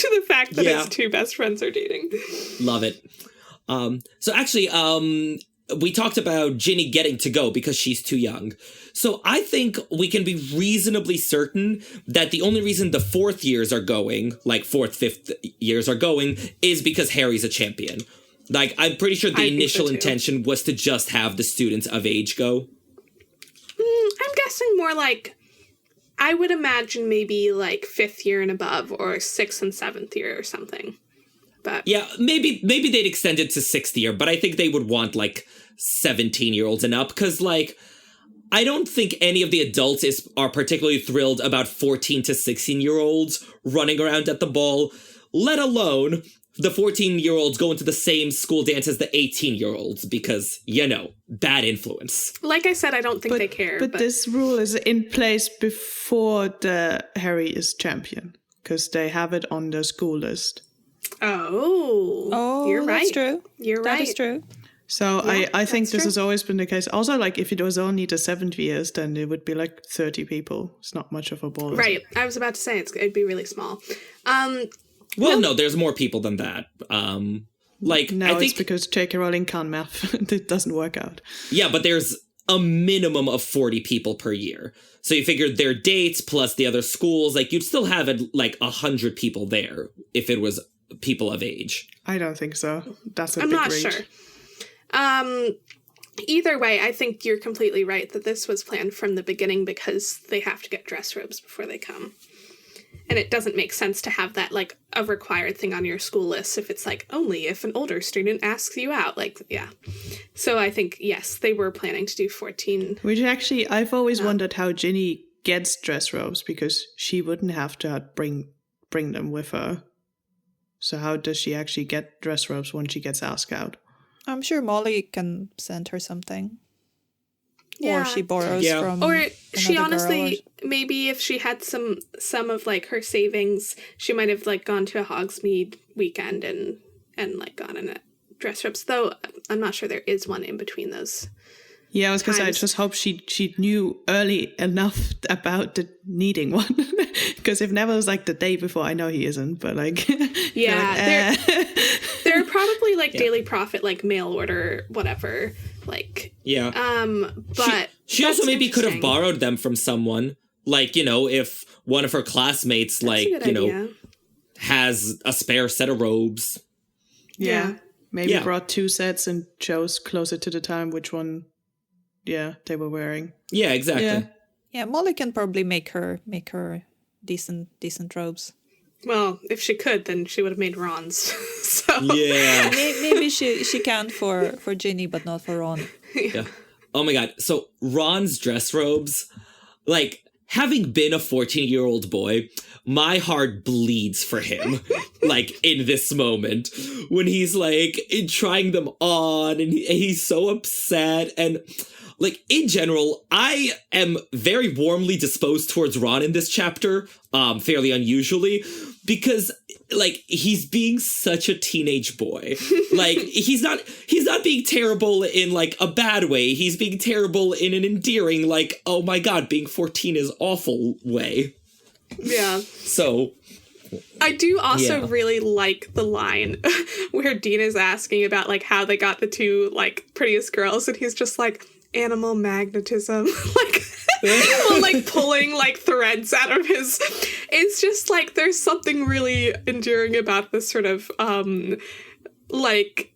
Speaker 3: the fact that his two best friends are dating.
Speaker 2: Love it. So actually, we talked about Ginny getting to go because she's too young. So I think we can be reasonably certain that the only reason the fourth years are going, like fourth, fifth years are going, is because Harry's a champion. Like, I'm pretty sure the initial intention was to just have the students of age go.
Speaker 3: I'm guessing more like, I would imagine maybe like fifth year and above, or sixth and seventh year or something. But
Speaker 2: yeah, maybe they'd extend it to sixth year, but I think they would want like 17-year-olds and up, because like, I don't think any of the adults are particularly thrilled about 14 to 16-year-olds running around at the ball, let alone the 14-year-olds going to the same school dance as the 18-year-olds, because, bad influence.
Speaker 3: Like I said, I don't think they care.
Speaker 5: But this rule is in place before the Harry is champion, because they have it on the school list.
Speaker 3: Oh, you're right.
Speaker 4: That's true.
Speaker 3: You're right.
Speaker 4: That is true.
Speaker 5: So I think this has always been the case. Also, like, if it was only the 7th years, then it would be like 30 people. It's not much of a ball.
Speaker 3: Right. I was about to say it'd be really small.
Speaker 2: No, there's more people than that. I think
Speaker 5: it's because J.K. Rowling can't math. It doesn't work out.
Speaker 2: Yeah, but there's a minimum of 40 people per year. So you figure their dates plus the other schools, like, you'd still have like 100 people there if it was people of age.
Speaker 5: I don't think so. That's a
Speaker 3: I'm
Speaker 5: big
Speaker 3: not
Speaker 5: reach.
Speaker 3: sure. Either way, I think you're completely right that this was planned from the beginning, because they have to get dress robes before they come. And it doesn't make sense to have that, like, a required thing on your school list if it's, like, only if an older student asks you out. Like, yeah. So I think, yes, they were planning to do 14.
Speaker 5: Which actually, I've always wondered how Ginny gets dress robes, because she wouldn't have to bring them with her. So how does she actually get dress robes when she gets asked out?
Speaker 4: I'm sure Molly can send her something.
Speaker 3: Yeah.
Speaker 4: Or she borrows from
Speaker 3: Or she
Speaker 4: another girl
Speaker 3: honestly, maybe if she had some of, like, her savings, she might have, like, gone to a Hogsmeade weekend and like, gotten a dress robes. Though I'm not sure there is one in between those.
Speaker 5: Yeah, I was going to say, I just hope she knew early enough about the needing one. Because if Neville's like the day before, I know he isn't, but like...
Speaker 3: Yeah, there are probably like Daily Prophet, like mail order, whatever. Like,
Speaker 2: yeah.
Speaker 3: But
Speaker 2: she also maybe could have borrowed them from someone. Like, if one of her classmates, has a spare set of robes.
Speaker 5: Yeah. Maybe brought 2 sets and chose closer to the time which one, they were wearing.
Speaker 2: Yeah, exactly.
Speaker 4: Yeah, Molly can probably make her decent robes.
Speaker 3: Well, if she could, then she would have made Ron's. So
Speaker 2: yeah,
Speaker 4: maybe she can for Ginny, but not for Ron.
Speaker 2: Yeah. Oh my god! So Ron's dress robes, like, having been a 14-year-old boy, my heart bleeds for him. Like, in this moment, when he's like trying them on, and he's so upset, and like, in general, I am very warmly disposed towards Ron in this chapter, fairly unusually, because, like, he's being such a teenage boy. Like, he's not being terrible in, like, a bad way. He's being terrible in an endearing, like, oh my god, being 14 is awful way.
Speaker 3: Yeah.
Speaker 2: So...
Speaker 3: I do also really like the line where Dean is asking about, like, how they got the 2, like, prettiest girls, and he's just like, animal magnetism. Like, well, like, pulling, like, threads out of his... It's just, like, there's something really endearing about this sort of, like...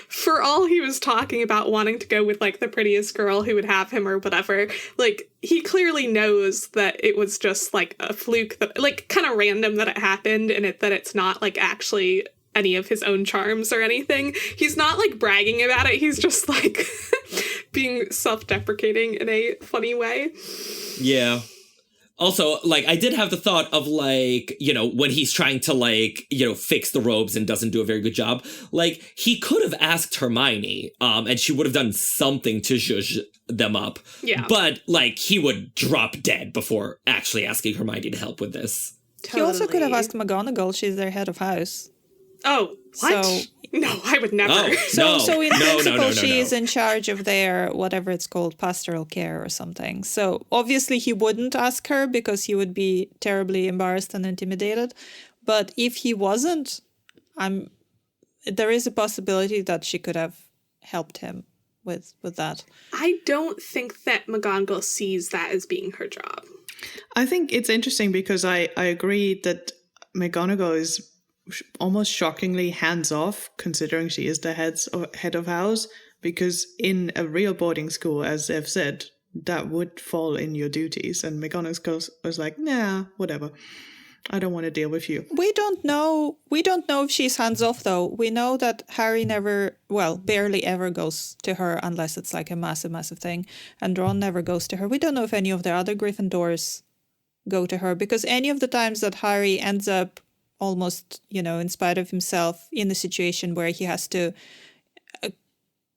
Speaker 3: For all he was talking about wanting to go with, like, the prettiest girl who would have him or whatever, like, he clearly knows that it was just, like, a fluke, that, like, kind of random that it happened, and that it's not, like, actually any of his own charms or anything. He's not, like, bragging about it. He's just, like, being self-deprecating in a funny way.
Speaker 2: Yeah. Also, like, I did have the thought of, like, when he's trying to, like, fix the robes and doesn't do a very good job, like, he could have asked Hermione, and she would have done something to zhuzh them up.
Speaker 3: Yeah.
Speaker 2: But, like, he would drop dead before actually asking Hermione to help with this.
Speaker 4: He also could have asked McGonagall. She's their head of house.
Speaker 3: Oh, what?
Speaker 4: So,
Speaker 3: no, I would never.
Speaker 2: Oh,
Speaker 4: so in principle, she
Speaker 2: no.
Speaker 4: is in charge of their, whatever it's called, pastoral care or something. So obviously he wouldn't ask her because he would be terribly embarrassed and intimidated. But if he wasn't, there is a possibility that she could have helped him with that.
Speaker 3: I don't think that McGonagall sees that as being her job.
Speaker 5: I think it's interesting because I agree that McGonagall is almost shockingly hands-off, considering she is the head of house, because in a real boarding school, as they've said, that would fall in your duties. And McGonagall was like, nah, whatever. I don't want to deal with you.
Speaker 4: We don't know if she's hands-off, though. We know that Harry barely ever goes to her unless it's like a massive, massive thing. And Ron never goes to her. We don't know if any of the other Gryffindors go to her, because any of the times that Harry ends up almost, in spite of himself, in a situation where he has to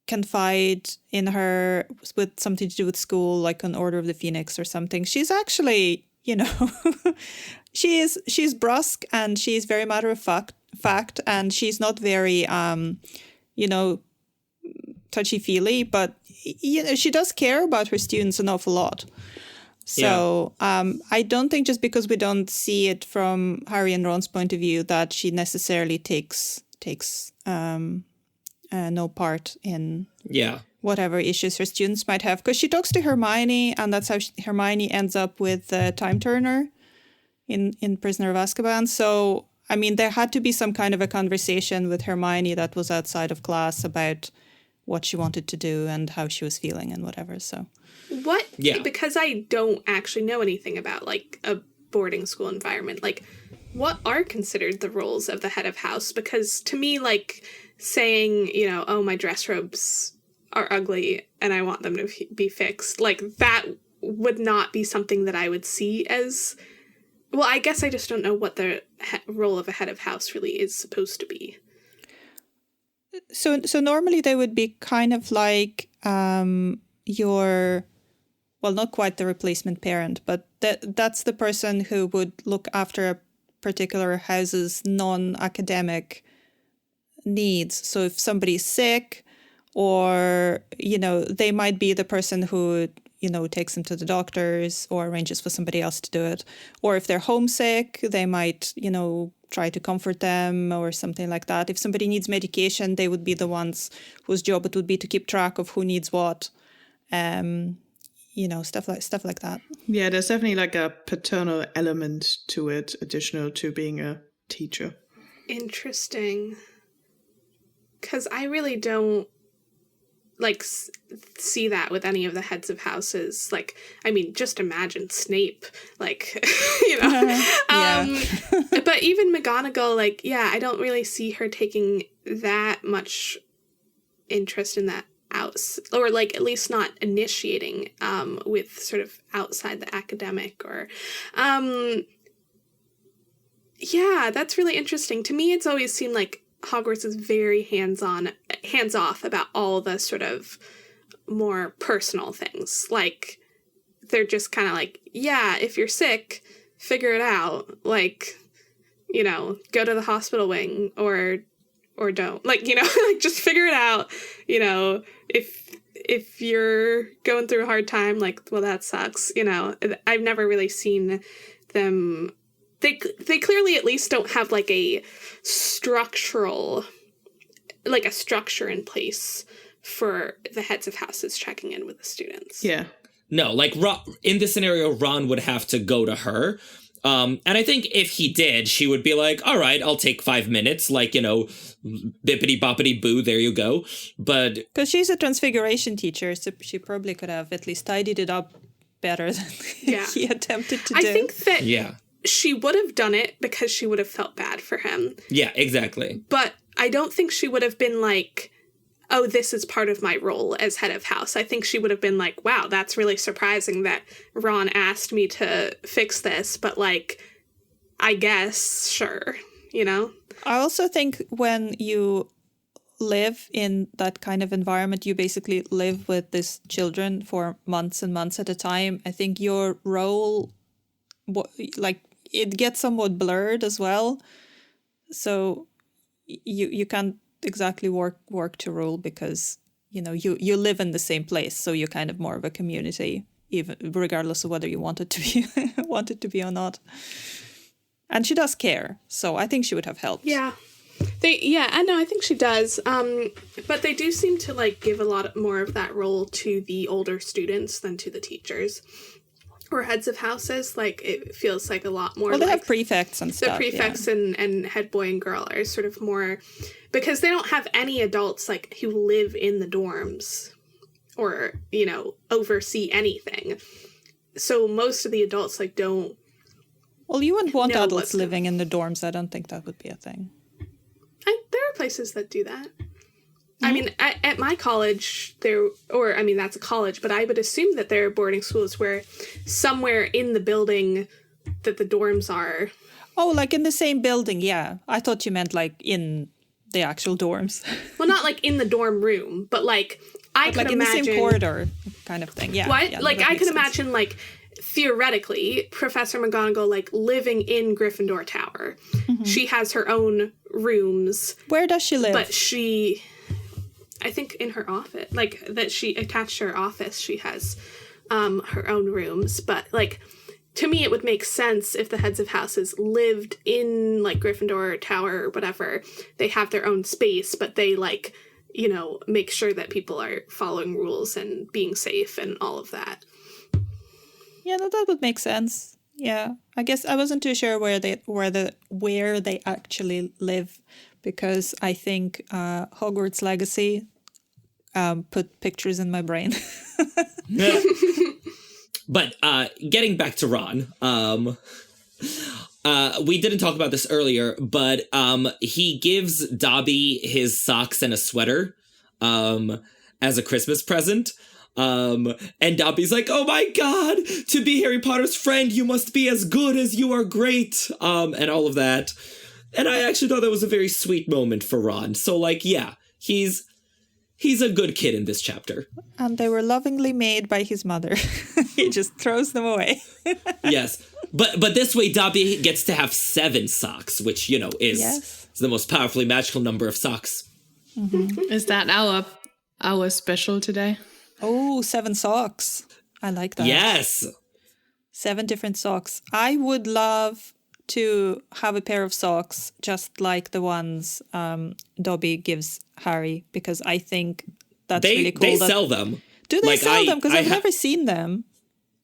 Speaker 4: confide in her with something to do with school, like an Order of the Phoenix or something, she's actually, she's brusque and she's very matter of fact, and she's not very, touchy-feely, but, she does care about her students an awful lot. So I don't think just because we don't see it from Harry and Ron's point of view that she necessarily takes no part in whatever issues her students might have. Because she talks to Hermione, and that's how Hermione ends up with Time Turner in Prisoner of Azkaban. So, I mean, there had to be some kind of a conversation with Hermione that was outside of class about what she wanted to do and how she was feeling and whatever, so...
Speaker 3: What? Yeah. Because I don't actually know anything about, like, a boarding school environment. Like, what are considered the roles of the head of house? Because to me, like, saying, oh, my dress robes are ugly and I want them to be fixed, like, that would not be something that I would see as... Well, I guess I just don't know what the role of a head of house really is supposed to be.
Speaker 4: So normally they would be kind of like your... Well, not quite the replacement parent, but that's the person who would look after a particular house's non-academic needs. So if somebody's sick, or, they might be the person who, takes them to the doctors or arranges for somebody else to do it. Or if they're homesick, they might, try to comfort them or something like that. If somebody needs medication, they would be the ones whose job it would be to keep track of who needs what. Stuff like that.
Speaker 5: Yeah, there's definitely like a paternal element to it, additional to being a teacher.
Speaker 3: Interesting. Because I really don't, like, see that with any of the heads of houses. Like, I mean, just imagine Snape, like, But even McGonagall, like, I don't really see her taking that much interest in that. Or like at least not initiating with sort of outside the academic or that's really interesting. To me, it's always seemed like Hogwarts is very hands-off about all the sort of more personal things. Like, they're just kind of like, if you're sick, figure it out. Like, go to the hospital wing or don't. Like, like, just figure it out. If you're going through a hard time, like, well, that sucks. I've never really seen them. They clearly at least don't have like a structure in place for the heads of houses checking in with the students.
Speaker 5: Yeah.
Speaker 2: No, like in this scenario, Ron would have to go to her. And I think if he did, she would be like, all right, I'll take 5 minutes, like, bippity boppity boo, there you go. But
Speaker 4: because she's a transfiguration teacher, so she probably could have at least tidied it up better than he attempted to do.
Speaker 3: I think that she would have done it because she would have felt bad for him.
Speaker 2: Yeah, exactly.
Speaker 3: But I don't think she would have been like, oh, this is part of my role as head of house. I think she would have been like, wow, that's really surprising that Ron asked me to fix this, but like, I guess, sure, I
Speaker 4: also think when you live in that kind of environment, you basically live with these children for months and months at a time. I think your role, like, it gets somewhat blurred as well. So you can't exactly work to rule because, you know, you live in the same place, so you're kind of more of a community, even regardless of whether you want it to be or not. And she does care, so I think she would have helped.
Speaker 3: Yeah. I know, I think she does. But they do seem to, like, give a lot more of that role to the older students than to the teachers. Or heads of houses. Like, it feels like a lot more
Speaker 4: Well, they
Speaker 3: like
Speaker 4: have prefects and stuff.
Speaker 3: The prefects and head boy and girl are sort of more... Because they don't have any adults, like, who live in the dorms or, you know, oversee anything. So most of the adults, like, don't...
Speaker 4: Well, you wouldn't want adults living in the dorms. I don't think that would be a thing.
Speaker 3: There are places that do that. Mm-hmm. I mean, at my college, that's a college, but I would assume that there are boarding schools where somewhere in the building that the dorms are.
Speaker 4: Oh, like in the same building, yeah. I thought you meant like in the actual dorms.
Speaker 3: Well, not like in the dorm room, but like I could imagine...
Speaker 4: in the same corridor kind of thing, yeah.
Speaker 3: What?
Speaker 4: Yeah,
Speaker 3: like I could imagine like... Theoretically, Professor McGonagall, like, living in Gryffindor Tower. Mm-hmm. She has her own rooms.
Speaker 4: Where does she live?
Speaker 3: But I think in her office, like, that she attached to her office, she has her own rooms. But, like, to me, it would make sense if the heads of houses lived in, like, Gryffindor Tower or whatever. They have their own space, but they, like, you know, make sure that people are following rules and being safe and all of that.
Speaker 4: Yeah, that would make sense. Yeah, I guess I wasn't too sure where they actually live, because I think Hogwarts Legacy put pictures in my brain.
Speaker 2: But getting back to Ron, we didn't talk about this earlier, but he gives Dobby his socks and a sweater as a Christmas present. And Dobby's like, oh my god, to be Harry Potter's friend, you must be as good as you are great, and all of that. And I actually thought that was a very sweet moment for Ron. So, like, yeah, he's a good kid in this chapter.
Speaker 4: And they were lovingly made by his mother. He just throws them away.
Speaker 2: Yes. But this way, Dobby gets to have 7 socks, which, you know, is the most powerfully magical number of socks.
Speaker 5: Mm-hmm. Is that our special today?
Speaker 4: Oh, 7 socks. I like that.
Speaker 2: Yes.
Speaker 4: 7 different socks. I would love to have a pair of socks just like the ones Dobby gives Harry, because I think that's really cool.
Speaker 2: They sell them.
Speaker 4: Do they sell them? Because I've never seen them.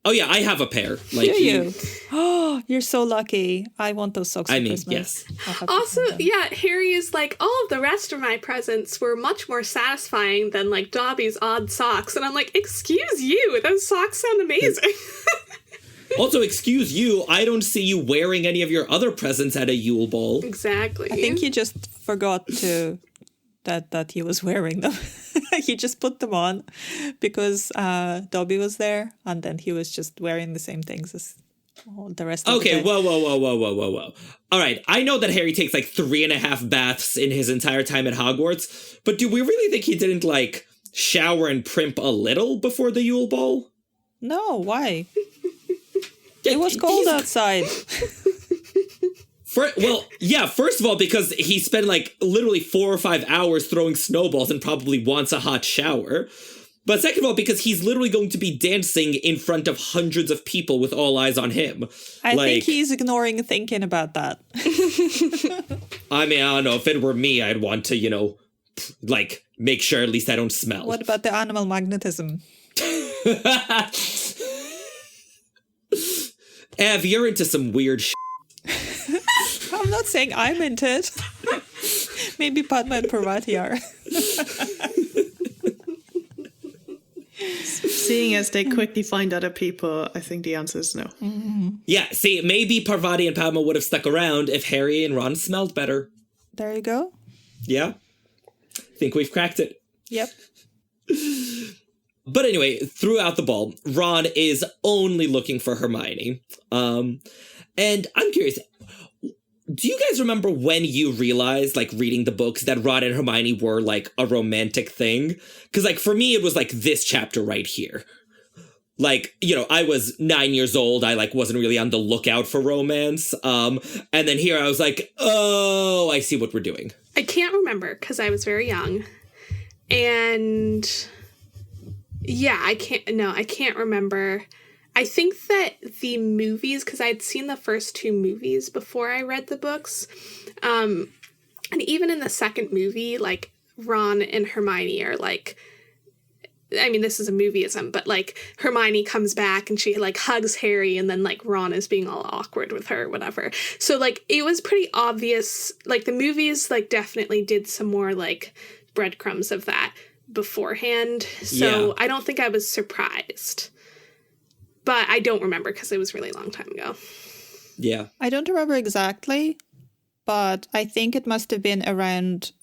Speaker 2: Oh, yeah, I have a pair. Like,
Speaker 4: do you? Oh, you're so lucky. I want those socks for Christmas.
Speaker 2: Yes.
Speaker 3: Also, yeah, Harry is like, all of the rest of my presents were much more satisfying than, like, Dobby's odd socks. And I'm like, excuse you, those socks sound amazing.
Speaker 2: Also, excuse you, I don't see you wearing any of your other presents at a Yule Ball.
Speaker 3: Exactly.
Speaker 4: I think he just forgot that he was wearing them. He just put them on because Dobby was there, and then he was just wearing the same things as the rest of the day.
Speaker 2: Okay, whoa. All right, I know that Harry takes like 3.5 baths in his entire time at Hogwarts, but do we really think he didn't, like, shower and primp a little before the Yule Ball?
Speaker 4: No, why? It was cold outside.
Speaker 2: First of all, because he spent like literally 4 or 5 hours throwing snowballs and probably wants a hot shower. But second of all, because he's literally going to be dancing in front of hundreds of people with all eyes on him.
Speaker 4: I think he's ignoring thinking about that.
Speaker 2: I mean, I don't know. If it were me, I'd want to, you know, like, make sure at least I don't smell.
Speaker 4: What about the animal magnetism?
Speaker 2: Ev, you're into some weird shit.
Speaker 4: I'm not saying I'm into it. Maybe Padma and Parvati are.
Speaker 5: Seeing as they quickly find other people, I think the answer is no.
Speaker 4: Mm-hmm.
Speaker 2: Yeah, see, maybe Parvati and Padma would have stuck around if Harry and Ron smelled better.
Speaker 4: There you go.
Speaker 2: Yeah. Think we've cracked it.
Speaker 4: Yep.
Speaker 2: But anyway, throughout the ball, Ron is only looking for Hermione. And I'm curious, do you guys remember when you realized, like, reading the books, that Ron and Hermione were, like, a romantic thing? Because, like, for me, it was, like, this chapter right here. like, you know, I was 9 years old. I like wasn't really on the lookout for romance. And then here I was like, oh, I see what we're doing.
Speaker 3: I can't remember because I was very young. And yeah, I can't remember. I think that the movies, because I'd seen the first 2 movies before I read the books. And even in the second movie, like, Ron and Hermione are like, I mean, this is a movieism, but like Hermione comes back and she like hugs Harry, and then like Ron is being all awkward with her or whatever. So like it was pretty obvious, like the movies like definitely did some more like breadcrumbs of that beforehand. So I don't think I was surprised, but I don't remember because it was a really long time ago.
Speaker 2: Yeah.
Speaker 4: I don't remember exactly, but I think it must have been around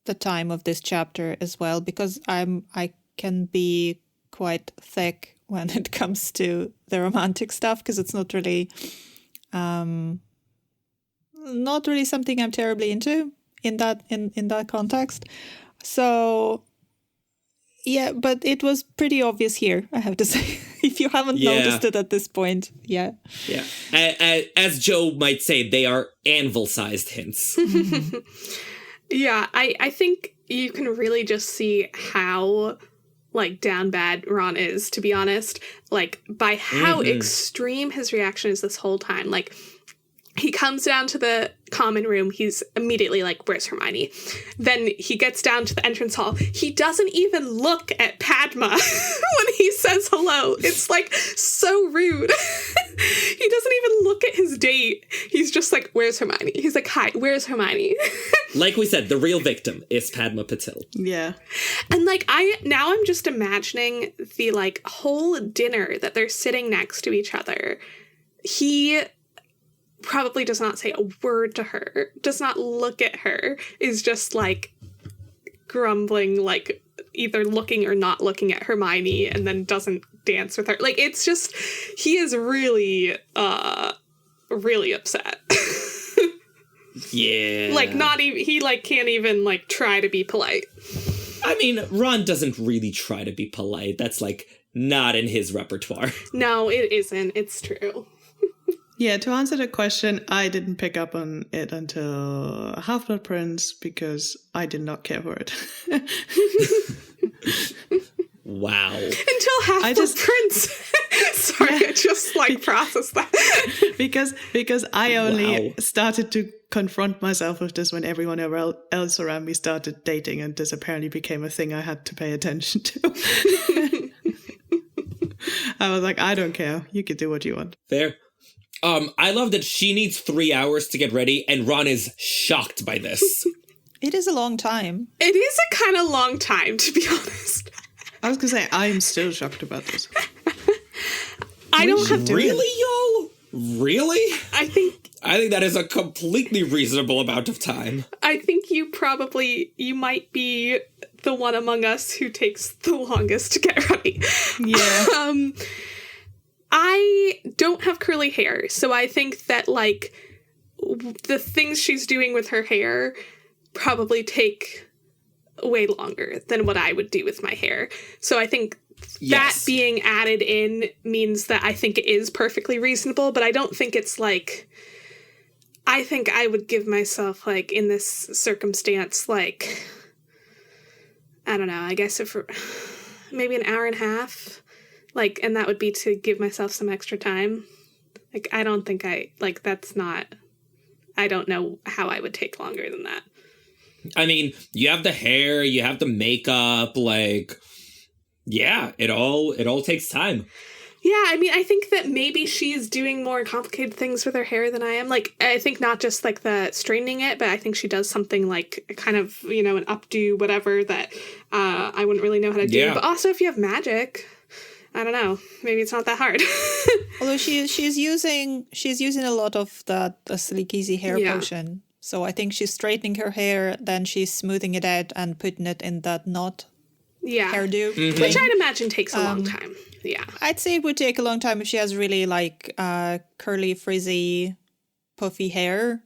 Speaker 4: the time of this chapter as well, because I can be quite thick when it comes to the romantic stuff, because it's not really something I'm terribly into in that context. So yeah, but it was pretty obvious here, I have to say. If you haven't noticed it at this point, yeah.
Speaker 2: As Joe might say, they are anvil-sized hints.
Speaker 3: Yeah, I think you can really just see how like down bad Ron is, to be honest, like by how extreme his reaction is this whole time. Like he comes down to the common room, he's immediately like, where's Hermione? Then he gets down to the entrance hall. He doesn't even look at Padma when he says hello. It's like so rude. He doesn't even look at his date. He's just like, where's Hermione? He's like, hi, where's Hermione?
Speaker 2: Like we said, the real victim is Padma Patil.
Speaker 5: Yeah.
Speaker 3: And like I'm just imagining the like whole dinner that they're sitting next to each other. He probably does not say a word to her, does not look at her, is just like grumbling, like either looking or not looking at Hermione, and then doesn't dance with her. Like it's just, he is really really upset.
Speaker 2: Yeah.
Speaker 3: Like not even, he like can't even like try to be polite.
Speaker 2: I mean, Ron doesn't really try to be polite. That's like not in his repertoire.
Speaker 3: No, it isn't. It's true.
Speaker 5: Yeah, to answer the question, I didn't pick up on it until Half-Blood Prince because I did not care for it.
Speaker 2: Wow.
Speaker 3: Until Half-Blood Prince. Sorry, I just like processed that.
Speaker 5: because I only started to confront myself with this when everyone else around me started dating, and this apparently became a thing I had to pay attention to. I was like, I don't care. You can do what you want.
Speaker 2: Fair. I love that she needs 3 hours to get ready, and Ron is shocked by this.
Speaker 4: It is a long time.
Speaker 3: It is a kind of long time, to be honest.
Speaker 5: I was going to say, I'm still shocked about this.
Speaker 3: I don't have to.
Speaker 2: Really, y'all? Really?
Speaker 3: I think
Speaker 2: that is a completely reasonable amount of time.
Speaker 3: I think you might be the one among us who takes the longest to get ready.
Speaker 5: Yeah.
Speaker 3: I don't have curly hair, so I think that, like, the things she's doing with her hair probably take way longer than what I would do with my hair. So I think that being added in means that I think it is perfectly reasonable, but I don't think it's, like... I think I would give myself, like, in this circumstance, like... I don't know, I guess maybe an hour and a half... Like, and that would be to give myself some extra time. Like, I don't think I don't know how I would take longer than that.
Speaker 2: I mean, you have the hair, you have the makeup, like, yeah, it all takes time.
Speaker 3: Yeah, I mean, I think that maybe she's doing more complicated things with her hair than I am. Like, I think not just, like, the straightening it, but I think she does something, like, kind of, you know, an updo, whatever, that I wouldn't really know how to do. Yeah. But also, if you have magic... I don't know. Maybe it's not that hard.
Speaker 4: Although she's using a lot of that Sleek Easy hair potion. So I think she's straightening her hair, then she's smoothing it out and putting it in that knot hairdo.
Speaker 3: Mm-hmm. Which I'd imagine takes a long time. Yeah.
Speaker 4: I'd say it would take a long time if she has really like curly, frizzy, puffy hair.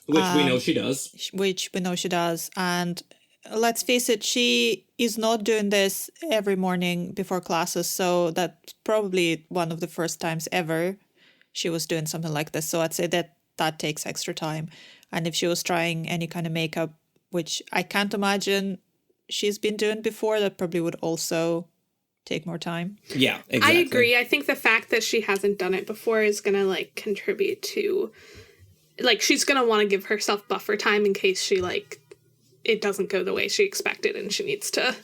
Speaker 2: Which we know she does.
Speaker 4: Which we know she does. And let's face it, she is not doing this every morning before classes, so that's probably one of the first times ever she was doing something like this. So I'd say that takes extra time. And if she was trying any kind of makeup, which I can't imagine she's been doing before, that probably would also take more time.
Speaker 2: Yeah, exactly.
Speaker 3: I agree. I think the fact that she hasn't done it before is going to, like, contribute to, like, she's going to want to give herself buffer time in case she, like, it doesn't go the way she expected and she needs to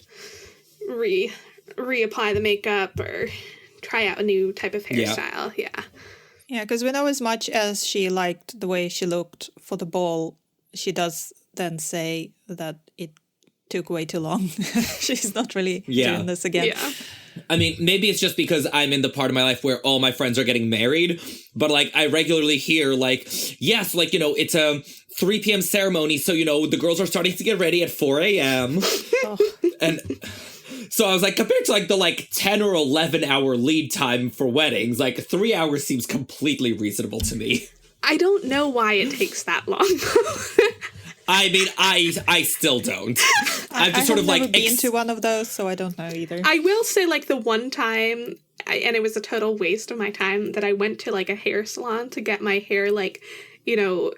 Speaker 3: reapply the makeup or try out a new type of hairstyle. Yeah.
Speaker 4: Yeah, because we know as much as she liked the way she looked for the ball, she does then say that it took way too long. She's not really doing this again.
Speaker 3: Yeah.
Speaker 2: I mean, maybe it's just because I'm in the part of my life where all my friends are getting married, but, like, I regularly hear, like, yes, like, you know, it's a 3 p.m. ceremony, so, you know, the girls are starting to get ready at 4 a.m. And so I was like, compared to, like, the, like, 10 or 11 hour lead time for weddings, like, 3 hours seems completely reasonable to me.
Speaker 3: I don't know why it takes that long.
Speaker 2: I mean, I still don't. I've just sort of, like,
Speaker 4: never been to one of those, so I don't know either.
Speaker 3: I will say, like, the one time, and it was a total waste of my time, that I went to, like, a hair salon to get my hair, like, you know,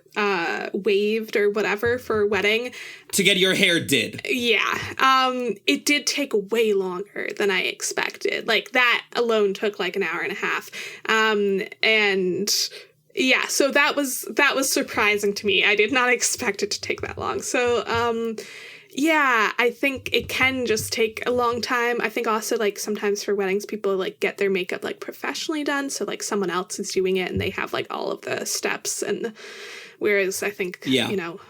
Speaker 3: waved or whatever for a wedding.
Speaker 2: To get your hair did.
Speaker 3: Yeah. It did take way longer than I expected. Like, that alone took, like, an hour and a half. And yeah, so that was surprising to me. I did not expect it to take that long. So, yeah, I think it can just take a long time. I think also, like, sometimes for weddings, people, like, get their makeup, like, professionally done. So, like, someone else is doing it and they have, like, all of the steps. And whereas I think, you know,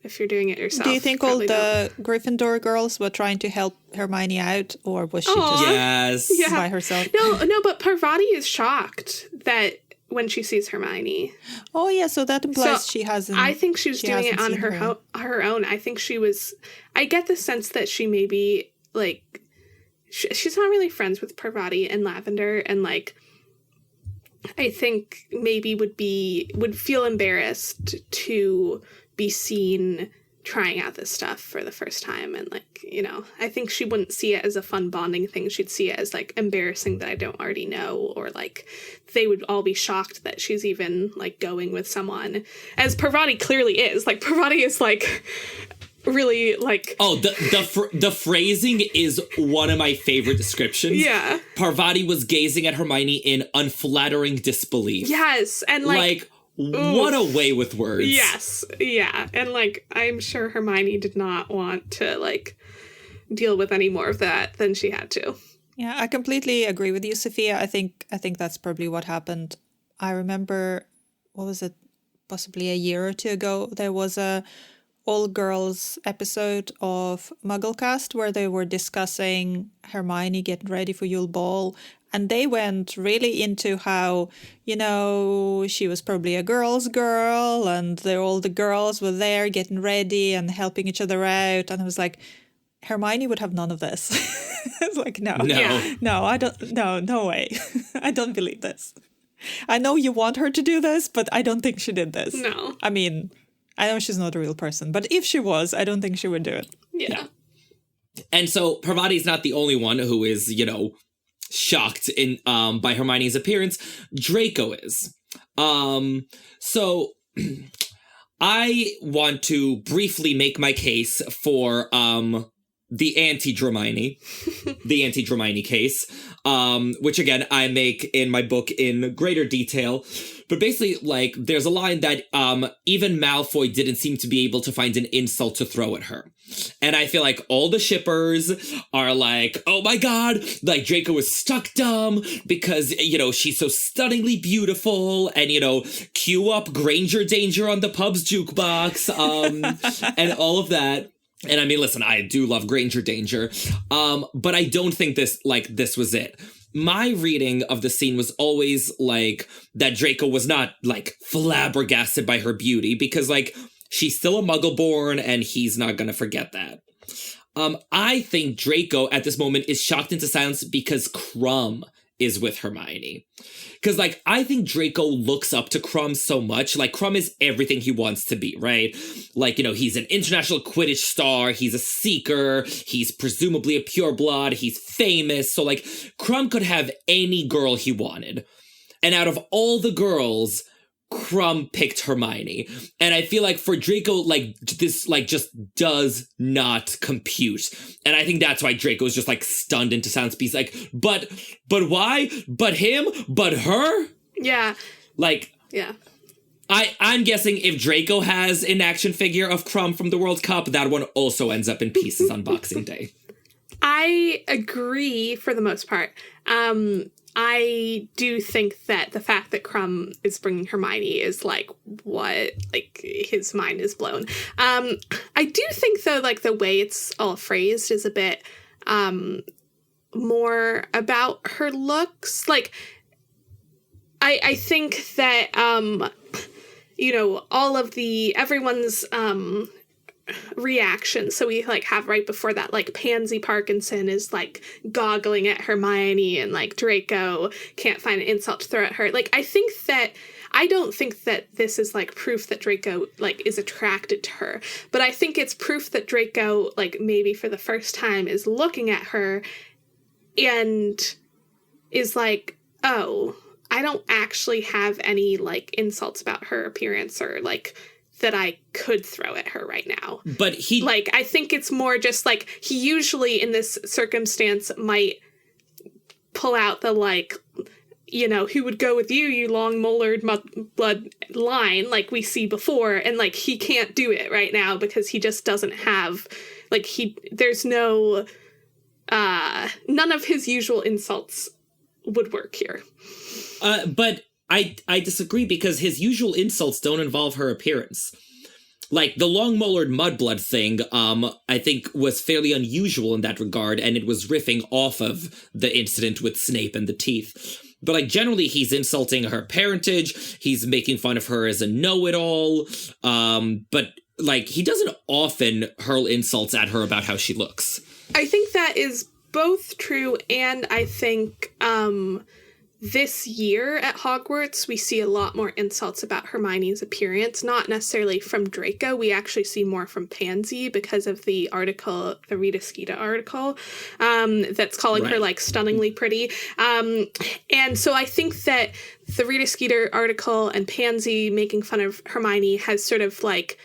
Speaker 3: if you're doing it yourself.
Speaker 4: Do you think all the Gryffindor girls were trying to help Hermione out, or was she just by herself?
Speaker 3: No, but Parvati is shocked that when she sees Hermione.
Speaker 4: Oh, yeah, so that implies she hasn't...
Speaker 3: I think she was doing it on her own. I think she was... I get the sense that she maybe, like... she's not really friends with Parvati and Lavender, and, like, I think maybe would feel embarrassed to be seen trying out this stuff for the first time. And, like, you know, I think she wouldn't see it as a fun bonding thing. She'd see it as, like, embarrassing that I don't already know, or, like, they would all be shocked that she's even, like, going with someone, as Parvati clearly is. Like, Parvati is, like, really, like...
Speaker 2: Oh, the phrasing is one of my favorite descriptions.
Speaker 3: Yeah.
Speaker 2: Parvati was gazing at Hermione in unflattering disbelief.
Speaker 3: Yes, and, like
Speaker 2: what a way with words.
Speaker 3: Yes, yeah. And, like, I'm sure Hermione did not want to, like, deal with any more of that than she had to.
Speaker 4: Yeah, I completely agree with you, Sophia. I think that's probably what happened. I remember, what was it, possibly a year or two ago, there was a all-girls episode of Mugglecast where they were discussing Hermione getting ready for Yule Ball, and they went really into how, you know, she was probably a girl's girl, and all the girls were there getting ready and helping each other out, and I was like, Hermione would have none of this. It's like, no, I don't, no way. I don't believe this. I know you want her to do this, but I don't think she did this.
Speaker 3: No.
Speaker 4: I mean, I know she's not a real person, but if she was, I don't think she would do it.
Speaker 3: Yeah.
Speaker 2: And so Parvati's not the only one who is, you know, shocked by Hermione's appearance. Draco is. So I want to briefly make my case for the anti-Dramini, the anti-Dramini case, which again I make in my book in greater detail. But basically, like, there's a line that even Malfoy didn't seem to be able to find an insult to throw at her. And I feel like all the shippers are like, oh my god, like, Draco is stuck dumb because, you know, she's so stunningly beautiful, and, you know, cue up Granger Danger on the pub's jukebox, and all of that. And I mean, listen, I do love Granger Danger, but I don't think this was it. My reading of the scene was always, like, that Draco was not, like, flabbergasted by her beauty, because, like, she's still a Muggle-born, and he's not gonna forget that. I think Draco, at this moment, is shocked into silence because Crumb is with Hermione. Because, like, I think Draco looks up to Crumb so much. Like, Crumb is everything he wants to be, right? Like, you know, he's an international Quidditch star. He's a seeker. He's presumably a pureblood. He's famous. So, like, Crumb could have any girl he wanted. And out of all the girls, Crumb picked Hermione. And I feel like for Draco, like, this, like, just does not compute. And I think that's why Draco is just, like, stunned into silence. He's like, but why? But him? But her?
Speaker 3: Yeah.
Speaker 2: Like,
Speaker 3: yeah.
Speaker 2: I'm guessing if Draco has an action figure of Crumb from the World Cup, that one also ends up in pieces on Boxing Day.
Speaker 3: I agree for the most part. I do think that the fact that Crumb is bringing Hermione is, like, what, like, his mind is blown. I do think, though, like, the way it's all phrased is a bit more about her looks. Like, I think that, you know, all of everyone's reaction. So we, like, have right before that, like, Pansy Parkinson is, like, goggling at Hermione, and, like, Draco can't find an insult to throw at her. Like, I don't think that this is, like, proof that Draco, like, is attracted to her, but I think it's proof that Draco, like, maybe for the first time is looking at her and is like, oh, I don't actually have any, like, insults about her appearance or, like, that I could throw at her right now.
Speaker 2: But he...
Speaker 3: Like, I think it's more just, like, he usually in this circumstance might pull out the, like, you know, who would go with you, you long-molared blood line, like we see before, and, like, he can't do it right now because he just doesn't have, like, there's no, none of his usual insults would work here.
Speaker 2: But I disagree because his usual insults don't involve her appearance. Like, the long-molared mudblood thing, I think was fairly unusual in that regard, and it was riffing off of the incident with Snape and the teeth. But, like, generally he's insulting her parentage, he's making fun of her as a know-it-all, but, like, he doesn't often hurl insults at her about how she looks.
Speaker 3: I think that is both true, and I think, this year at Hogwarts, we see a lot more insults about Hermione's appearance, not necessarily from Draco. We actually see more from Pansy because of the article, the Rita Skeeter article, that's calling her, like, stunningly pretty. And so I think that the Rita Skeeter article and Pansy making fun of Hermione has sort of, like,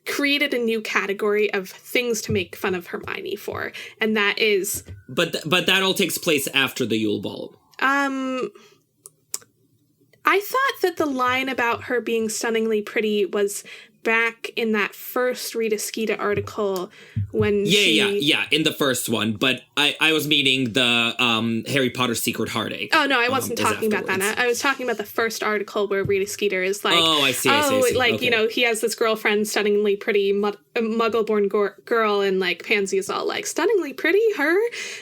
Speaker 3: created a new category of things to make fun of Hermione for. And that is...
Speaker 2: But that all takes place after the Yule Ball.
Speaker 3: I thought that the line about her being stunningly pretty was back in that first Rita Skeeter article when
Speaker 2: Yeah, in the first one. But I was meaning the Harry Potter Secret Heartache.
Speaker 3: Oh, no, I wasn't talking about that. I was talking about the first article where Rita Skeeter is like,
Speaker 2: oh, I see.
Speaker 3: Like,
Speaker 2: okay.
Speaker 3: You know, he has this girlfriend, stunningly pretty, muggle-born girl, and, like, Pansy is all like, stunningly pretty, her?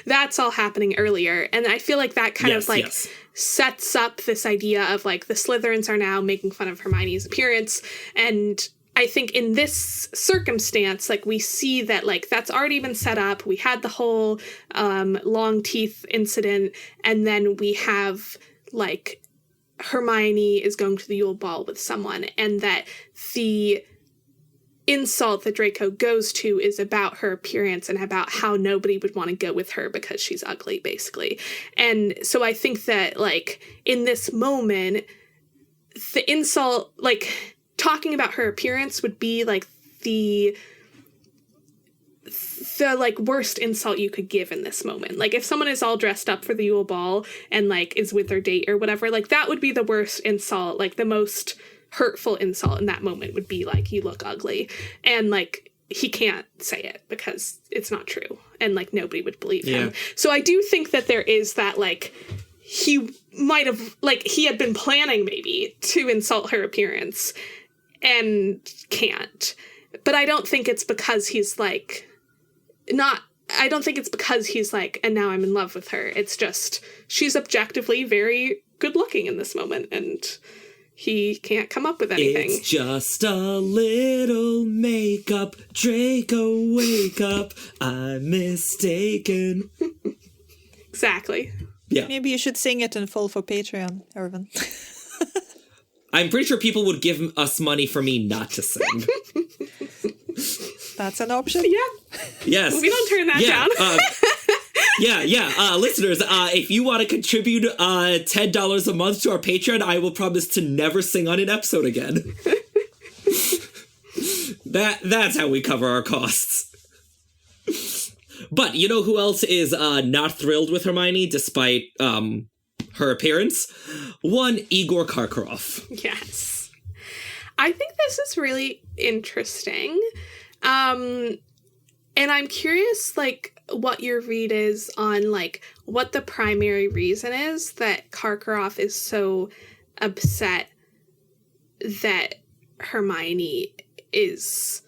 Speaker 3: That's all happening earlier. And I feel like that kind of, like, sets up this idea of, like, the Slytherins are now making fun of Hermione's appearance, and I think in this circumstance, like, we see that, like, that's already been set up. We had the whole long teeth incident, and then we have, like, Hermione is going to the Yule Ball with someone, and that the insult that Draco goes to is about her appearance and about how nobody would want to go with her because she's ugly, basically. And so I think that, like, in this moment, the insult, like, talking about her appearance would be, like, the like, worst insult you could give in this moment. Like, if someone is all dressed up for the Yule Ball and, like, is with their date or whatever, like, that would be the worst insult. Like, the most hurtful insult in that moment would be, like, you look ugly. And, like, he can't say it because it's not true. And, like, nobody would believe him. So I do think that there is that, like, he might have, like, he had been planning maybe to insult her appearance and can't. But I don't think it's because he's, like, I don't think it's because he's like, and now I'm in love with her. It's just, she's objectively very good looking in this moment, and he can't come up with anything.
Speaker 2: It's just a little makeup, Draco, wake up, I'm mistaken.
Speaker 3: Exactly.
Speaker 2: Yeah.
Speaker 4: Maybe you should sing it in full for Patreon, Irvin.
Speaker 2: I'm pretty sure people would give us money for me not to sing.
Speaker 4: That's an option.
Speaker 3: Yeah.
Speaker 2: Yes.
Speaker 3: We don't turn that down.
Speaker 2: Listeners, if you want to contribute $10 a month to our Patreon, I will promise to never sing on an episode again. That's how we cover our costs. But you know who else is not thrilled with Hermione, despite her appearance? One Igor Karkaroff.
Speaker 3: Yes. I think this is really interesting. And I'm curious, like, what your read is on, like, what the primary reason is that Karkaroff is so upset that Hermione is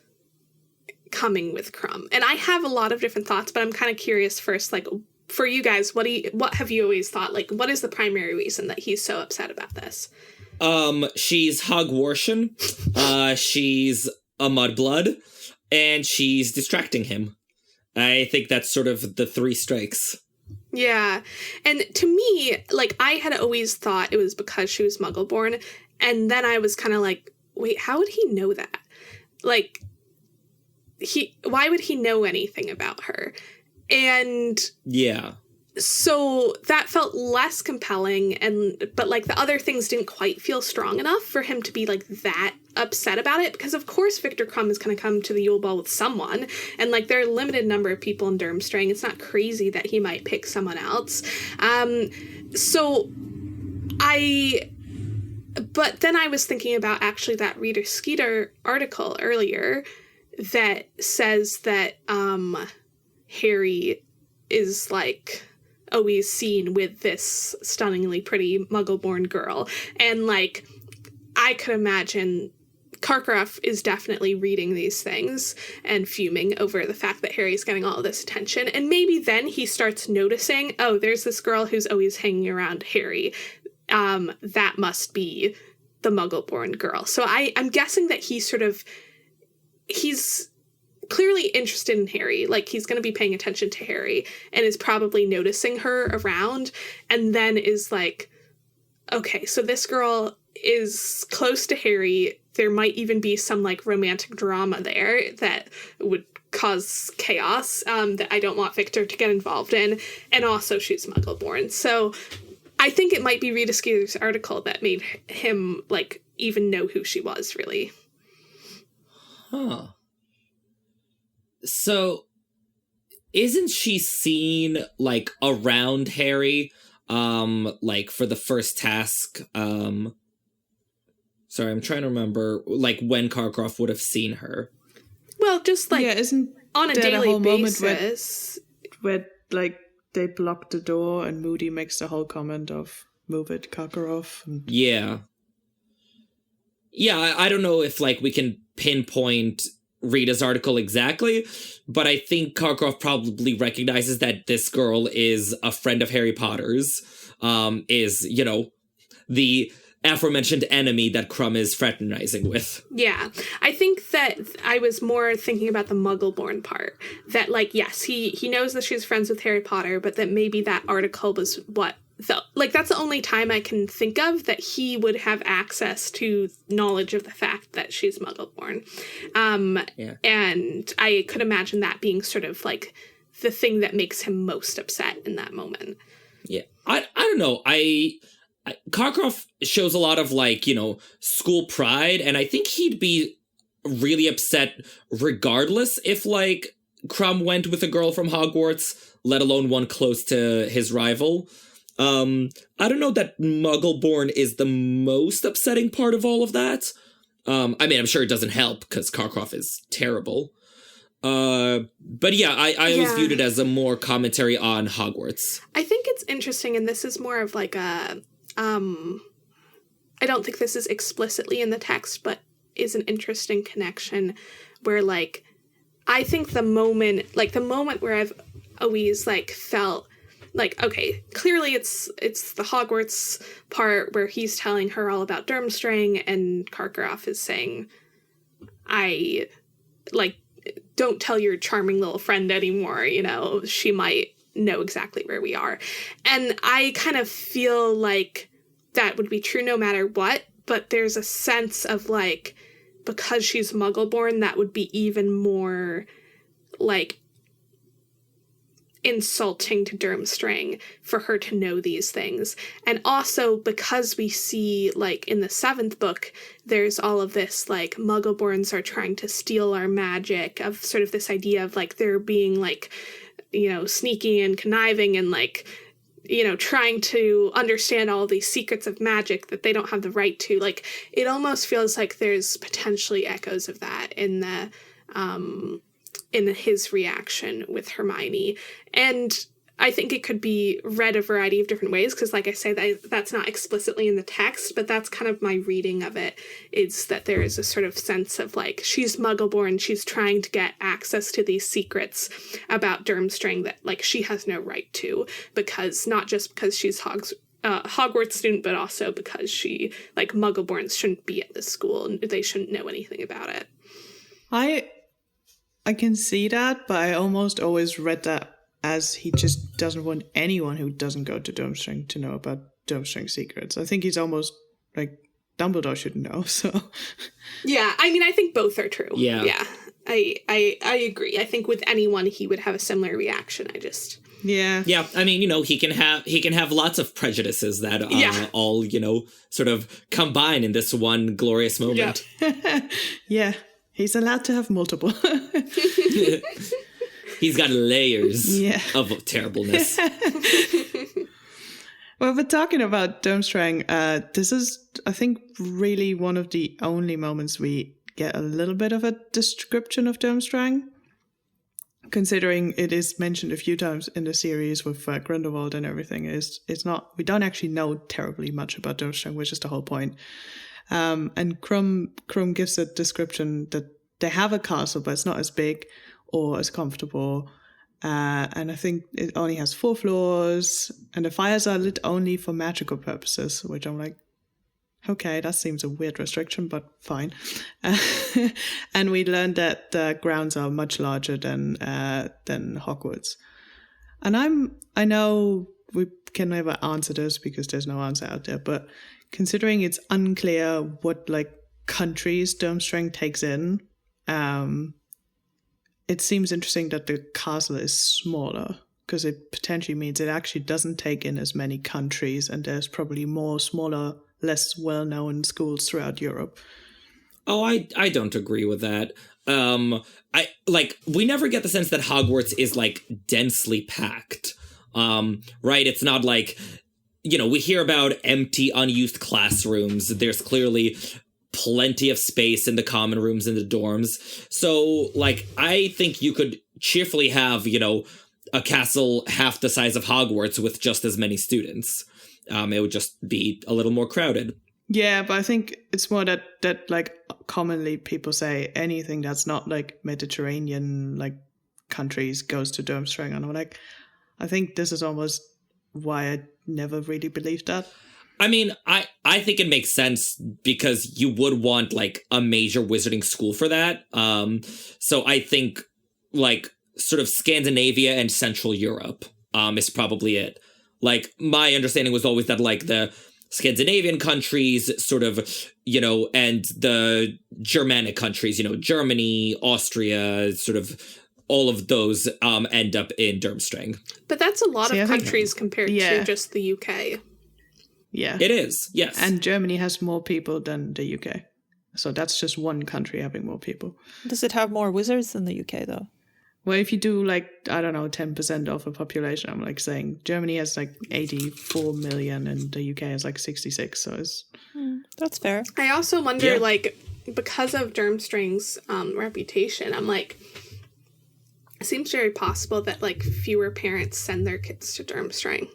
Speaker 3: coming with Crumb. And I have a lot of different thoughts, but I'm kind of curious first, like, for you guys, what have you always thought? Like, what is the primary reason that he's so upset about this?
Speaker 2: She's Hogwartian, she's a mudblood, and she's distracting him. I think that's sort of the three strikes.
Speaker 3: Yeah. And to me, like, I had always thought it was because she was Muggle-born, and then I was kind of like, wait, how would he know that? Like, why would he know anything about her? And
Speaker 2: yeah,
Speaker 3: so that felt less compelling, but like the other things didn't quite feel strong enough for him to be like that upset about it, because of course Victor Crumb is going to come to the Yule Ball with someone, and like there are a limited number of people in Durmstrang. It's not crazy that he might pick someone else. But then I was thinking about actually that Rita Skeeter article earlier that says that Harry is like always seen with this stunningly pretty Muggle-born girl. And like, I could imagine Karkaroff is definitely reading these things and fuming over the fact that Harry's getting all this attention. And maybe then he starts noticing, oh, there's this girl who's always hanging around Harry. That must be the Muggle-born girl. So I'm guessing that he's clearly interested in Harry. Like, he's going to be paying attention to Harry and is probably noticing her around, and then is like, okay, so this girl is close to Harry. There might even be some like romantic drama there that would cause chaos that I don't want Victor to get involved in. And also she's Muggle-born. So I think it might be Rita Skeeter's article that made him like even know who she was, really.
Speaker 2: Huh. So, isn't she seen, like, around Harry, like, for the first task? Sorry, I'm trying to remember, like, when Karkaroff would have seen her.
Speaker 3: Well, just, like,
Speaker 5: isn't
Speaker 3: on a
Speaker 5: there
Speaker 3: daily
Speaker 5: a whole
Speaker 3: basis.
Speaker 5: Moment where, like, they block the door and Moody makes the whole comment of, move it, Karkaroff. And...
Speaker 2: Yeah. Yeah, I don't know if, like, we can pinpoint Rita's article exactly, but I think Karkaroff probably recognizes that this girl is a friend of Harry Potter's, is, you know, the aforementioned enemy that Crumb is fraternizing with.
Speaker 3: Yeah, I think that I was more thinking about the Muggle-born part. That, like, yes, he knows that she's friends with Harry Potter, but that maybe that article was what... that's the only time I can think of that he would have access to knowledge of the fact that she's Muggle-born. And I could imagine that being sort of like the thing that makes him most upset in that moment.
Speaker 2: Yeah. I don't know. Karkaroff shows a lot of, like, you know, school pride, and I think he'd be really upset regardless if, like, Crumb went with a girl from Hogwarts, let alone one close to his rival. I don't know that Muggle-born is the most upsetting part of all of that. I mean, I'm sure it doesn't help, because Karkaroff is terrible. But yeah, I always viewed it as a more commentary on Hogwarts.
Speaker 3: I think it's interesting, and this is more of like a, I don't think this is explicitly in the text, but is an interesting connection where, like, I think the moment where I've always, like, felt like, okay, clearly it's the Hogwarts part where he's telling her all about Durmstrang, and Karkaroff is saying, don't tell your charming little friend anymore, you know, she might know exactly where we are. And I kind of feel like that would be true no matter what, but there's a sense of, like, because she's Muggle-born, that would be even more, like, insulting to Durmstrang for her to know these things. And also because we see, like, in the 7th book, there's all of this, like, Muggle-borns are trying to steal our magic, of sort of this idea of, like, they're being, like, you know, sneaky and conniving and, like, you know, trying to understand all these secrets of magic that they don't have the right to. Like, it almost feels like there's potentially echoes of that in the in his reaction with Hermione. And I think it could be read a variety of different ways, because, like I say, that's not explicitly in the text, but that's kind of my reading of it, is that there is a sort of sense of, like, she's Muggle-born, she's trying to get access to these secrets about Durmstrang that, like, she has no right to, because not just because she's Hogwarts student, but also because she, like, Muggle-borns shouldn't be at this school, and they shouldn't know anything about it.
Speaker 5: I can see that, but I almost always read that as he just doesn't want anyone who doesn't go to Durmstrang to know about Durmstrang's secrets. I think he's almost like, Dumbledore should know, so...
Speaker 3: Yeah, I mean, I think both are true.
Speaker 2: Yeah.
Speaker 3: Yeah, I agree. I think with anyone, he would have a similar reaction.
Speaker 5: Yeah.
Speaker 2: Yeah, I mean, you know, he can have lots of prejudices that all, you know, sort of combine in this one glorious moment.
Speaker 3: Yeah.
Speaker 5: Yeah, he's allowed to have multiple.
Speaker 2: He's got layers of terribleness.
Speaker 5: Well, but talking about Durmstrang, this is, I think, really one of the only moments we get a little bit of a description of Durmstrang, considering it is mentioned a few times in the series with Grindelwald and everything. It's not, we don't actually know terribly much about Durmstrang, which is the whole point. And Krum gives a description that they have a castle, but it's not as big or as comfortable. And I think it only has 4 floors, and the fires are lit only for magical purposes, which I'm like, okay, that seems a weird restriction, but fine. And we learned that the grounds are much larger than Hogwarts. And I know we can never answer this because there's no answer out there, but considering it's unclear what, like, countries Durmstrang takes in, it seems interesting that the castle is smaller, because it potentially means it actually doesn't take in as many countries, and there's probably more smaller, less well-known schools throughout Europe.
Speaker 2: Oh, I don't agree with that. We never get the sense that Hogwarts is, like, densely packed. Right? It's not like, you know, we hear about empty, unused classrooms. There's clearly plenty of space in the common rooms in the dorms. So, like, I think you could cheerfully have, you know, a castle half the size of Hogwarts with just as many students. It would just be a little more crowded.
Speaker 5: Yeah, but I think it's more that like, commonly people say anything that's not, like, Mediterranean, like, countries goes to Durmstrang. And I'm like, I think this is almost why I never really believed that.
Speaker 2: I mean, I think it makes sense because you would want, like, a major wizarding school for that. So I think, like, sort of Scandinavia and Central Europe is probably it. Like, my understanding was always that, like, the Scandinavian countries sort of, you know, and the Germanic countries, you know, Germany, Austria, sort of all of those end up in Durmstrang.
Speaker 3: But that's a lot of countries compared to just the UK.
Speaker 5: Yeah.
Speaker 2: It is, yes.
Speaker 5: And Germany has more people than the UK. So that's just one country having more people.
Speaker 4: Does it have more wizards than the UK, though?
Speaker 5: Well, if you do, like, I don't know, 10% of the population, I'm, like, saying Germany has, like, 84 million and the UK has, like, 66. So it's...
Speaker 4: That's fair.
Speaker 3: I also wonder, like, because of Durmstrang's reputation, I'm like, it seems very possible that, like, fewer parents send their kids to Durmstrang,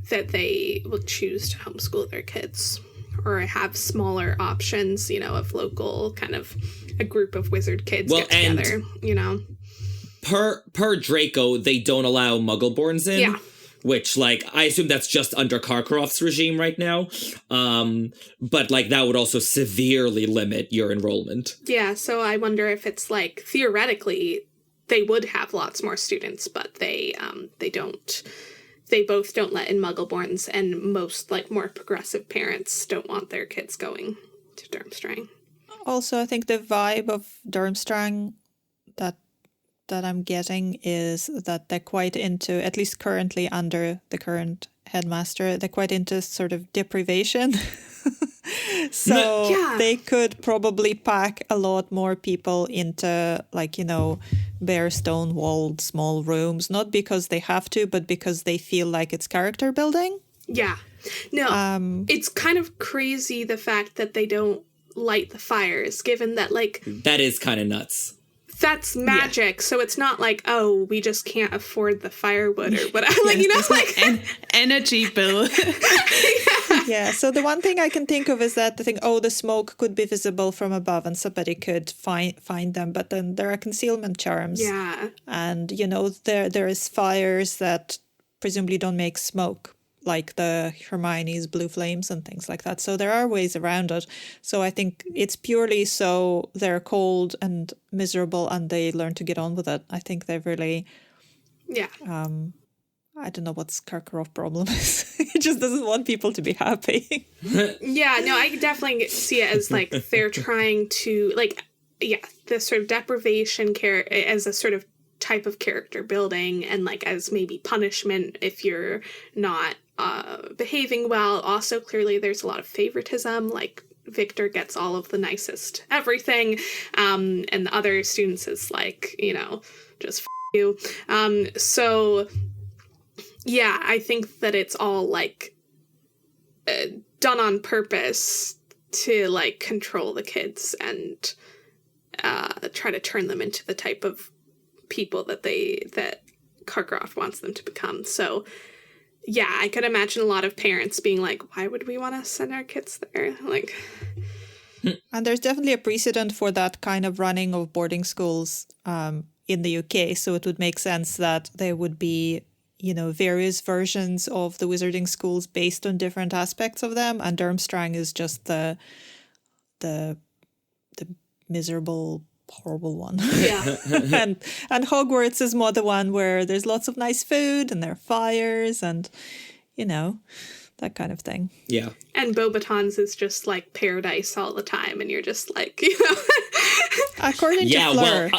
Speaker 3: that they will choose to homeschool their kids or have smaller options, you know, of local kind of a group of wizard kids get together, you know.
Speaker 2: Per Draco, they don't allow Muggle-borns in.
Speaker 3: Yeah.
Speaker 2: Which, like, I assume that's just under Karkaroff's regime right now. But, like, that would also severely limit your enrollment.
Speaker 3: Yeah, so I wonder if it's, like, theoretically, they would have lots more students, but they don't. They both don't let in Muggleborns, and most like more progressive parents don't want their kids going to Durmstrang.
Speaker 4: Also, I think the vibe of Durmstrang that I'm getting is that they're quite into, at least currently under the current headmaster, they're quite into sort of deprivation. So
Speaker 3: Yeah.
Speaker 4: they could probably pack a lot more people into, like, bare stone-walled small rooms, not because they have to, but because they feel like it's character building.
Speaker 3: Yeah. No, it's kind of crazy the fact that they don't light the fires, given that, like,
Speaker 2: That is kind of nuts.
Speaker 3: that's magic, so it's not like, oh, we just can't afford the firewood or whatever. Like,
Speaker 5: There's no energy bill.
Speaker 4: Yeah, so the one thing I can think of is that the smoke could be visible from above and somebody could find them, but then there are concealment charms.
Speaker 3: Yeah.
Speaker 4: And, there is fires that presumably don't make smoke, like the Hermione's blue flames and things like that. So there are ways around it. So I think it's purely so they're cold and miserable and they learn to get on with it. I think they've really...
Speaker 3: Yeah.
Speaker 4: I don't know what Karkaroff's problem is. He just doesn't want people to be happy.
Speaker 3: Yeah, no, I definitely see it as, like, they're trying to, like, yeah, the sort of deprivation as a sort of type of character building, and, like, as maybe punishment if you're not behaving well. Also, clearly there's a lot of favoritism, like, Victor gets all of the nicest everything, and the other students is like, just f*** you. So... yeah, I think that it's all, like, done on purpose to, like, control the kids and try to turn them into the type of people that Karkaroff wants them to become. So, yeah, I could imagine a lot of parents being like, why would we want to send our kids there? Like...
Speaker 4: And there's definitely a precedent for that kind of running of boarding schools in the UK, so it would make sense that there would be various versions of the wizarding schools based on different aspects of them, and Durmstrang is just the miserable, horrible one.
Speaker 3: Yeah.
Speaker 4: and Hogwarts is more the one where there's lots of nice food and there are fires and that kind of thing.
Speaker 2: Yeah.
Speaker 3: And Beauxbatons is just, like, paradise all the time, and you're just like,
Speaker 4: According to Fleur.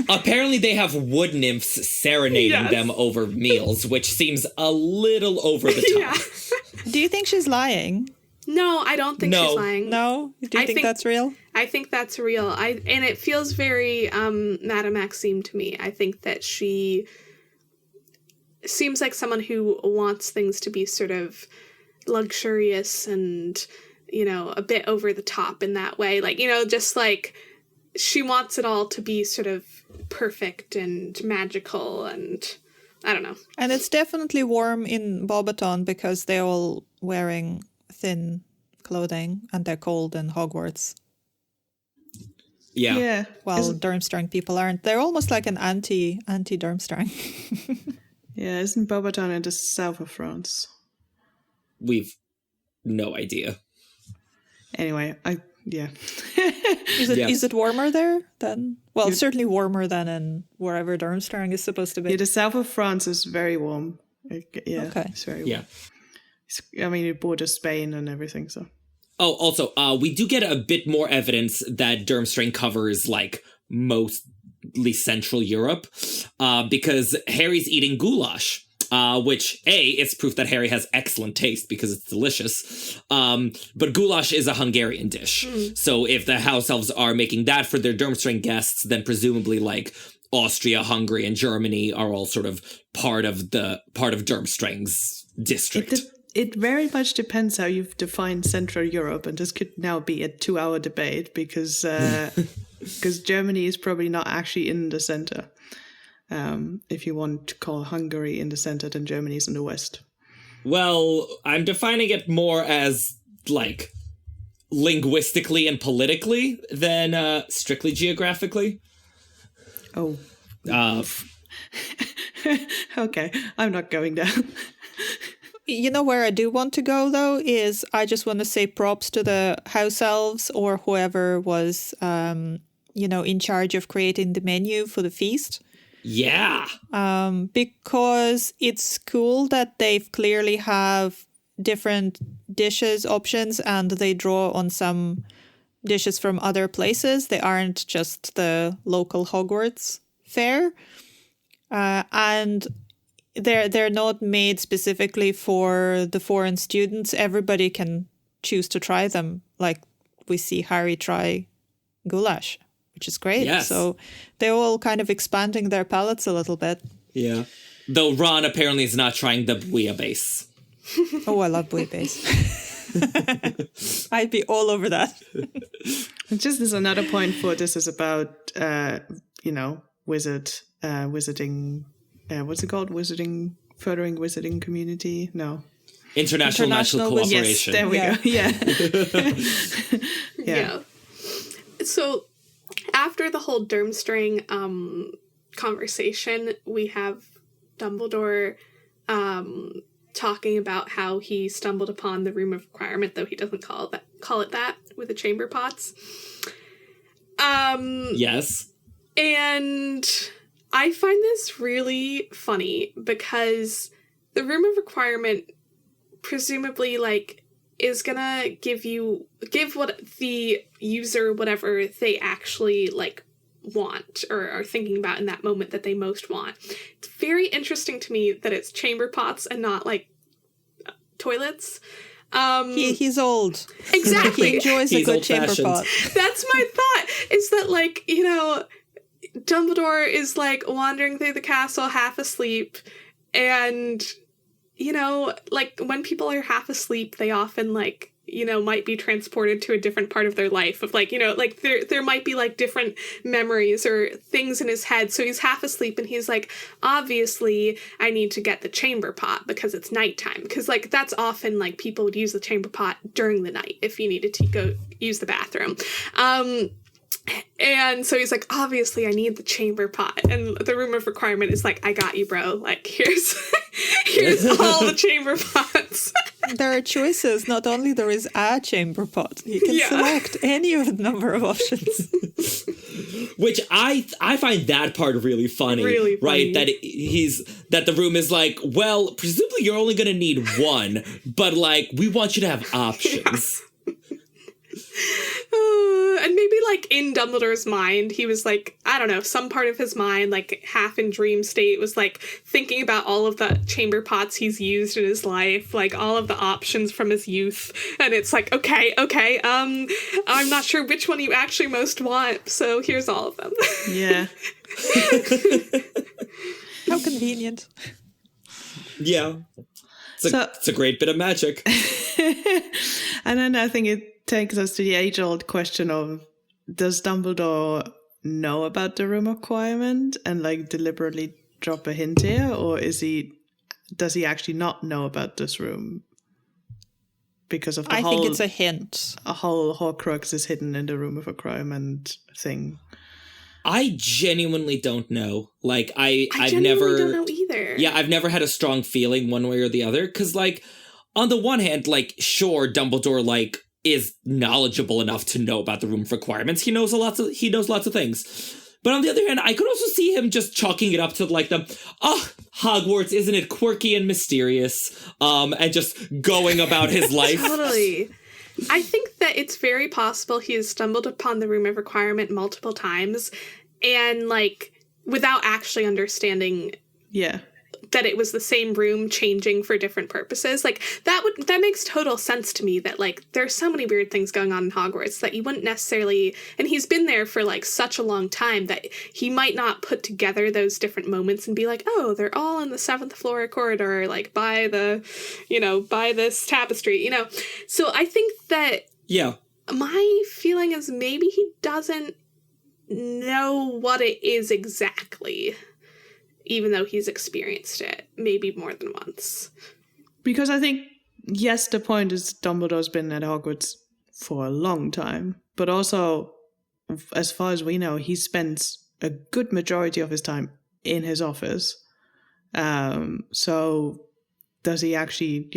Speaker 2: Apparently they have wood nymphs serenading them over meals, which seems a little over the top.
Speaker 3: Yeah.
Speaker 4: Do you think she's lying?
Speaker 3: No, I don't think she's lying.
Speaker 4: No? Do you think that's real?
Speaker 3: I think that's real. And it feels very Madame Maxime to me. I think that she seems like someone who wants things to be sort of luxurious and, a bit over the top in that way. Like, just like she wants it all to be sort of perfect and magical, and I don't know.
Speaker 4: And it's definitely warm in Beauxbaton because they're all wearing thin clothing and they're cold in Hogwarts.
Speaker 2: Yeah.
Speaker 4: While Durmstrang people aren't. They're almost like an anti-Durmstrang.
Speaker 5: Yeah, isn't Beauxbaton in the south of France?
Speaker 2: We've no idea.
Speaker 5: Anyway, yeah.
Speaker 4: Is it warmer there than... Well, certainly warmer than in wherever Durmstrang is supposed to be.
Speaker 5: Yeah, the south of France is very warm. Yeah, okay. It's very warm. Yeah. I mean, it borders Spain and everything, so...
Speaker 2: Oh, also, we do get a bit more evidence that Durmstrang covers, like, mostly Central Europe, because Harry's eating goulash. Which, it's proof that Harry has excellent taste because it's delicious. But goulash is a Hungarian dish. So if the house elves are making that for their Durmstrang guests, then presumably, like, Austria, Hungary, and Germany are all sort of part of Durmstrang's district.
Speaker 5: It very much depends how you've defined Central Europe, and this could now be a 2-hour debate because Germany is probably not actually in the center. If you want to call Hungary in the center, then Germany's in the west.
Speaker 2: Well, I'm defining it more as, like, linguistically and politically than strictly geographically.
Speaker 5: Oh. Okay, I'm not going down.
Speaker 4: You know where I do want to go, though, is I just want to say props to the house elves or whoever was, in charge of creating the menu for the feast.
Speaker 2: Yeah.
Speaker 4: Because it's cool that they've clearly have different dishes options and they draw on some dishes from other places. They aren't just the local Hogwarts fare. And they're not made specifically for the foreign students. Everybody can choose to try them. Like we see Harry try goulash, which is great.
Speaker 2: Yes.
Speaker 4: So they're all kind of expanding their palates a little bit.
Speaker 2: Yeah. Though Ron apparently is not trying the bouillabaisse.
Speaker 4: Oh, I love bouillabaisse. I'd be all over that.
Speaker 5: Just as another point for this is about, wizarding, what's it called? Furthering wizarding community? No.
Speaker 2: International Magical Cooperation.
Speaker 5: Yes, there we go. Yeah.
Speaker 3: Yeah. So after the whole Durmstrang conversation, we have Dumbledore talking about how he stumbled upon the Room of Requirement, though he doesn't call it that, with the chamber pots.
Speaker 2: Yes.
Speaker 3: And I find this really funny because the Room of Requirement presumably, like, is gonna give what the user whatever they actually, like, want or are thinking about in that moment that they most want. It's very interesting to me that it's chamber pots and not, like, toilets.
Speaker 4: He's old.
Speaker 3: Exactly.
Speaker 4: He enjoys a good chamber pot.
Speaker 3: That's my thought, is that, like, Dumbledore is, like, wandering through the castle half asleep, and, like, when people are half asleep, they often, like, might be transported to a different part of their life of, like, like, there might be, like, different memories or things in his head, so he's half asleep, and he's like, obviously, I need to get the chamber pot because it's nighttime, because, like, that's often, like, people would use the chamber pot during the night if you needed to go use the bathroom. And so he's like, obviously, I need the chamber pot. And the Room of Requirement is like, I got you, bro. Like, here's all the chamber pots.
Speaker 4: There are choices. Not only there is a chamber pot, you can select any of the number of options.
Speaker 2: Which I find that part really funny.
Speaker 3: Really funny.
Speaker 2: Right? That the room is like, well, presumably you're only going to need one, but, like, we want you to have options.
Speaker 3: And maybe, like, in Dumbledore's mind, he was, like, I don't know, some part of his mind, like, half in dream state, was, like, thinking about all of the chamber pots he's used in his life, like, all of the options from his youth. And it's like, okay, I'm not sure which one you actually most want, so here's all of them.
Speaker 5: Yeah.
Speaker 4: How convenient.
Speaker 2: Yeah. It's a great bit of magic.
Speaker 5: And then I think it takes us to the age-old question of, does Dumbledore know about the Room of Requirement and, like, deliberately drop a hint here, or does he actually not know about this room because of the
Speaker 4: I think it's a hint.
Speaker 5: A whole Horcrux is hidden in the Room of Requirement thing?
Speaker 2: I genuinely don't know. Like, I've
Speaker 3: genuinely
Speaker 2: never
Speaker 3: don't know either.
Speaker 2: Yeah, I've never had a strong feeling one way or the other. Because, like, on the one hand, like, sure, Dumbledore, like, is knowledgeable enough to know about the Room of Requirements. He knows lots of things. But on the other hand, I could also see him just chalking it up to, like, Hogwarts, isn't it quirky and mysterious? And just going about his life.
Speaker 3: Totally. I think that it's very possible he has stumbled upon the Room of Requirement multiple times and, like, without actually understanding that it was the same room changing for different purposes. Like, that makes total sense to me, that, like, there's so many weird things going on in Hogwarts that you wouldn't necessarily, and he's been there for, like, such a long time that he might not put together those different moments and be like, oh, they're all in the 7th floor corridor, like, by this tapestry, So I think that my feeling is maybe he doesn't know what it is exactly, even though he's experienced it maybe more than once.
Speaker 5: Because I think, yes, the point is Dumbledore's been at Hogwarts for a long time, but also, as far as we know, he spends a good majority of his time in his office. So does he actually,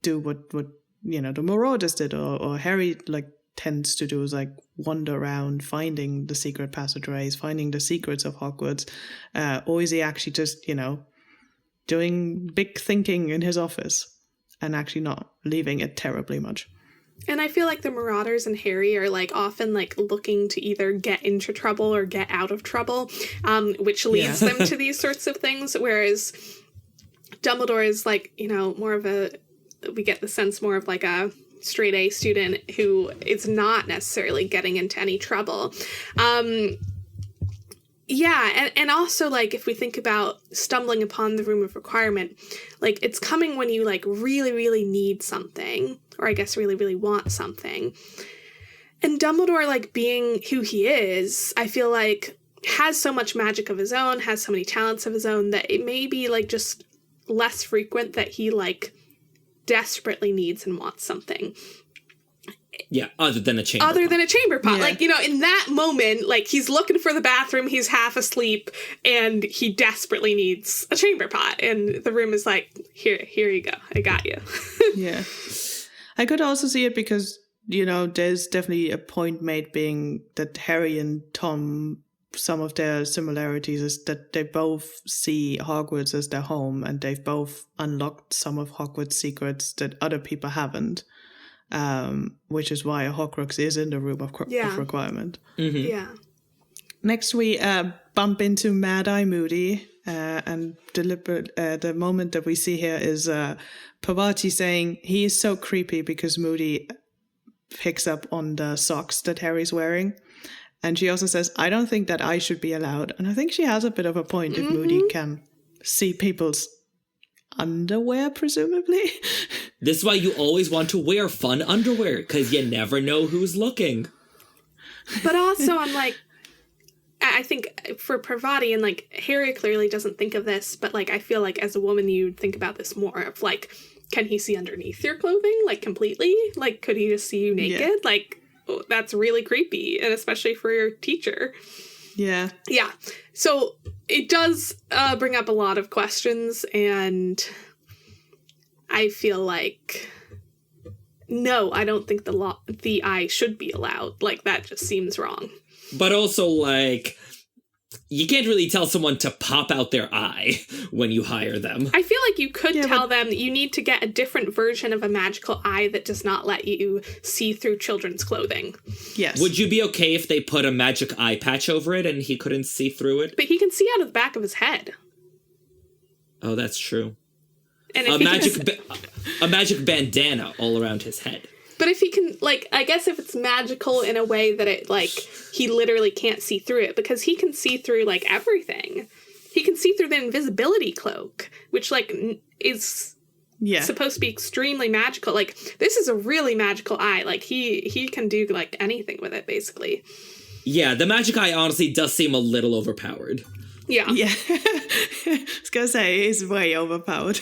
Speaker 5: do what the Marauders did, or Harry, like, tends to do is like wander around finding the secret passageways, finding the secrets of Hogwarts, or is he actually just, doing big thinking in his office and actually not leaving it terribly much?
Speaker 3: And I feel like the Marauders and Harry are like often like looking to either get into trouble or get out of trouble, which leads them to these sorts of things. Whereas Dumbledore is like, more of we get the sense more of like a straight A student who is not necessarily getting into any trouble. And also, like, if we think about stumbling upon the Room of Requirement, like, it's coming when you, like, really, really need something, or I guess really, really want something. And Dumbledore, like, being who he is, I feel like has so much magic of his own, has so many talents of his own, that it may be, like, just less frequent that he, like, desperately needs and wants something.
Speaker 2: Yeah, other than a chamber pot.
Speaker 3: Yeah. Like, in that moment, like, he's looking for the bathroom, he's half asleep, and he desperately needs a chamber pot. And the room is like, here you go. I got you.
Speaker 5: Yeah. I could also see it because, there's definitely a point made being that Harry and Tom, some of their similarities is that they both see Hogwarts as their home, and they've both unlocked some of Hogwarts' secrets that other people haven't. Which is why a Horcrux is in the Room of Requirement.
Speaker 2: Mm-hmm.
Speaker 3: Yeah.
Speaker 5: Next, we bump into Mad Eye Moody, and the moment that we see here is Parvati saying he is so creepy because Moody picks up on the socks that Harry's wearing. And she also says, I don't think that I should be allowed. And I think she has a bit of a point if Moody can see people's underwear, presumably.
Speaker 2: This is why you always want to wear fun underwear, because you never know who's looking.
Speaker 3: But also, I'm like, I think for Parvati, and like, Harry clearly doesn't think of this, but like, I feel like as a woman, you'd think about this more of like, can he see underneath your clothing? Like, completely? Like, could he just see you naked?
Speaker 5: Yeah.
Speaker 3: Like, that's really creepy, and especially for your teacher.
Speaker 5: Yeah.
Speaker 3: Yeah. So it does bring up a lot of questions, and I feel like, no, I don't think the eye should be allowed. Like, that just seems wrong.
Speaker 2: But also, like, you can't really tell someone to pop out their eye when you hire them.
Speaker 3: I feel like you could tell them that you need to get a different version of a magical eye that does not let you see through children's clothing.
Speaker 5: Yes.
Speaker 2: Would you be okay if they put a magic eye patch over it and he couldn't see through it?
Speaker 3: But he can see out of the back of his head.
Speaker 2: Oh, that's true.
Speaker 3: And
Speaker 2: A magic bandana all around his head.
Speaker 3: But if he can, like, I guess if it's magical in a way that it, like, he literally can't see through it, because he can see through, like, everything. He can see through the invisibility cloak, which, like, is supposed to be extremely magical. Like, this is a really magical eye. Like, he can do, like, anything with it, basically.
Speaker 2: Yeah, the magic eye honestly does seem a little overpowered.
Speaker 3: Yeah.
Speaker 5: Yeah. I was gonna say, it's way overpowered.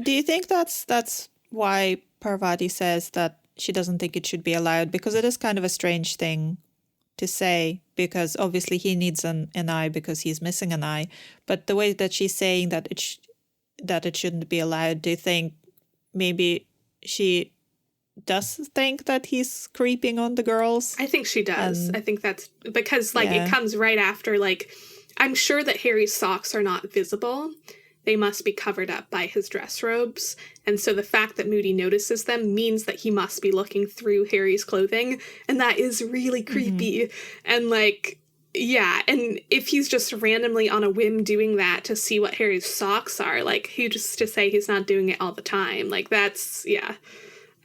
Speaker 4: Do you think that's why Parvati says that she doesn't think it should be allowed? Because it is kind of a strange thing to say, because obviously he needs an eye because he's missing an eye. But the way that she's saying that it shouldn't be allowed, do you think maybe she does think that he's creeping on the girls?
Speaker 3: I think she does. I think that's because, like, it comes right after, like, I'm sure that Harry's socks are not visible. They must be covered up by his dress robes. And so the fact that Moody notices them means that he must be looking through Harry's clothing. And that is really creepy. And, like, yeah. And if he's just randomly on a whim doing that to see what Harry's socks are, like, just to say he's not doing it all the time. Like, that's, yeah.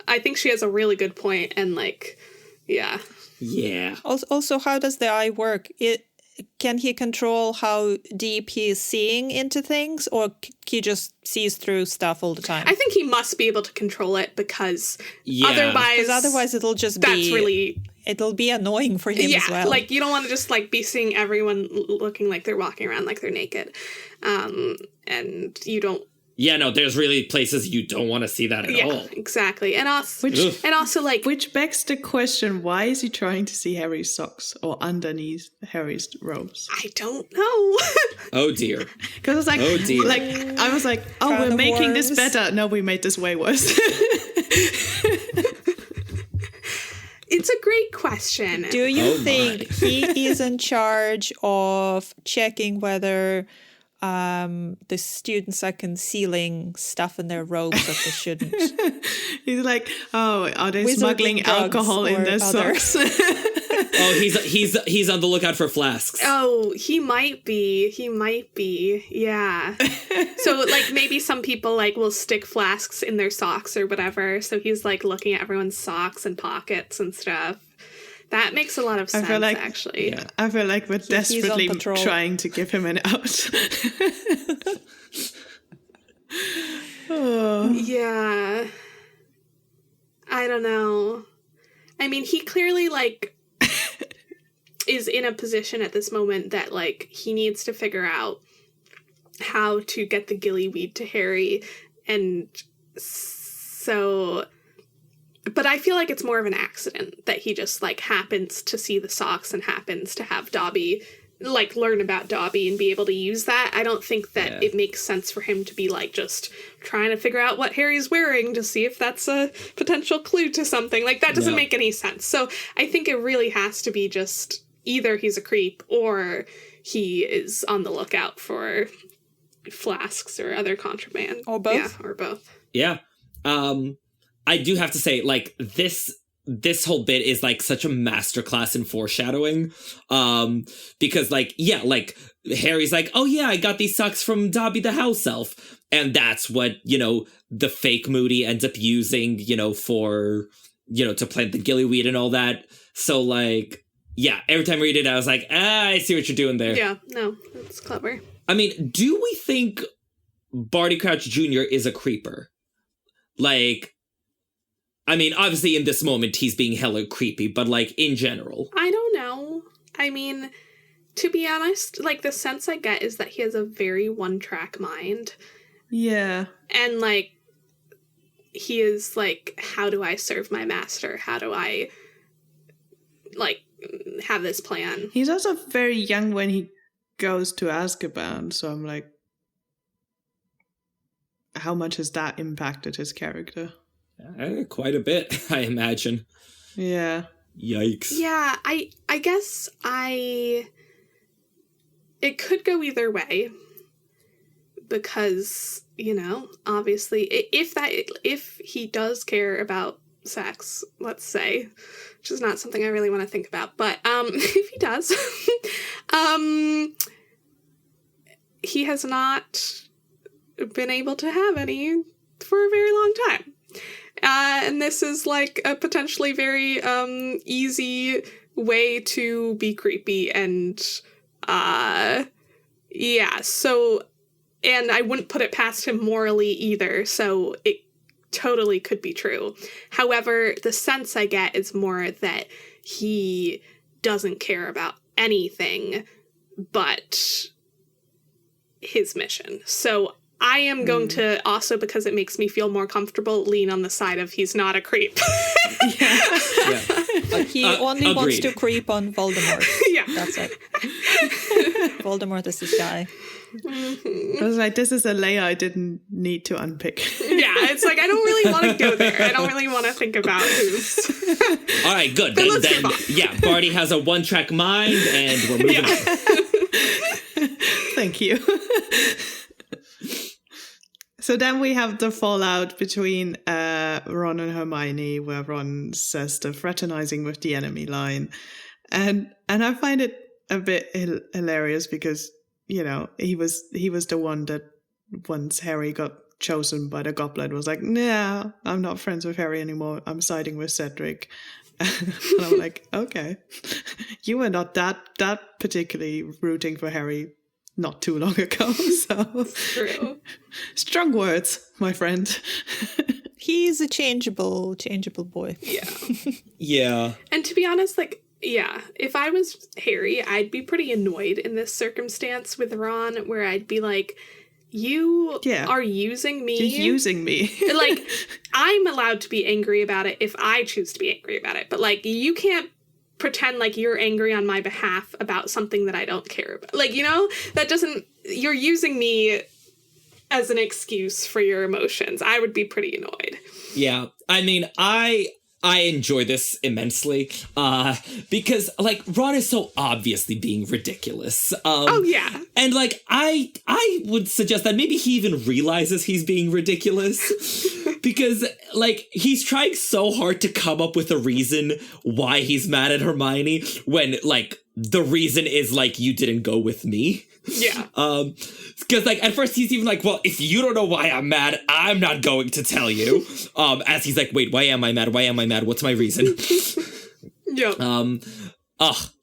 Speaker 3: I think she has a really good point. And, like, yeah.
Speaker 2: Yeah.
Speaker 4: Also, how does the eye work? Can he control how deep he is seeing into things, or he just sees through stuff all the time?
Speaker 3: I think he must be able to control it, because otherwise
Speaker 4: it'll just it'll be annoying for him as well.
Speaker 3: Like, you don't want to just, like, be seeing everyone looking like they're walking around like they're naked. And you don't...
Speaker 2: Yeah, no, there's really places you don't want to see that at all.
Speaker 3: Exactly. And also, like...
Speaker 5: Which begs the question, why is he trying to see Harry's socks or underneath Harry's robes?
Speaker 3: I don't know.
Speaker 2: Oh, dear.
Speaker 5: Because I was like... Oh, dear. Like, I was like, we're making this better. No, we made this way worse.
Speaker 3: question.
Speaker 4: Do you
Speaker 2: Oh
Speaker 4: think he is in charge of checking whether the students are concealing stuff in their robes that they shouldn't?
Speaker 5: He's like, oh, are they
Speaker 4: Wizarding
Speaker 5: smuggling
Speaker 4: drugs
Speaker 5: alcohol in
Speaker 4: or
Speaker 5: their
Speaker 4: other-
Speaker 5: socks?
Speaker 2: Oh, he's on the lookout for flasks.
Speaker 3: Oh, he might be. Yeah. So, like, maybe some people, like, will stick flasks in their socks or whatever. So he's, like, looking at everyone's socks and pockets and stuff. That makes a lot of sense, actually.
Speaker 2: Yeah.
Speaker 5: I feel like we're desperately
Speaker 4: patrol.
Speaker 5: trying to give him an out. Oh.
Speaker 3: Yeah. I don't know. I mean, he clearly, like, is in a position at this moment that, like, he needs to figure out how to get the gillyweed to Harry. And so... But I feel like it's more of an accident that he just, like, happens to see the socks and happens to have Dobby, like, learn about Dobby and be able to use that. I don't think that it makes sense for him to be, like, just trying to figure out what Harry's wearing to see if that's a potential clue to something. Like, that doesn't make any sense. So I think it really has to be just either he's a creep or he is on the lookout for flasks or other contraband.
Speaker 4: Or both?
Speaker 3: Yeah, or both.
Speaker 2: Yeah. I do have to say, like, this whole bit is, like, such a masterclass in foreshadowing. Because, like, yeah, like, Harry's like, oh, yeah, I got these socks from Dobby the house elf. And that's what, you know, the fake Moody ends up using, you know, for, you know, to plant the gillyweed and all that. So, like, yeah, every time I read it, I was like, I see what you're doing there.
Speaker 3: Yeah, no, that's clever.
Speaker 2: I mean, do we think Barty Crouch Jr. is a creeper? Like... I mean, obviously in this moment he's being hella creepy, but, like, in general.
Speaker 3: I don't know. I mean, to be honest, like, the sense I get is that he has a very one-track mind.
Speaker 5: Yeah.
Speaker 3: And, like, he is, like, how do I serve my master? How do I, like, have this plan?
Speaker 5: He's also very young when he goes to Azkaban, so I'm like, how much has that impacted his character?
Speaker 2: Quite a bit, I imagine.
Speaker 5: Yeah.
Speaker 2: Yikes.
Speaker 3: Yeah, I guess it could go either way. Because, you know, obviously, if he does care about sex, let's say, which is not something I really want to think about, but if he does, he has not been able to have any for a very long time. And this is, like, a potentially very easy way to be creepy and, yeah, so, and I wouldn't put it past him morally either, so it totally could be true. However, the sense I get is more that he doesn't care about anything but his mission. So I am going to also, because it makes me feel more comfortable, lean on the side of he's not a creep.
Speaker 4: He only wants to creep on Voldemort.
Speaker 3: Yeah.
Speaker 4: That's it. Voldemort is his guy.
Speaker 5: I was like, this is a layer I didn't need to unpick.
Speaker 3: Yeah, it's like, I don't really want to go there. I don't really want to think about who's...
Speaker 2: All right, good.
Speaker 3: But let's move on.
Speaker 2: Yeah, Barty has a one-track mind, and we're moving on.
Speaker 5: Thank you. So then we have the fallout between Ron and Hermione, where Ron says the fraternizing with the enemy line. And I find it a bit hilarious because, you know, he was the one that once Harry got chosen by the Goblet was like, nah, I'm not friends with Harry anymore. I'm siding with Cedric. And I'm like, okay, you were not that particularly rooting for Harry not too long ago. So
Speaker 3: True.
Speaker 5: Strong words, my friend.
Speaker 4: He's a changeable boy.
Speaker 3: Yeah.
Speaker 2: Yeah.
Speaker 3: And to be honest, like, yeah, if I was Harry, I'd be pretty annoyed in this circumstance with Ron, where I'd be like, you are using me.
Speaker 5: You're using me.
Speaker 3: Like, I'm allowed to be angry about it if I choose to be angry about it. But, like, you can't pretend like you're angry on my behalf about something that I don't care about. Like, you know, that doesn't... You're using me as an excuse for your emotions. I would be pretty annoyed.
Speaker 2: Yeah. I mean, I I enjoy this immensely because, like, Ron is so obviously being ridiculous.
Speaker 3: Oh, yeah.
Speaker 2: And, like, I would suggest that maybe he even realizes he's being ridiculous because, like, he's trying so hard to come up with a reason why he's mad at Hermione when, like, the reason is, like, you didn't go with me.
Speaker 3: Yeah.
Speaker 2: Because, like, at first he's even like, well, if you don't know why I'm mad, I'm not going to tell you. As he's like, wait, why am I mad? Why am I mad? What's my reason?
Speaker 3: Yep.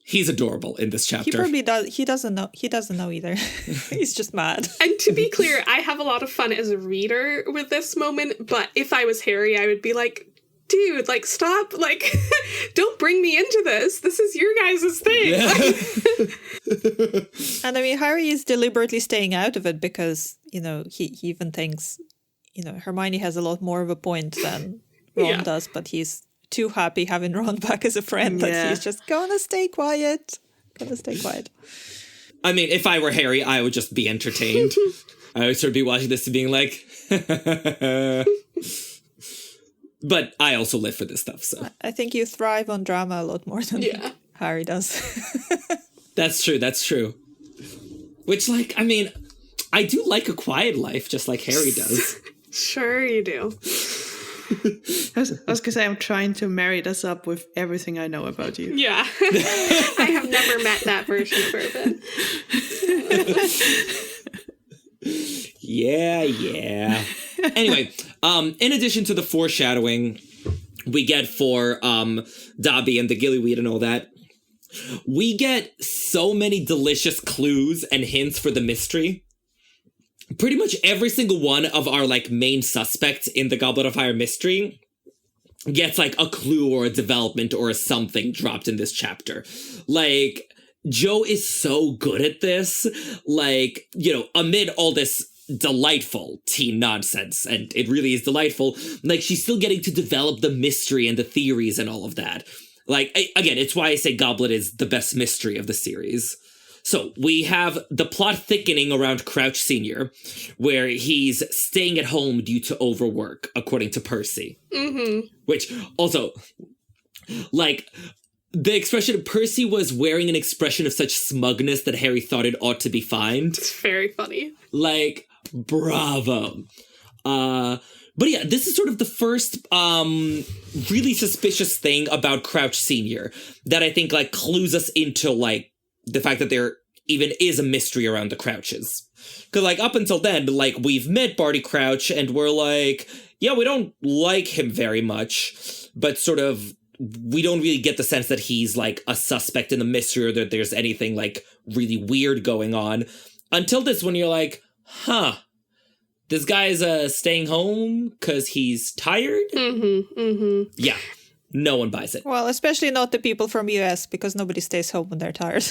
Speaker 2: He's adorable in this chapter.
Speaker 4: He probably does. He doesn't know. He doesn't know either. He's just mad.
Speaker 3: And to be clear, I have a lot of fun as a reader with this moment, but if I was Harry, I would be like, dude, like, stop, like, don't bring me into this. This is your guys' thing.
Speaker 2: Yeah.
Speaker 4: And I mean, Harry is deliberately staying out of it because, you know, he even thinks, you know, Hermione has a lot more of a point than Ron does, but he's too happy having Ron back as a friend that he's just gonna stay quiet.
Speaker 2: I mean, if I were Harry, I would just be entertained. I would sort of be watching this and being like, but I also live for this stuff, so.
Speaker 4: I think you thrive on drama a lot more than Harry does.
Speaker 2: That's true. Which, like, I mean, I do like a quiet life, just like Harry does.
Speaker 3: Sure you do.
Speaker 5: I was going to say, I'm trying to marry this up with everything I know about you.
Speaker 3: Yeah. I have never met that version for a bit.
Speaker 2: Yeah. Anyway, in addition to the foreshadowing we get for Dobby and the gillyweed and all that, we get so many delicious clues and hints for the mystery. Pretty much every single one of our, like, main suspects in the Goblet of Fire mystery gets, like, a clue or a development or a something dropped in this chapter. Like, Jo is so good at this. Like, you know, amid all this delightful teen nonsense, and it really is delightful, like, she's still getting to develop the mystery and the theories and all of that. Like, again, it's why I say Goblet is the best mystery of the series. So we have the plot thickening around Crouch Sr., where he's staying at home due to overwork, according to Percy.
Speaker 3: Mm-hmm.
Speaker 2: Which also, like, the expression Percy was wearing an expression of such smugness that Harry thought it ought to be fined.
Speaker 3: It's very funny.
Speaker 2: Like, bravo. But yeah, this is sort of the first really suspicious thing about Crouch Sr. that I think, like, clues us into, like, the fact that there even is a mystery around the Crouches. Because, like, up until then, like, we've met Barty Crouch, and we're like, yeah, we don't like him very much, but sort of, we don't really get the sense that he's, like, a suspect in the mystery or that there's anything, like, really weird going on. Until this, when you're like, this guy's staying home because he's tired? Yeah. No one buys it.
Speaker 4: Well, especially not the people from US, because nobody stays home when they're tired.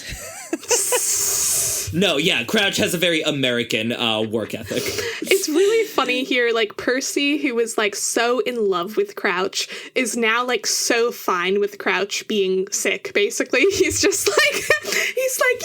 Speaker 2: No, yeah, Crouch has a very American work ethic.
Speaker 3: It's really funny here, like, Percy, who was, like, so in love with Crouch, is now, like, so fine with Crouch being sick, basically. He's just, like,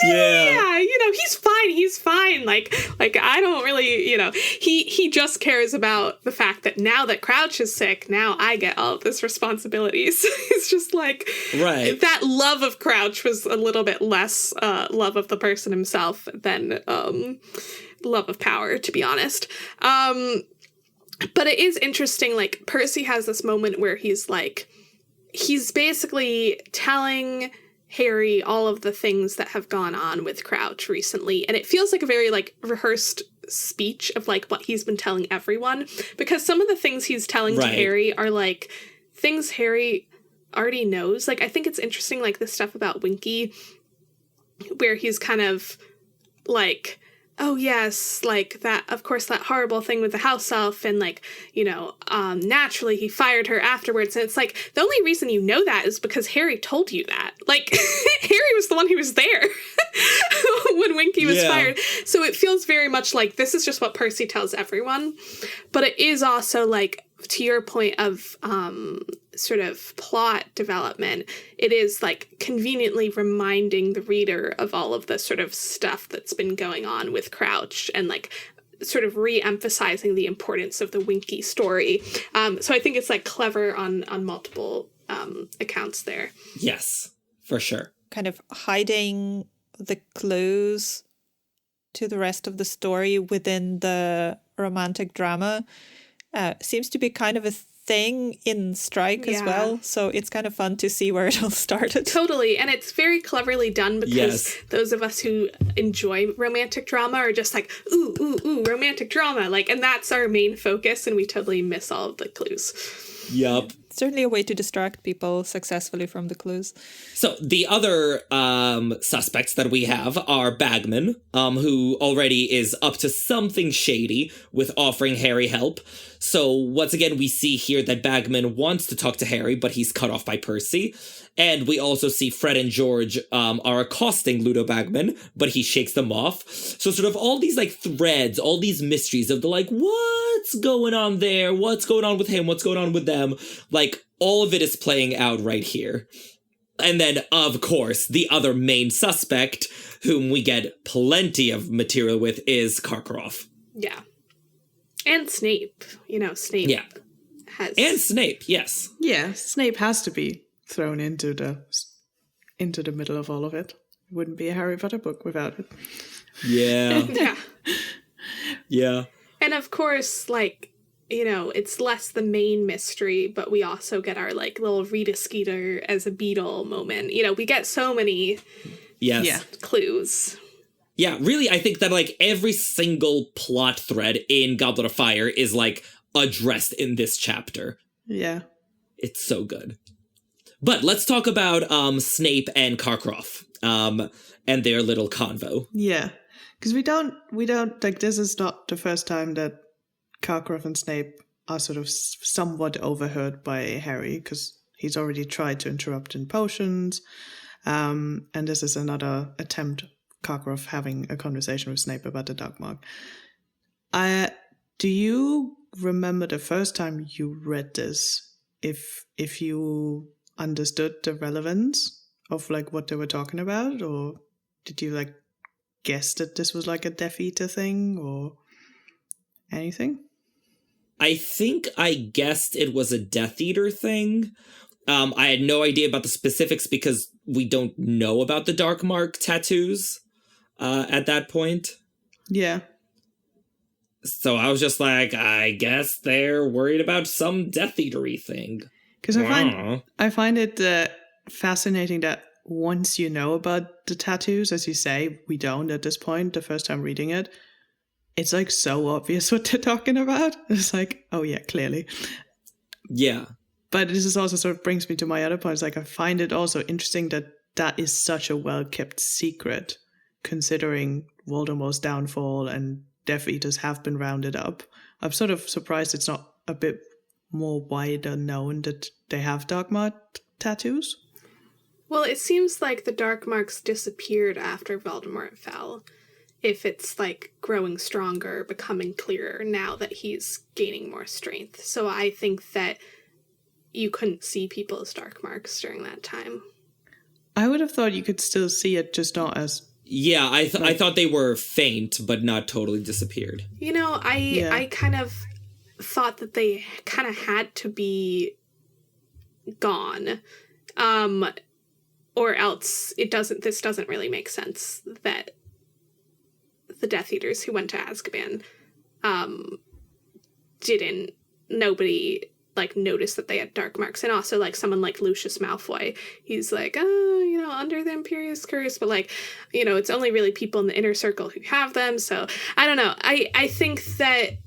Speaker 3: yeah, you know, he's fine. Like, I don't really, you know, he just cares about the fact that now that Crouch is sick, now I get all of this responsibility. So it's just, like,
Speaker 2: right.
Speaker 3: That love of Crouch was a little bit less love of the person himself than love of power, to be honest. But it is interesting, like, Percy has this moment where he's basically telling Harry all of the things that have gone on with Crouch recently, and it feels like a very, like, rehearsed speech of, like, what he's been telling everyone, because some of the things he's telling to Harry are, like, things Harry already knows. Like, I think it's interesting, like, the stuff about Winky, where he's kind of like, oh yes, like, that, of course, that horrible thing with the house elf, and, like, you know, naturally he fired her afterwards, and it's like, the only reason you know that is because Harry told you that. Like, Harry was the one who was there when Winky was fired. So it feels very much like this is just what Percy tells everyone, but it is also, like, to your point of sort of plot development, it is, like, conveniently reminding the reader of all of the sort of stuff that's been going on with Crouch, and, like, sort of re-emphasizing the importance of the Winky story. So I think it's, like, clever on multiple accounts there.
Speaker 2: Yes, for sure.
Speaker 4: Kind of hiding the clues to the rest of the story within the romantic drama seems to be kind of a thing in Strike as well. So it's kind of fun to see where it all started.
Speaker 3: Totally. And it's very cleverly done because those of us who enjoy romantic drama are just like, ooh, ooh, ooh, romantic drama. Like, and that's our main focus. And we totally miss all of the clues.
Speaker 2: Yup.
Speaker 4: Certainly a way to distract people successfully from the clues.
Speaker 2: So the other suspects that we have are Bagman, who already is up to something shady with offering Harry help. So once again, we see here that Bagman wants to talk to Harry, but he's cut off by Percy. And we also see Fred and George are accosting Ludo Bagman, but he shakes them off. So sort of all these like threads, all these mysteries of the like, what's going on there? What's going on with him? What's going on with them? Like all of it is playing out right here. And then, of course, the other main suspect, whom we get plenty of material with, is Karkaroff.
Speaker 3: Yeah. And Snape. You know, Snape has...
Speaker 2: And Snape, yes.
Speaker 5: Yeah, Snape has to be thrown into the middle of all of it. It wouldn't be a Harry Potter book without it.
Speaker 2: Yeah.
Speaker 3: Yeah.
Speaker 2: Yeah.
Speaker 3: And of course, like, you know, it's less the main mystery, but we also get our, like, little Rita Skeeter as a beetle moment. You know, we get so many clues.
Speaker 2: Yeah, really, I think that, like, every single plot thread in Goblet of Fire is, like, addressed in this chapter.
Speaker 5: Yeah.
Speaker 2: It's so good. But let's talk about Snape and Karkaroff and their little convo.
Speaker 5: Yeah. Because we don't, like, this is not the first time that Karkaroff and Snape are sort of somewhat overheard by Harry, because he's already tried to interrupt in potions. And this is another attempt, Karkaroff having a conversation with Snape about the Dark Mark. Do you remember the first time you read this? If you understood the relevance of like what they were talking about, or did you like guess that this was like a Death Eater thing or anything?
Speaker 2: I think I guessed it was a Death Eater thing. I had no idea about the specifics because we don't know about the Dark Mark tattoos at that point.
Speaker 5: Yeah.
Speaker 2: So I was just like, I guess they're worried about some Death Eater-y thing.
Speaker 5: Because I find it fascinating that once you know about the tattoos, as you say, we don't at this point, the first time reading it, it's like so obvious what they're talking about. It's like, oh yeah, clearly.
Speaker 2: Yeah.
Speaker 5: But this is also sort of brings me to my other points. Like, I find it also interesting that that is such a well-kept secret, considering Voldemort's downfall and Death Eaters have been rounded up. I'm sort of surprised it's not a bit more wider known that they have Dark Mark tattoos.
Speaker 3: Well, it seems like the Dark Marks disappeared after Voldemort fell. If it's, like, growing stronger, becoming clearer now that he's gaining more strength. So I think that you couldn't see people's Dark Marks during that time.
Speaker 5: I would have thought you could still see it, just not as...
Speaker 2: Yeah, I thought they were faint, but not totally disappeared.
Speaker 3: You know, I kind of thought that they kind of had to be gone. Or else this doesn't really make sense that the Death Eaters who went to Azkaban nobody like noticed that they had Dark Marks. And also like someone like Lucius Malfoy, he's like, under the Imperious Curse, but like, it's only really people in the inner circle who have them. So I don't know. I think that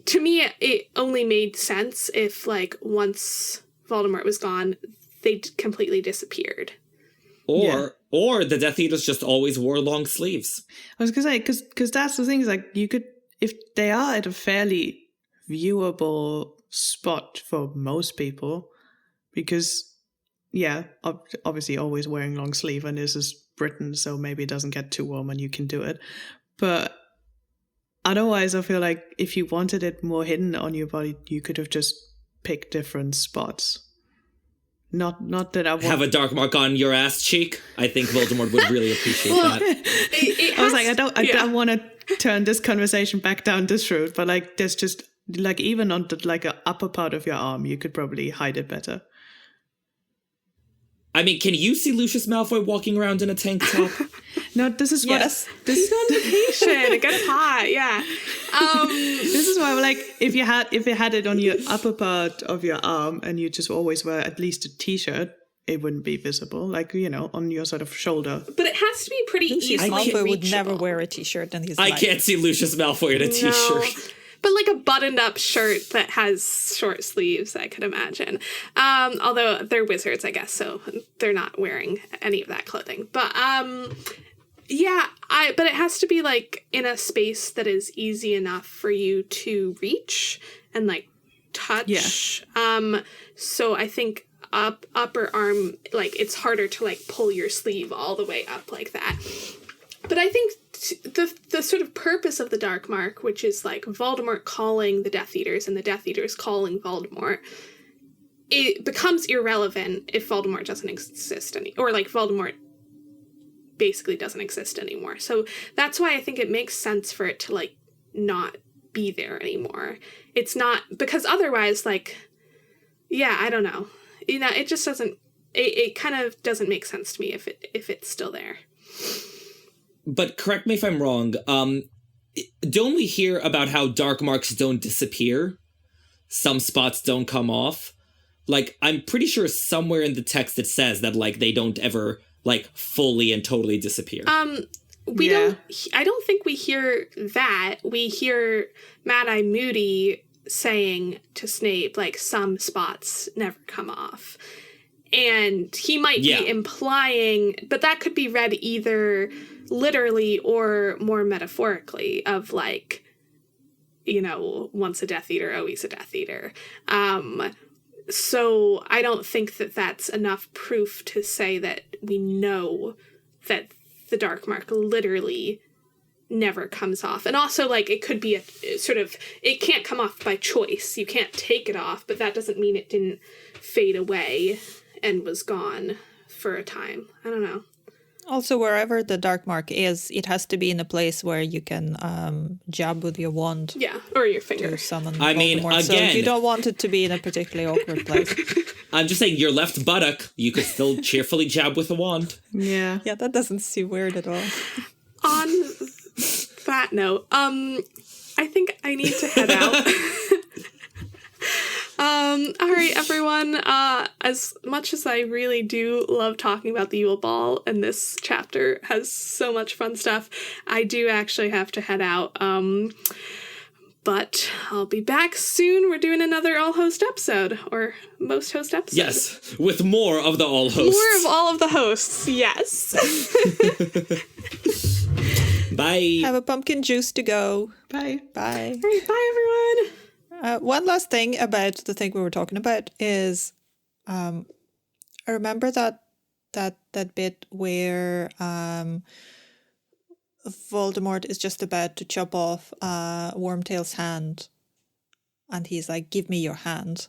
Speaker 3: to me it only made sense if like once Voldemort was gone, they completely disappeared.
Speaker 2: Or the Death Eaters just always wore long sleeves.
Speaker 5: I was gonna say, because that's the thing, is like, you could, if they are at a fairly viewable spot for most people, because obviously always wearing long sleeve, and this is Britain, so maybe it doesn't get too warm and you can do it. But otherwise, I feel like if you wanted it more hidden on your body, you could have just picked different spots. Not that I want...
Speaker 2: Have a dark mark on your ass cheek. I think Voldemort would really appreciate that.
Speaker 5: I was like, I don't want to turn this conversation back down this route, but like, there's just like, even on the like a upper part of your arm, you could probably hide it better.
Speaker 2: I mean, can you see Lucius Malfoy walking around in a tank top?
Speaker 5: No, this is what...
Speaker 4: Yes.
Speaker 3: He's on vacation. It gets hot, yeah.
Speaker 5: This is why I'm like, if you had it on your upper part of your arm and you just always wear at least a t-shirt, it wouldn't be visible, like, you know, on your sort of shoulder.
Speaker 3: But it has to be pretty
Speaker 4: Lucius
Speaker 3: easily
Speaker 4: Malfoy would
Speaker 3: reachable.
Speaker 4: never wear a t-shirt in his
Speaker 2: I
Speaker 4: life.
Speaker 2: can't see Lucius Malfoy in a t-shirt.
Speaker 3: But like a buttoned-up shirt that has short sleeves, I could imagine. Although they're wizards, I guess, so they're not wearing any of that clothing. But yeah, but it has to be like in a space that is easy enough for you to reach and like touch. Yeah. So I think upper arm, like it's harder to like pull your sleeve all the way up like that. But I think the sort of purpose of the Dark Mark, which is like Voldemort calling the Death Eaters and the Death Eaters calling Voldemort, it becomes irrelevant if Voldemort doesn't exist or like Voldemort basically doesn't exist anymore. So that's why I think it makes sense for it to like not be there anymore. It's not, because otherwise, like, yeah, I don't know. You know, it just doesn't, it kind of doesn't make sense to me if it's still there.
Speaker 2: But correct me if I'm wrong, don't we hear about how dark marks don't disappear? Some spots don't come off? Like, I'm pretty sure somewhere in the text it says that, like, they don't ever, like, fully and totally disappear.
Speaker 3: I don't think we hear that. We hear Mad-Eye Moody saying to Snape, like, some spots never come off. And he might be implying, but that could be read either literally or more metaphorically of like, you know, once a Death Eater, always a Death Eater. So I don't think that that's enough proof to say that we know that the Dark Mark literally never comes off. And also, like, it could be a sort of, it can't come off by choice. You can't take it off, but that doesn't mean it didn't fade away and was gone for a time. I don't know.
Speaker 4: Also, wherever the Dark Mark is, it has to be in a place where you can jab with your wand.
Speaker 3: Yeah, or your finger.
Speaker 4: To summon
Speaker 2: I mean,
Speaker 4: Voldemort.
Speaker 2: again...
Speaker 4: So you don't want it to be in a particularly awkward place.
Speaker 2: I'm just saying, your left buttock, you could still cheerfully jab with a wand.
Speaker 5: Yeah.
Speaker 4: Yeah, that doesn't seem weird at all.
Speaker 3: On that note, I think I need to head out. All right, everyone. As much as I really do love talking about the Yule Ball, and this chapter has so much fun stuff, I do actually have to head out. But I'll be back soon. We're doing another all-host episode, or most-host episode.
Speaker 2: Yes, with more of the all-hosts.
Speaker 3: More of all of the hosts, yes.
Speaker 2: Bye.
Speaker 4: Have a pumpkin juice to go.
Speaker 5: Bye.
Speaker 4: Bye.
Speaker 3: All right, bye, everyone.
Speaker 4: One last thing about the thing we were talking about is, I remember that bit where Voldemort is just about to chop off Wormtail's hand, and he's like, "Give me your hand."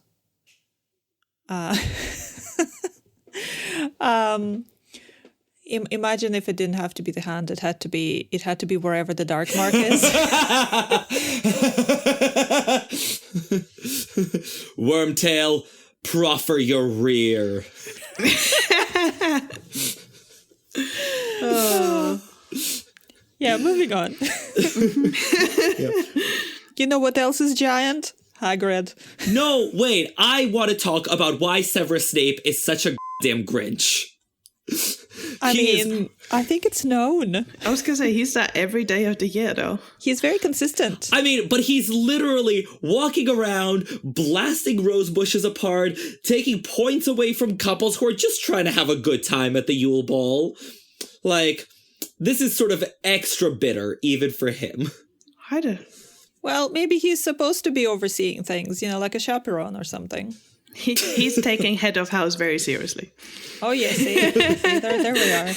Speaker 4: Imagine if it didn't have to be the hand; it had to be wherever the Dark Mark is.
Speaker 2: Wormtail, proffer your rear.
Speaker 4: Yeah, moving on. You know what else is giant? Hagrid.
Speaker 2: No, wait, I want to talk about why Severus Snape is such a damn Grinch.
Speaker 4: I think it's known.
Speaker 5: I was going to say, he's that every day of the year, though.
Speaker 4: He's very consistent.
Speaker 2: I mean, but he's literally walking around, blasting rose bushes apart, taking points away from couples who are just trying to have a good time at the Yule Ball. Like, this is sort of extra bitter, even for him.
Speaker 4: Well, maybe he's supposed to be overseeing things, you know, like a chaperone or something.
Speaker 5: He's taking head of house very seriously.
Speaker 4: Oh, yes. See, there we are.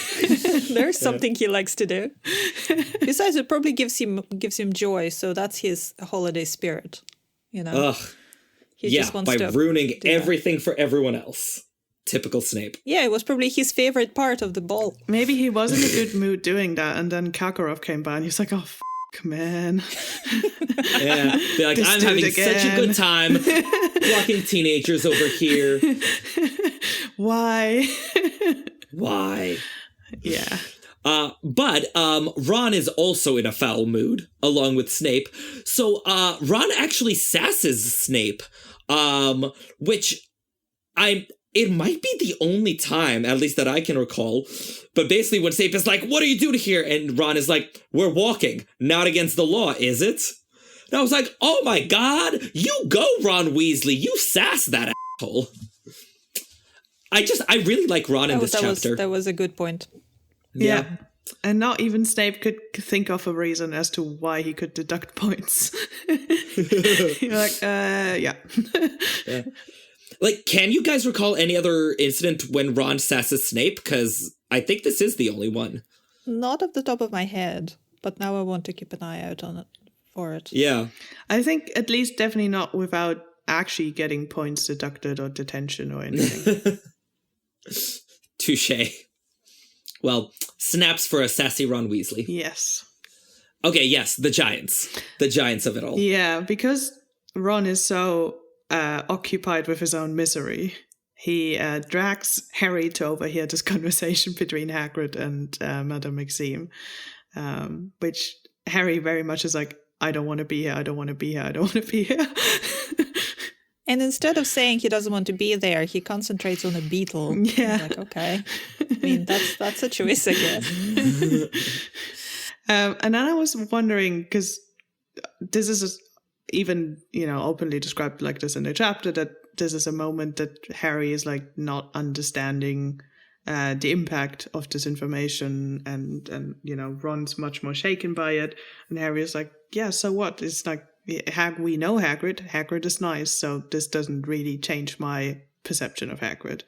Speaker 4: There's something he likes to do. Besides, it probably gives him joy, so that's his holiday spirit, you know.
Speaker 2: Ugh.
Speaker 4: He just wants
Speaker 2: by
Speaker 4: to
Speaker 2: ruining everything for everyone else. Typical Snape.
Speaker 4: Yeah, it was probably his favorite part of the ball.
Speaker 5: Maybe he was in a good mood doing that, and then Karkaroff came by, and he's like, "Oh, man."
Speaker 2: Yeah, they're like, I'm having such a good time walking teenagers over here.
Speaker 5: Why?
Speaker 2: Why?
Speaker 5: Yeah.
Speaker 2: But Ron is also in a foul mood, along with Snape. So Ron actually sasses Snape, which it might be the only time, at least that I can recall. But basically when Snape is like, what are you doing here? And Ron is like, we're walking. Not against the law, is it? And I was like, oh my God, you go, Ron Weasley. You sass that asshole. I really like Ron in this chapter.
Speaker 4: That was a good point.
Speaker 5: Yeah. And not even Snape could think of a reason as to why he could deduct points. You're like, yeah.
Speaker 2: Yeah. Like, can you guys recall any other incident when Ron sasses Snape? Because I think this is the only one.
Speaker 4: Not off the top of my head, but now I want to keep an eye out on it for it.
Speaker 2: Yeah.
Speaker 5: I think at least definitely not without actually getting points deducted or detention or anything.
Speaker 2: Touché. Well, snaps for a sassy Ron Weasley.
Speaker 5: Yes.
Speaker 2: Okay, yes, the Giants. The Giants of it all.
Speaker 5: Yeah, because Ron is so occupied with his own misery, he drags Harry to overhear this conversation between Hagrid and Madame Maxime, which Harry very much is like, I don't want to be here, I don't want to be here, I don't want to be here.
Speaker 4: And instead of saying he doesn't want to be there, he concentrates on a beetle.
Speaker 5: Yeah.
Speaker 4: I'm like, okay. I mean, that's a choice, I guess.
Speaker 5: And then I was wondering, because this is even, openly described like this in the chapter, that this is a moment that Harry is like not understanding the impact of this information, and Ron's much more shaken by it, and Harry is like, yeah, so what? It's like, we know Hagrid is nice, so this doesn't really change my perception of Hagrid.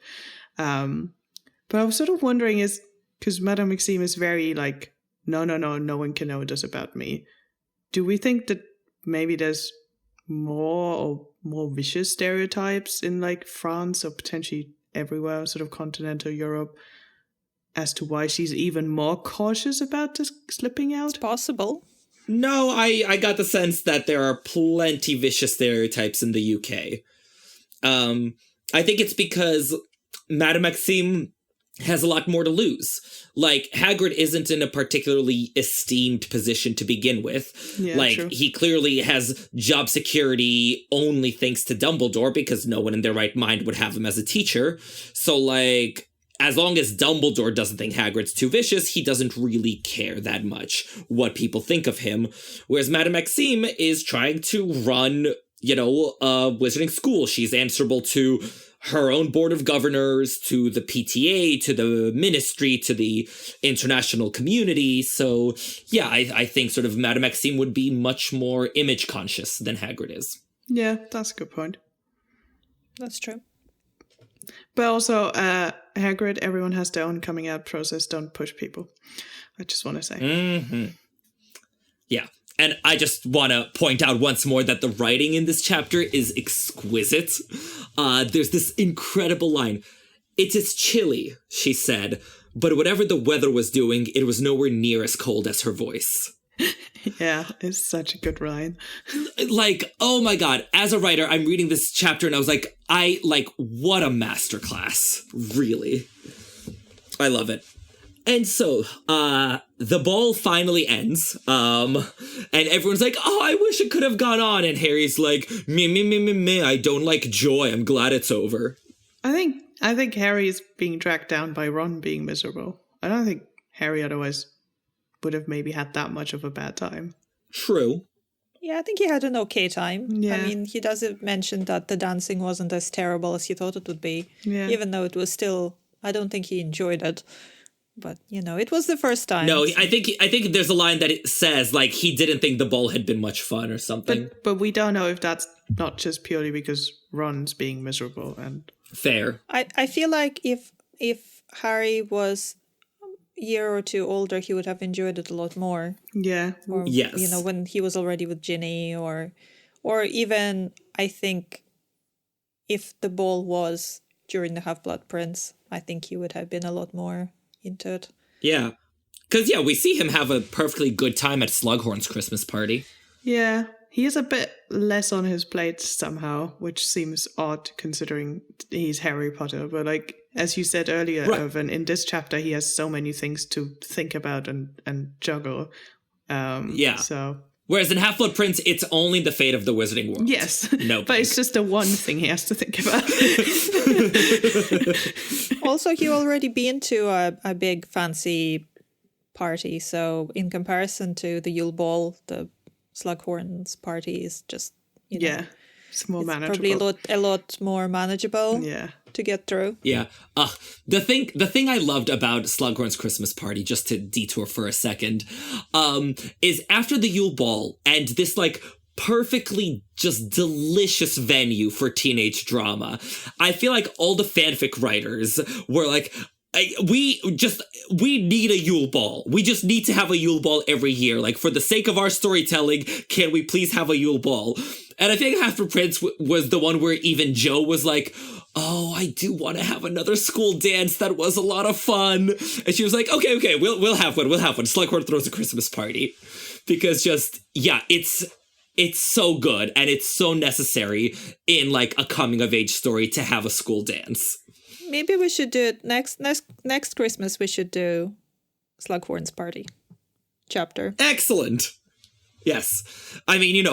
Speaker 5: But I was sort of wondering, is because Madame Maxime is very like, no one can know this about me. Do we think that maybe there's more vicious stereotypes in like France or potentially everywhere, sort of continental Europe, as to why she's even more cautious about this slipping out?
Speaker 4: It's possible.
Speaker 2: No, I got the sense that there are plenty vicious stereotypes in the UK. I think it's because Madame Maxime has a lot more to lose. Like, Hagrid isn't in a particularly esteemed position to begin with.
Speaker 5: Yeah,
Speaker 2: like,
Speaker 5: true.
Speaker 2: He clearly has job security only thanks to Dumbledore, because no one in their right mind would have him as a teacher. So, like, as long as Dumbledore doesn't think Hagrid's too vicious, he doesn't really care that much what people think of him. Whereas Madame Maxime is trying to run, a wizarding school. She's answerable to her own board of governors, to the PTA, to the ministry, to the international community. So, yeah, I think sort of Madame Maxime would be much more image conscious than Hagrid is.
Speaker 5: Yeah, that's a good point.
Speaker 4: That's true.
Speaker 5: But also, Hagrid, everyone has their own coming out process. Don't push people. I just want to say.
Speaker 2: Mm-hmm. Yeah. And I just want to point out once more that the writing in this chapter is exquisite. There's this incredible line. "It is chilly," she said, "but whatever the weather was doing, it was nowhere near as cold as her voice."
Speaker 5: Yeah, it's such a good line.
Speaker 2: Like, oh my God, as a writer, I'm reading this chapter and I was like, what a masterclass. Really. I love it. And so, the ball finally ends, and everyone's like, oh, I wish it could have gone on, and Harry's like, me, I don't like joy, I'm glad it's over.
Speaker 5: I think Harry is being dragged down by Ron being miserable. I don't think Harry otherwise would have maybe had that much of a bad time.
Speaker 2: True.
Speaker 4: Yeah, I think he had an okay time.
Speaker 5: Yeah.
Speaker 4: I mean, he does mention that the dancing wasn't as terrible as he thought it would be, even though it was still, I don't think he enjoyed it. But, it was the first time.
Speaker 2: No, I think there's a line that it says, like, he didn't think the ball had been much fun or something.
Speaker 5: But we don't know if that's not just purely because Ron's being miserable. And
Speaker 2: Fair.
Speaker 4: I feel like if Harry was a year or two older, he would have enjoyed it a lot more.
Speaker 5: Yeah.
Speaker 4: Or,
Speaker 2: Yes.
Speaker 4: When he was already with Ginny, or even, I think, if the ball was during the Half-Blood Prince, I think he would have been a lot more into it.
Speaker 2: Yeah. Because, we see him have a perfectly good time at Slughorn's Christmas party.
Speaker 5: Yeah, he is a bit less on his plate somehow, which seems odd considering he's Harry Potter. But, as you said earlier,
Speaker 2: Right.
Speaker 5: Irvin, in this chapter, he has so many things to think about and juggle.
Speaker 2: Yeah.
Speaker 5: So
Speaker 2: Whereas in Half-Blood Prince, it's only the fate of the Wizarding World.
Speaker 5: yes,
Speaker 2: No,
Speaker 5: but it's just the one thing he has to think about.
Speaker 4: Also, you already been to a big fancy party, so in comparison to the Yule Ball, the Slughorn's party is just,
Speaker 5: Yeah, it's more
Speaker 4: it's
Speaker 5: manageable.
Speaker 4: probably a lot more manageable
Speaker 5: Yeah.
Speaker 4: to get through.
Speaker 2: Yeah. The thing I loved about Slughorn's Christmas party, just to detour for a second, is after the Yule Ball and this like perfectly just delicious venue for teenage drama, I feel like all the fanfic writers were like, we need a Yule Ball. We just need to have a Yule Ball every year. Like, for the sake of our storytelling, can we please have a Yule Ball? And I think Half-Blood Prince was the one where even Joe was like, oh, I do want to have another school dance. That was a lot of fun. And she was like, okay, we'll have one. Slughorn throws a Christmas party. Because it's so good and it's so necessary in like a coming of age story to have a school dance.
Speaker 4: Maybe we should do it next Christmas. We should do Slughorn's party chapter.
Speaker 2: Excellent. Yes. I mean,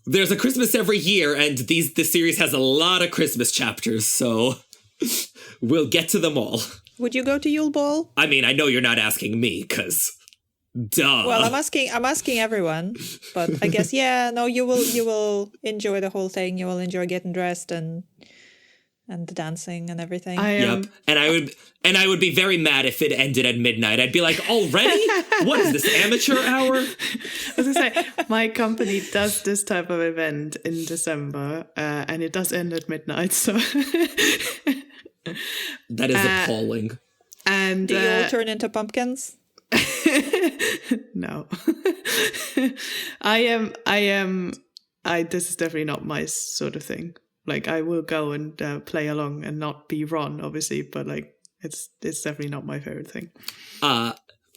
Speaker 2: there's a Christmas every year, and this series has a lot of Christmas chapters, so we'll get to them all.
Speaker 4: Would you go to Yule Ball?
Speaker 2: I mean, I know you're not asking me, because duh.
Speaker 4: Well, I'm asking everyone, but I guess you will enjoy the whole thing. You will enjoy getting dressed and the dancing and everything.
Speaker 2: Yep. And I would be very mad if it ended at midnight. I'd be like, already? What is this, amateur hour?
Speaker 5: I was going to say, my company does this type of event in December, and it does end at midnight, so...
Speaker 2: That is appalling.
Speaker 5: And
Speaker 4: do you all turn into pumpkins?
Speaker 5: No. This is definitely not my sort of thing. Like, I will go and play along and not be Ron, obviously, but like, it's definitely not my favorite thing.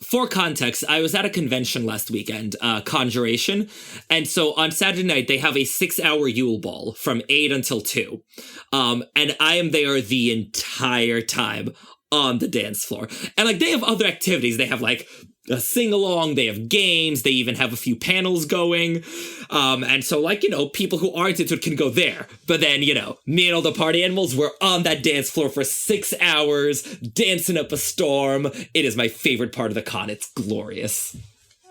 Speaker 2: For context, I was at a convention last weekend, Conjuration, and so on Saturday night, they have a 6-hour Yule Ball from 8 until 2. And I am there the entire time on the dance floor. And like, they have other activities. They have like a sing-along, they have games, they even have a few panels going. And so like, people who aren't into it can go there. But then, me and all the party animals were on that dance floor for 6 hours, dancing up a storm. It is my favorite part of the con. It's glorious.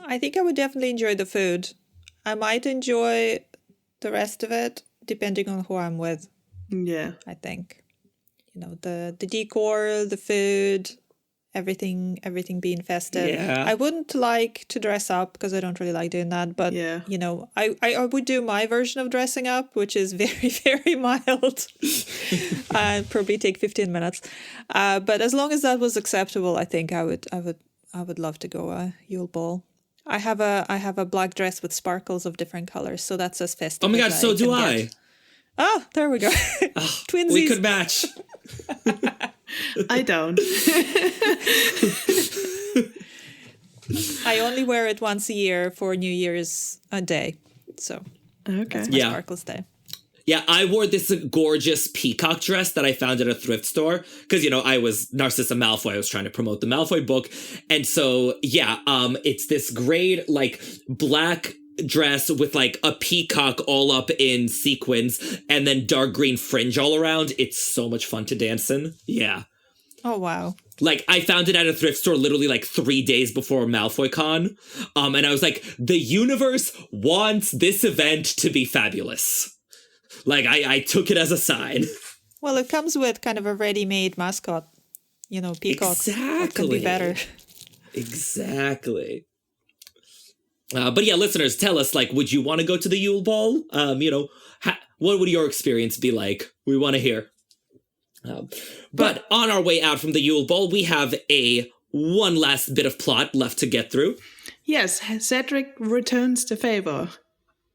Speaker 4: I think I would definitely enjoy the food. I might enjoy the rest of it, depending on who I'm with.
Speaker 5: Yeah.
Speaker 4: I think. The decor, the food, everything being festive.
Speaker 2: Yeah.
Speaker 4: I wouldn't like to dress up because I don't really like doing that. But,
Speaker 5: Yeah.
Speaker 4: I would do my version of dressing up, which is very, very mild. Probably take 15 minutes. But as long as that was acceptable, I think I would love to go Yule Ball. I have a black dress with sparkles of different colors, so that's as festive.
Speaker 2: Oh my god,
Speaker 4: as
Speaker 2: so
Speaker 4: can
Speaker 2: do
Speaker 4: get.
Speaker 2: I.
Speaker 4: Oh, there we go. Twinsies.
Speaker 2: We could match.
Speaker 5: I don't.
Speaker 4: I only wear it once a year for New Year's Day. So
Speaker 5: Okay.
Speaker 4: that's my
Speaker 2: Yeah.
Speaker 4: Sparkles Day.
Speaker 2: Yeah, I wore this gorgeous peacock dress that I found at a thrift store because, I was Narcissa Malfoy. I was trying to promote the Malfoy book. And so, it's this great, like, black dress with, like, a peacock all up in sequins and then dark green fringe all around. It's so much fun to dance in. Yeah.
Speaker 4: Oh, wow.
Speaker 2: Like, I found it at a thrift store literally, like, 3 days before MalfoyCon. And I was like, the universe wants this event to be fabulous. Like, I took it as a sign.
Speaker 4: Well, it comes with kind of a ready-made mascot. Peacocks. What could be better?
Speaker 2: Exactly. But yeah, listeners, tell us, like, would you want to go to the Yule Ball? What would your experience be like? We want to hear. But on our way out from the Yule Ball, we have one last bit of plot left to get through.
Speaker 5: Yes, Cedric returns to favor.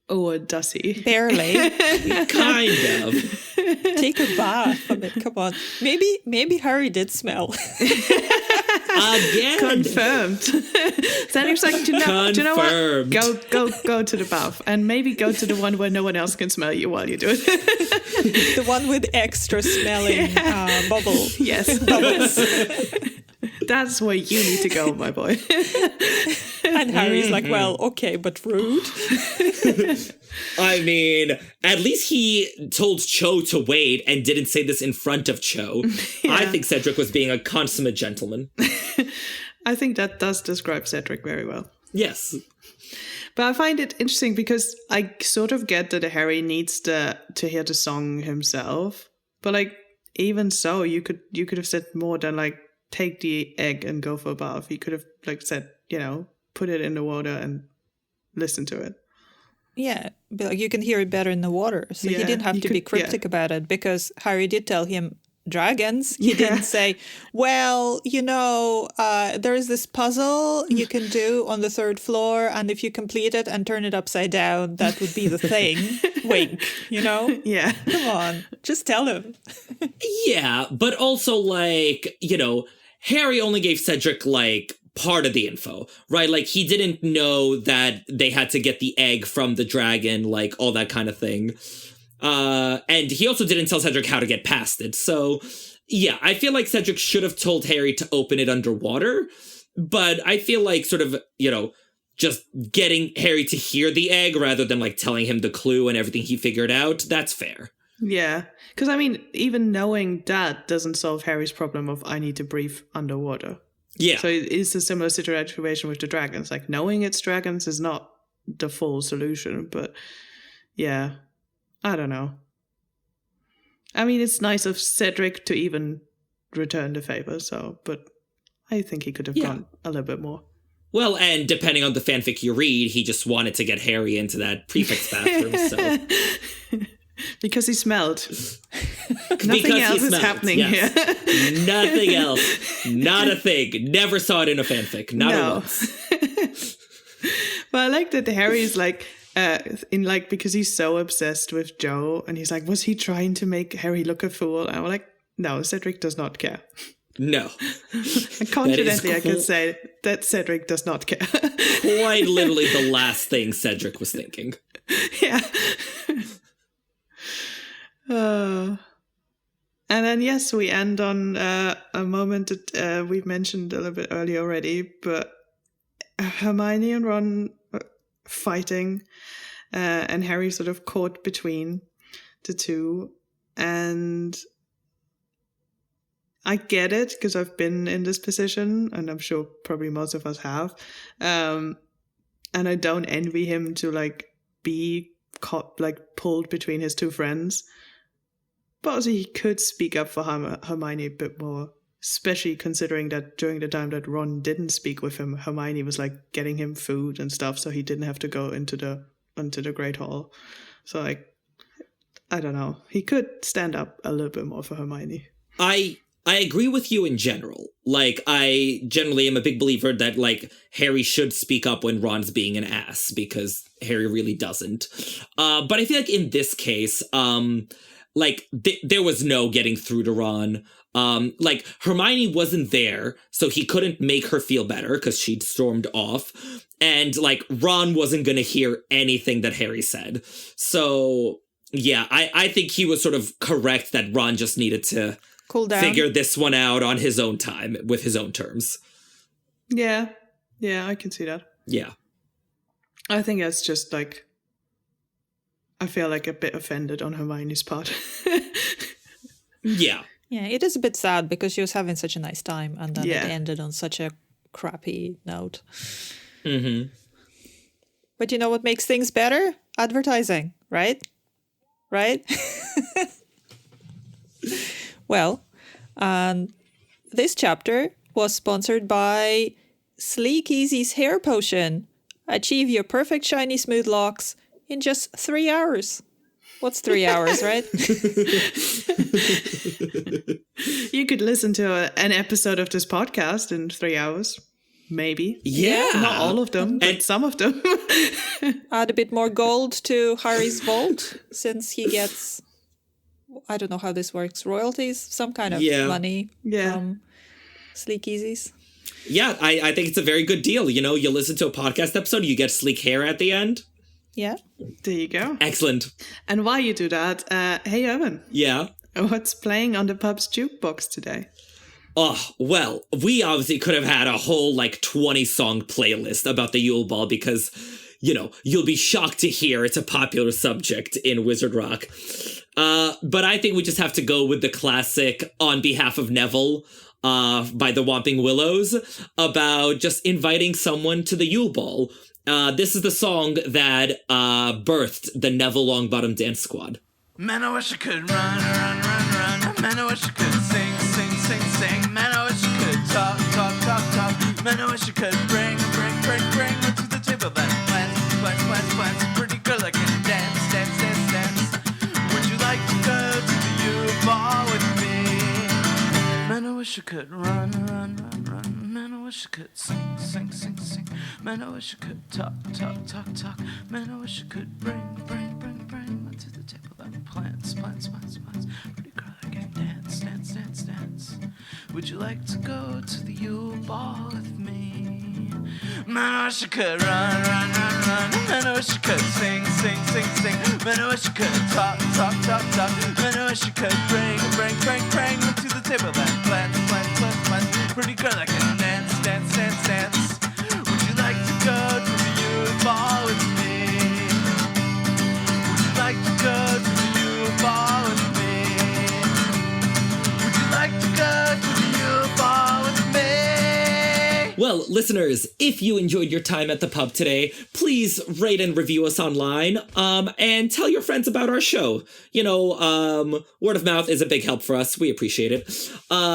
Speaker 5: Or does he?
Speaker 4: Barely.
Speaker 2: Kind of.
Speaker 4: take a bath. I mean, come on. Maybe Harry did smell.
Speaker 2: Again.
Speaker 5: Confirmed. Cedric's like, do you know what? Go to the bath. And maybe go to the one where no one else can smell you while you do it.
Speaker 4: The one with extra smelling bubble.
Speaker 5: Yes.
Speaker 4: Bubbles.
Speaker 5: That's where you need to go, my boy.
Speaker 4: And Harry's like, well, okay, but rude.
Speaker 2: I mean, at least he told Cho to wait and didn't say this in front of Cho. Yeah. I think Cedric was being a consummate gentleman.
Speaker 5: I think that does describe Cedric very well.
Speaker 2: Yes.
Speaker 5: But I find it interesting because I sort of get that Harry needs to hear the song himself. But like, even so, you could have said more than like, take the egg and go for a bath. You could have like said, put it in the water and listen to it.
Speaker 4: Yeah, but like, you can hear it better in the water. So he didn't have to be cryptic about it because Harry did tell him dragons. He didn't say, well, there is this puzzle you can do on the 3rd floor, and if you complete it and turn it upside down, that would be the thing. Wink,
Speaker 5: Yeah.
Speaker 4: Come on, just tell him.
Speaker 2: Yeah, but also like, Harry only gave Cedric like part of the info, right? Like he didn't know that they had to get the egg from the dragon, like all that kind of thing. And he also didn't tell Cedric how to get past it. So yeah, I feel like Cedric should have told Harry to open it underwater, but I feel like sort of, just getting Harry to hear the egg rather than like telling him the clue and everything he figured out, that's fair.
Speaker 5: Yeah, because I mean, even knowing that doesn't solve Harry's problem of I need to breathe underwater.
Speaker 2: Yeah.
Speaker 5: So it's a similar situation with the dragons. Like knowing it's dragons is not the full solution, but yeah, I don't know. I mean, it's nice of Cedric to even return the favor, but I think he could have gone a little bit more.
Speaker 2: Well, and depending on the fanfic you read, he just wanted to get Harry into that prefect's bathroom, so...
Speaker 5: Because he smelled. Nothing else is happening here.
Speaker 2: Nothing else. Not a thing. Never saw it in a fanfic. Not once.
Speaker 5: But I like that Harry's like, because he's so obsessed with Joe, and he's like, was he trying to make Harry look a fool? And I'm like, no, Cedric does not care.
Speaker 2: No.
Speaker 5: And confidently, I can say that Cedric does not care.
Speaker 2: Quite literally the last thing Cedric was thinking.
Speaker 5: Yeah. And then, yes, we end on a moment that we've mentioned a little bit earlier already, but Hermione and Ron fighting, and Harry sort of caught between the two. And I get it, because I've been in this position, and I'm sure probably most of us have. And I don't envy him to, like, be caught, like, pulled between his two friends. But also he could speak up for Hermione a bit more, especially considering that during the time that Ron didn't speak with him, Hermione was like getting him food and stuff, so he didn't have to go into the Great Hall. So like, I don't know. He could stand up a little bit more for Hermione.
Speaker 2: I agree with you in general. Like, I generally am a big believer that, like, Harry should speak up when Ron's being an ass, because Harry really doesn't. But I feel like in this case, there was no getting through to Ron. Like, Hermione wasn't there, so he couldn't make her feel better because she'd stormed off. And, like, Ron wasn't going to hear anything that Harry said. So, yeah, I think he was sort of correct that Ron just needed to
Speaker 4: cool down,
Speaker 2: figure this one out on his own time, with his own terms.
Speaker 5: Yeah, I can see that.
Speaker 2: Yeah.
Speaker 5: I think that's just, like, I feel like a bit offended on Hermione's part.
Speaker 2: Yeah.
Speaker 4: Yeah, it is a bit sad because she was having such a nice time, and then
Speaker 5: Yeah.
Speaker 4: it ended on such a crappy note.
Speaker 2: Mm-hmm.
Speaker 4: But you know what makes things better? Advertising, right? Right? Well, this chapter was sponsored by Sleek Easy's hair potion. Achieve your perfect shiny smooth locks in just 3 hours. What's 3 hours, right?
Speaker 5: You could listen to an episode of this podcast in 3 hours. Maybe.
Speaker 2: Yeah.
Speaker 5: Not all of them, but some of them.
Speaker 4: Add a bit more gold to Harry's vault, since he gets I don't know how this works, royalties, some kind of money from Sleek Easies.
Speaker 2: Yeah, I think it's a very good deal. You know, you listen to a podcast episode, you get sleek hair at the end.
Speaker 4: Yeah.
Speaker 5: There you go.
Speaker 2: Excellent.
Speaker 5: And while you do that, hey, Evan.
Speaker 2: Yeah?
Speaker 5: What's playing on the pub's jukebox today?
Speaker 2: Oh, well, we obviously could have had a whole, 20-song playlist about the Yule Ball because, you know, you'll be shocked to hear it's a popular subject in Wizard Rock. But I think we just have to go with the classic On Behalf of Neville by the Whomping Willows about just inviting someone to the Yule Ball. This is the song that birthed the Neville Longbottom Dance Squad.
Speaker 1: Man, I wish I could run, run, run, run. Man, I wish I could sing, sing, sing, sing. Man, I wish I could talk, talk, talk, talk. Man, I wish I could bring me to the table that plans. Pretty girl, I can dance, dance, dance, dance. Would you like to go to the Yule Ball with me? Man, I wish I could run, run, run, run. Man, I wish I could sing, sing, sing, sing. Man, I wish I could talk, talk, talk, talk. Man, I wish I could bring me to the table that plans. Pretty girl, I can dance, dance, dance, dance. Would you like to go to the Yule Ball with me? Man, I wish I could run, run, run, run. Man, I wish I could sing, sing, sing, sing. Man, I wish I could talk, talk, talk, talk. Man, I wish I could bring me to the table that plans. Pretty girl, I can dance, dance, dance, dance. Would you like to go to the Yule Ball with me? Would you like to go to the Yule Ball with me? Would you like to go to the Yule Ball with me?
Speaker 2: Well, listeners, if you enjoyed your time at the pub today, please rate and review us online, and tell your friends about our show. You know, word of mouth is a big help for us. We appreciate it.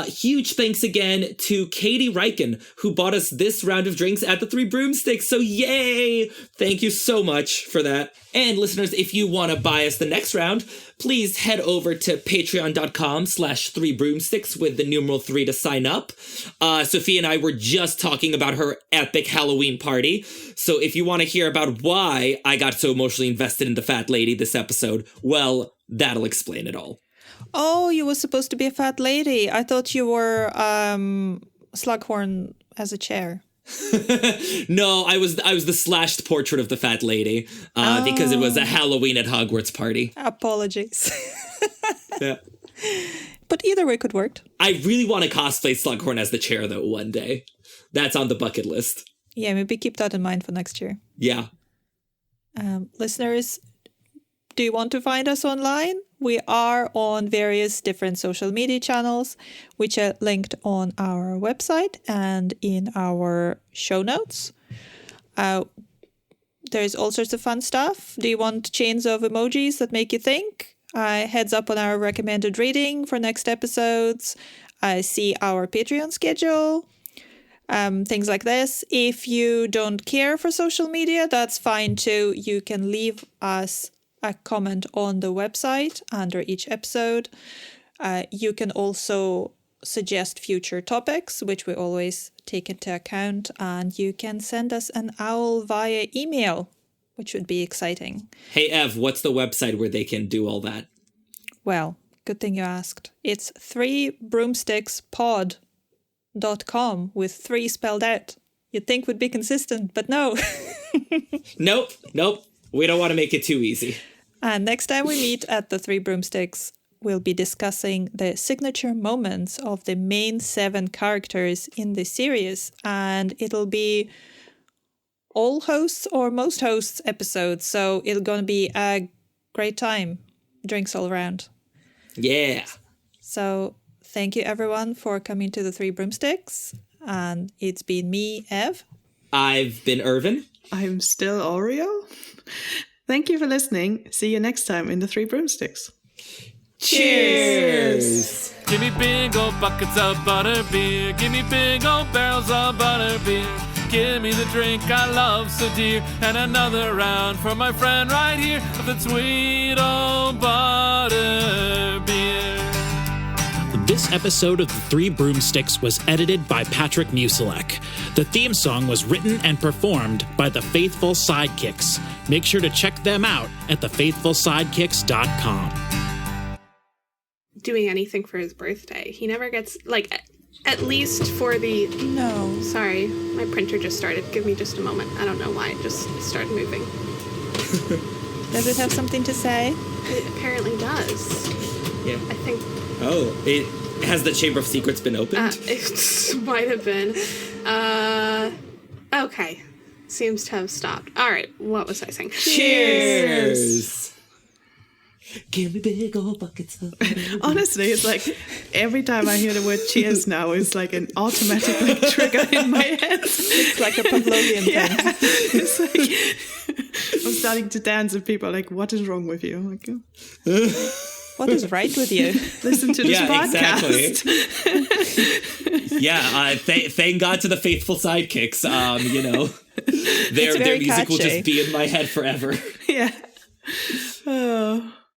Speaker 2: Huge thanks again to Katie Riken, who bought us this round of drinks at the Three Broomsticks. So yay! Thank you so much for that. And listeners, if you want to buy us the next round, please head over to patreon.com/3broomsticks with the numeral 3 to sign up. Sophie and I were just talking about her epic Halloween party. So if you want to hear about why I got so emotionally invested in the fat lady this episode, well, that'll explain it all.
Speaker 4: Oh, you were supposed to be a fat lady. I thought you were Slughorn as a chair.
Speaker 2: No, I was the slashed portrait of the fat lady because it was a Halloween at Hogwarts party.
Speaker 4: Apologies.
Speaker 2: Yeah.
Speaker 4: But either way could work.
Speaker 2: I really want to cosplay Slughorn as the chair, though, one day. That's on the bucket list.
Speaker 4: Yeah, maybe keep that in mind for next year.
Speaker 2: Yeah.
Speaker 4: Listeners, do you want to find us online? We are on various different social media channels, which are linked on our website and in our show notes. There's all sorts of fun stuff. Do you want chains of emojis that make you think? Heads up on our recommended reading for next episodes. See our Patreon schedule. Things like this. If you don't care for social media, that's fine too. You can leave us a comment on the website under each episode. You can also suggest future topics, which we always take into account, and you can send us an owl via email, which would be exciting.
Speaker 2: Hey, Ev, what's the website where they can do all that?
Speaker 4: Well, good thing you asked. It's 3broomstickspod.com with 3 spelled out. You'd think would be consistent, but no.
Speaker 2: Nope. We don't want to make it too easy.
Speaker 4: And next time we meet at the Three Broomsticks, we'll be discussing the signature moments of the main 7 characters in the series. And it'll be all hosts or most hosts episodes. So it's going to be a great time. Drinks all around.
Speaker 2: Yeah.
Speaker 4: So thank you, everyone, for coming to the Three Broomsticks. And it's been me, Ev.
Speaker 2: I've been Irvin.
Speaker 5: I'm still Oreo. Thank you for listening. See you next time in the Three Broomsticks.
Speaker 2: Cheers!
Speaker 1: Give me big old buckets of butterbeer. Give me big old barrels of butterbeer. Give me the drink I love so dear. And another round for my friend right here of the sweet old butterbeer.
Speaker 6: This episode of The Three Broomsticks was edited by Patrick Musilek. The theme song was written and performed by The Faithful Sidekicks. Make sure to check them out at thefaithfulsidekicks.com.
Speaker 3: doing anything for his birthday. He never gets, like, at least for the...
Speaker 4: No.
Speaker 3: Sorry, my printer just started. Give me just a moment. I don't know why it just started moving.
Speaker 4: Does it have something to say?
Speaker 3: It apparently does.
Speaker 2: Yeah.
Speaker 3: I think...
Speaker 2: Oh, has the Chamber of Secrets been opened?
Speaker 3: It might have been. Okay. Seems to have stopped. All right, what was I saying?
Speaker 2: Cheers! Give me big old buckets of
Speaker 5: Honestly, it's like every time I hear the word cheers now, it's like an automatic like, trigger in my head.
Speaker 4: It's like a Pavlovian thing.
Speaker 5: It's like I'm starting to dance and people are like, what is wrong with you? I'm like,
Speaker 4: What is right with you?
Speaker 5: listen to this podcast.
Speaker 2: Exactly. Thank God to the faithful sidekicks. Their music will
Speaker 4: catchy.
Speaker 2: just be in my head forever.
Speaker 5: Yeah. Oh.